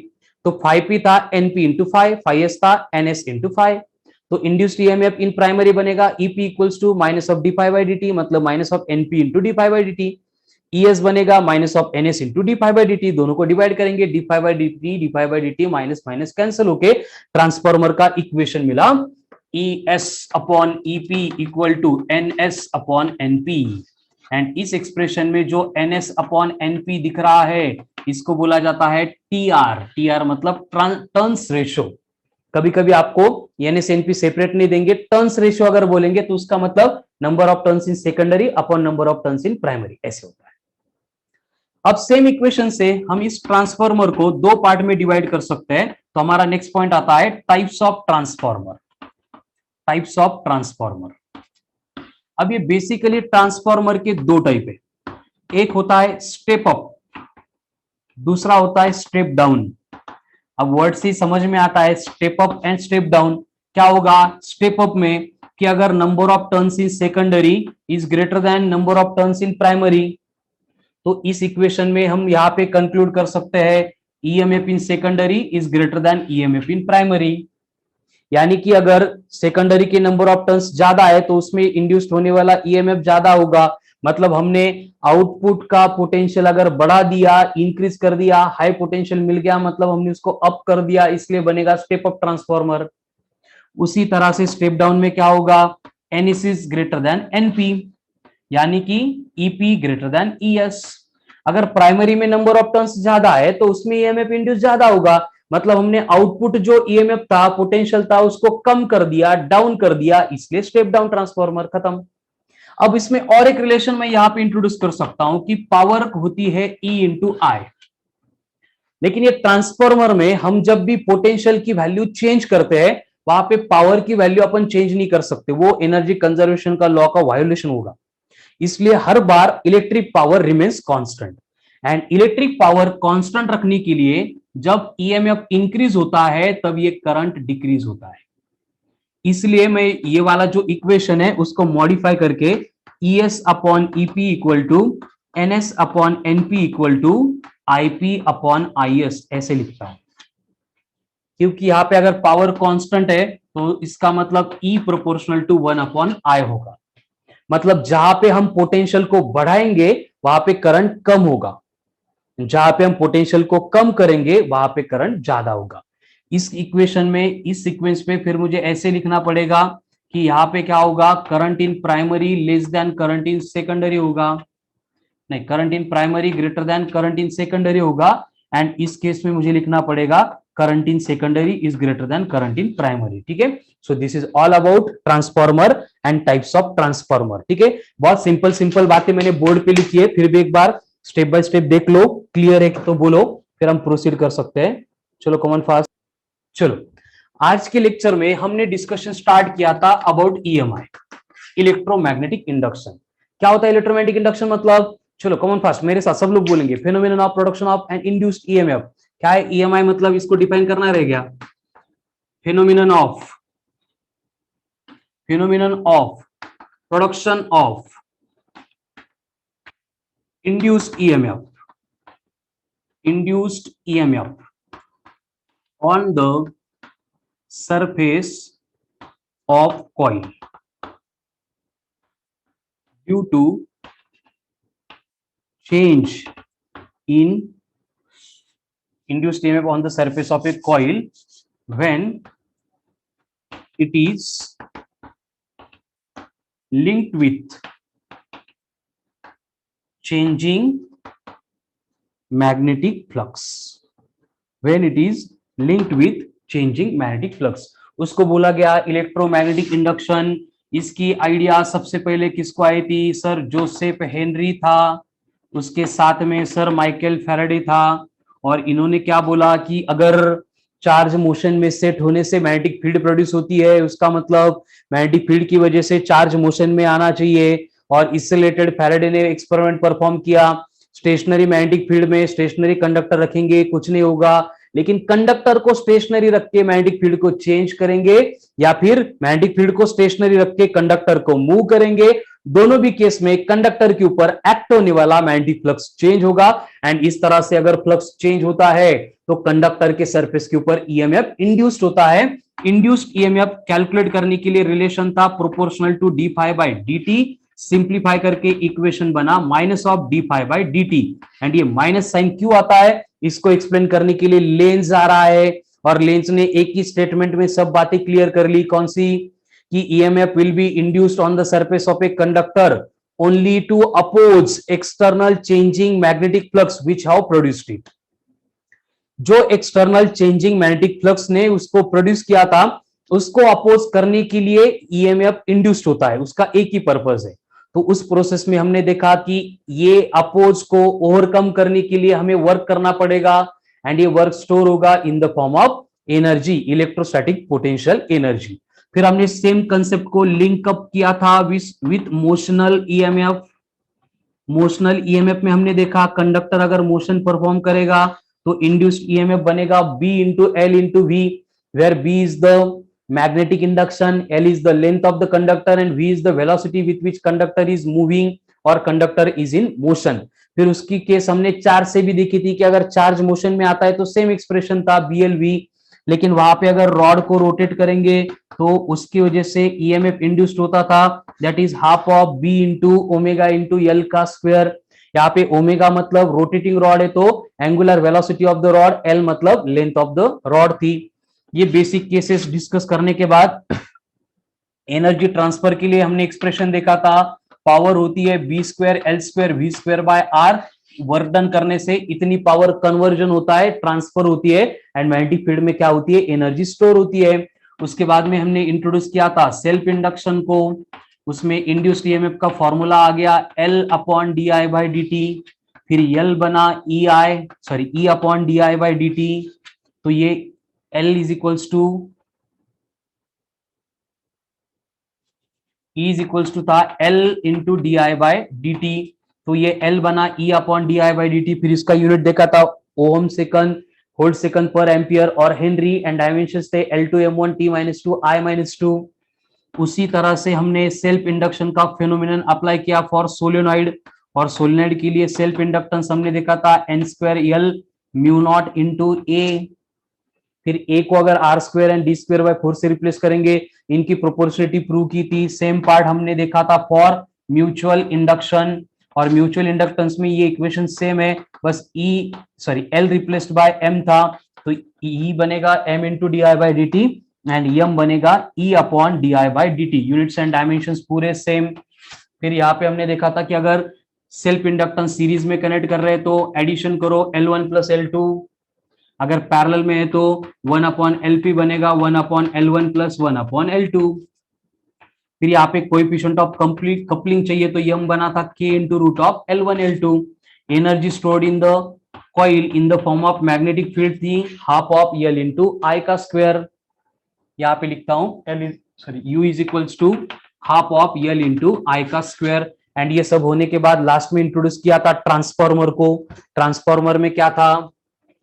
तो phi P था NP into phi S था NS into phi. तो induced EMF in primary बनेगा EP equals to minus of D phi by D T, मतलब minus of NP into D phi by D T. ES बनेगा minus of NS into D phi by D T, दोनों को divide करेंगे, D phi by D T minus minus cancel होके transformer का equation मिला, E S upon EP equal to N S upon NP. And इस expression में जो NS upon NP दिख रहा है इसको बोला जाता है TR। TR मतलब टर्न्स रेशो। कभी कभी आपको NS NP सेपरेट नहीं देंगे, टर्न्स रेशो अगर बोलेंगे तो उसका मतलब number of turns in secondary upon number of turns in primary, ऐसे होता है। अब सेम इक्वेशन से हम इस ट्रांसफार्मर को दो पार्ट में डिवाइड कर सकते हैं। तो हमारा नेक्स्ट पॉइंट आता है types of transformer. Types of transformer, अब ये बेसिकली ट्रांसफार्मर के दो टाइप है। एक होता है स्टेप अप, दूसरा होता है स्टेप डाउन। अब वर्ड से समझ में आता है step up and step down. क्या होगा स्टेप अप में कि अगर number of turns in secondary is greater than number of turns in primary, तो इस इक्वेशन में हम यहां पे कंक्लूड कर सकते हैं EMF in secondary is greater than EMF in primary. यानी कि अगर सेकेंडरी के नंबर ऑफ टर्न्स ज्यादा है तो उसमें इंड्यूस्ड होने वाला ईएमएफ ज्यादा होगा। मतलब हमने आउटपुट का पोटेंशियल अगर बढ़ा दिया, इंक्रीज कर दिया, हाई पोटेंशियल मिल गया, मतलब हमने उसको अप कर दिया, इसलिए बनेगा स्टेप अप ट्रांसफार्मर। उसी तरह से स्टेप डाउन में क्या होगा, NS is greater than NP, यानी कि EP ग्रेटर देन ES। अगर प्राइमरी में नंबर ऑफ टर्न्स ज्यादा है तो उसमें ईएमएफ इंड्यूस ज्यादा होगा, मतलब हमने आउटपुट जो ईएमएफ था, पोटेंशियल था, उसको कम कर दिया, डाउन कर दिया, इसलिए स्टेप डाउन ट्रांसफार्मर, खत्म। अब इसमें और एक रिलेशन मैं यहां पे इंट्रोड्यूस कर सकता हूं कि पावर होती है E इंटू आई। लेकिन ये ट्रांसफार्मर में हम जब भी पोटेंशियल की वैल्यू चेंज करते हैं वहां पे पावर की वैल्यू अपन चेंज नहीं कर सकते, वो एनर्जी कंजर्वेशन का लॉ का वायोलेशन होगा। इसलिए हर बार electric power remains constant. And electric power constant रखने के लिए जब ईएमएफ इंक्रीज होता है तब ये करंट डिक्रीज होता है। इसलिए मैं ये वाला जो इक्वेशन है उसको मॉडिफाई करके ES upon EP equal to NS upon NP equal to IP upon IS ऐसे लिखता हूं। क्योंकि यहां पे अगर पावर कांस्टेंट है तो इसका मतलब E proportional to 1 upon I होगा। मतलब जहां पे हम पोटेंशियल को बढ़ाएंगे वहां पे करंट कम होगा, जहां पे हम पोटेंशियल को कम करेंगे वहां पे करंट ज्यादा होगा। इस इक्वेशन में, इस सीक्वेंस में फिर मुझे ऐसे लिखना पड़ेगा कि यहां पे क्या होगा, current in primary less than current in secondary होगा, नहीं, current in primary greater than current in secondary होगा। एंड इस केस में मुझे लिखना पड़ेगा current in secondary is greater than current in primary. ठीक है, so this is all about transformer and types of transformer. ठीक है, बहुत सिंपल सिंपल बातें मैंने बोर्ड पे लिखी है, फिर भी एक बार स्टेप बाय स्टेप देख लो, क्लियर है तो बोलो, फिर हम प्रोसीड कर सकते हैं। चलो कॉमन फास्ट। चलो, आज के लेक्चर में हमने डिस्कशन स्टार्ट किया था अबाउट EMI, इलेक्ट्रोमैग्नेटिक इंडक्शन। क्या होता है इलेक्ट्रोमैग्नेटिक इंडक्शन मतलब, चलो कॉमन फास्ट मेरे साथ सब लोग बोलेंगे, phenomenon of production of an induced EMF। क्या है EMI मतलब, इसको डिफाइन करना रह गया, phenomenon of production of induced EMF on the surface of coil due to change in induced EMF on the surface of a coil when it is linked with changing magnetic flux, when it is linked with changing magnetic flux, उसको बोला गया electromagnetic induction. इसकी idea सबसे पहले किसको आई थी, sir Joseph Henry था, उसके साथ में सर माइकल फैराडे था। और इन्होंने क्या बोला कि अगर चार्ज मोशन में सेट होने से मैग्नेटिक फील्ड प्रोड्यूस होती है, उसका मतलब मैग्नेटिक फील्ड की वजह से चार्ज मोशन में आना चाहिए। और इससे रिलेटेड फैराडे ने एक्सपेरिमेंट परफॉर्म किया, स्टेशनरी मैग्नेटिक फील्ड में स्टेशनरी कंडक्टर रखेंगे कुछ नहीं होगा, लेकिन कंडक्टर को स्टेशनरी रख के मैग्नेटिक फील्ड को चेंज करेंगे, या फिर मैग्नेटिक फील्ड को स्टेशनरी रख के कंडक्टर को मूव करेंगे, दोनों भी केस में कंडक्टर के ऊपर एक्ट होने वाला मैग्नेटिक फ्लक्स चेंज होगा। एंड इस तरह से अगर फ्लक्स चेंज होता है तो कंडक्टर के सरफेस के ऊपर EMF इंड्यूस्ड होता है। इंड्यूस्ड EMF कैलकुलेट करने के लिए रिलेशन था proportional to d phi by dt, simplify करके इक्वेशन बना minus of d phi by dt। And ये माइनस साइन क्यों आता है, इसको एक्सप्लेन करने के लिए लेंज आ रहा है, और लेंज ने एक ही स्टेटमेंट में सब बातें क्लियर कर ली। कौन सी, कि EMF will be induced on the surface of a conductor only to oppose external changing magnetic flux which have produced it. जो एक्सटर्नल चेंजिंग मैग्नेटिक फ्लक्स ने उसको प्रोड्यूस किया था, उसको अपोज करने के लिए ईएमएफ इंड्यूस्ड होता है, उसका एक ही पर्पस है। तो उस प्रोसेस में हमने देखा कि ये अपोज को ओवरकम करने के लिए हमें वर्क करना पड़ेगा, एंड ये वर्क स्टोर होगा in the form of energy, electrostatic potential energy. फिर हमने सेम कंसेप्ट को लिंक अप किया था with motional EMF. Motional EMF में हमने देखा कंडक्टर अगर मोशन परफॉर्म करेगा तो इंड्यूस्ड ईएमएफ बनेगा B into L into V, where B is the magnetic induction, L is the length of the conductor and V is the velocity with which conductor is moving और conductor is in motion. फिर उसकी case हमने charge से भी देखी थी कि अगर चार्ज मोशन में आता है तो सेम एक्सप्रेशन था BLV, लेकिन वहां पे अगर रॉड को रोटेट करेंगे तो उसकी वजह से ईएमएफ इंड्यूस्ड होता था, that is half of B into omega into L का स्क्वायर। यहाँ पे ओमेगा मतलब रोटेटिंग रॉड है तो angular velocity of the rod, L मतलब लेंथ ऑफ द रॉड थी। ये बेसिक केसेस डिस्कस करने के बाद एनर्जी ट्रांसफर के लिए हमने एक्सप्रेशन देखा था, पावर होती है B square L square V square by R. Work done करने से इतनी पावर कन्वर्जन होता है, ट्रांसफर होती है, एंड मैग्नेटिक फील्ड में क्या होती है, एनर्जी स्टोर होती है। उसके बाद में हमने इंट्रोड्यूस किया था सेल्फ इंडक्शन को, उसमें इंड्यूस्ड ईएमएफ का फॉर्मूला आ गया L upon D I by D t, फिर L बना E upon D I by D T. तो ये L is equals to E is equals to था L into D I by D T. तो ये L बना E upon D I by D t. फिर इसका unit देखा था ओम सेकंड, वोल्ट सेकंड पर एम्पियर और हेनरी, एंड डायमेंशंस थे L2 M1 T-2 I-2। उसी तरह से हमने सेल्फ इंडक्शन का फेनोमेनन अप्लाई किया फॉर सोलेनॉइड, और सोलेनॉइड के लिए सेल्फ इंडक्टेंस हमने देखा था n square L mu naught into A. फिर ए को अगर R square and D square by 4 से रिप्लेस करेंगे, इनकी प्रोपोर्शनलिटी प्रूव की थी। सेम पार्ट हमने देखा था फॉर म्यूचुअल इंडक्शन, और म्यूचुअल इंडक्टेंस में ये इक्वेशन सेम है, बस एल रिप्लेस्ड बाय एम था, तो ई बनेगा m into D I by D t and M बनेगा E upon D I by D t. Units and dimensions पूरे सेम। फिर यहाँ पे हमने देखा था कि अगर सेल्फ इंडक्टेंस सीरीज में कनेक्ट कर रहे हैं तो एडिशन करो L1 प्लस L2, अगर पैरेलल में है तो 1 अपॉन LP बनेगा 1 upon L1 plus 1 upon L2। फिर यहाँ पे कोएफिशिएंट ऑफ कंप्लीट कपलिंग चाहिए तो यम बना था K into root of L1 L2। Energy stored in the coil in the form of magnetic field थी half of L into I का square. यहाँ पे लिखता हूं U is equals to half of L into I का square. And ये सब होने के बाद लास्ट में इंट्रोड्यूस किया था ट्रांसफॉर्मर को। ट्रांसफॉर्मर में क्या था,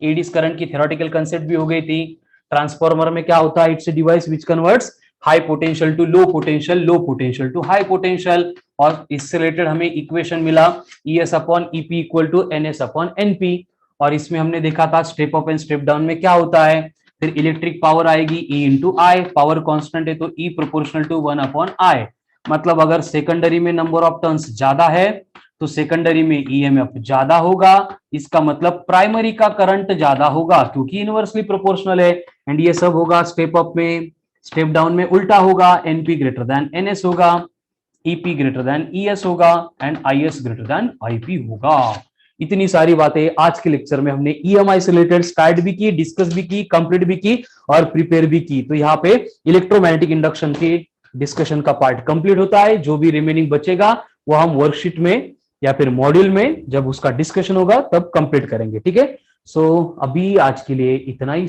एडीज करंट की थ्योरेटिकल कंसेप्ट भी हो गई थी। ट्रांसफॉर्मर में क्या होता है, it's a device which converts high potential to low potential, low potential to high potential. और इससे रिलेटेड हमें इक्वेशन मिला ES upon EP equal to NS upon NP। और इसमें हमने देखा था step up and step down में क्या होता है। फिर इलेक्ट्रिक पावर आएगी E into I, power constant है तो E proportional to 1 upon I. मतलब अगर सेकेंडरी में नंबर ऑफ टर्न्स ज्यादा है तो सेकेंडरी में ईएमएफ ज्यादा होगा, इसका मतलब प्राइमरी का करंट ज्यादा होगा क्योंकि इनवर्सली प्रोपोर्शनल है। एंड ये सब होगा स्टेप अप में, स्टेप डाउन में उल्टा होगा, NP ग्रेटर देन NS होगा, EP ग्रेटर देन ES होगा and IS greater than IP होगा। इतनी सारी बातें आज के लेक्चर में हमने EMI से रिलेटेड स्टार्ट भी की, डिस्कस भी की, कंप्लीट भी की और प्रिपेयर भी की। तो यहाँ पे इलेक्ट्रोमैग्नेटिक इंडक्शन की डिस्कशन का पार्ट कंप्लीट होता है। जो भी रिमेनिंग बचेगा वो हम वर्कशीट में या फिर मॉड्यूल में जब उसका डिस्कशन होगा तब कंप्लीट करेंगे। ठीक है, सो अभी आज के लिए इतना ही।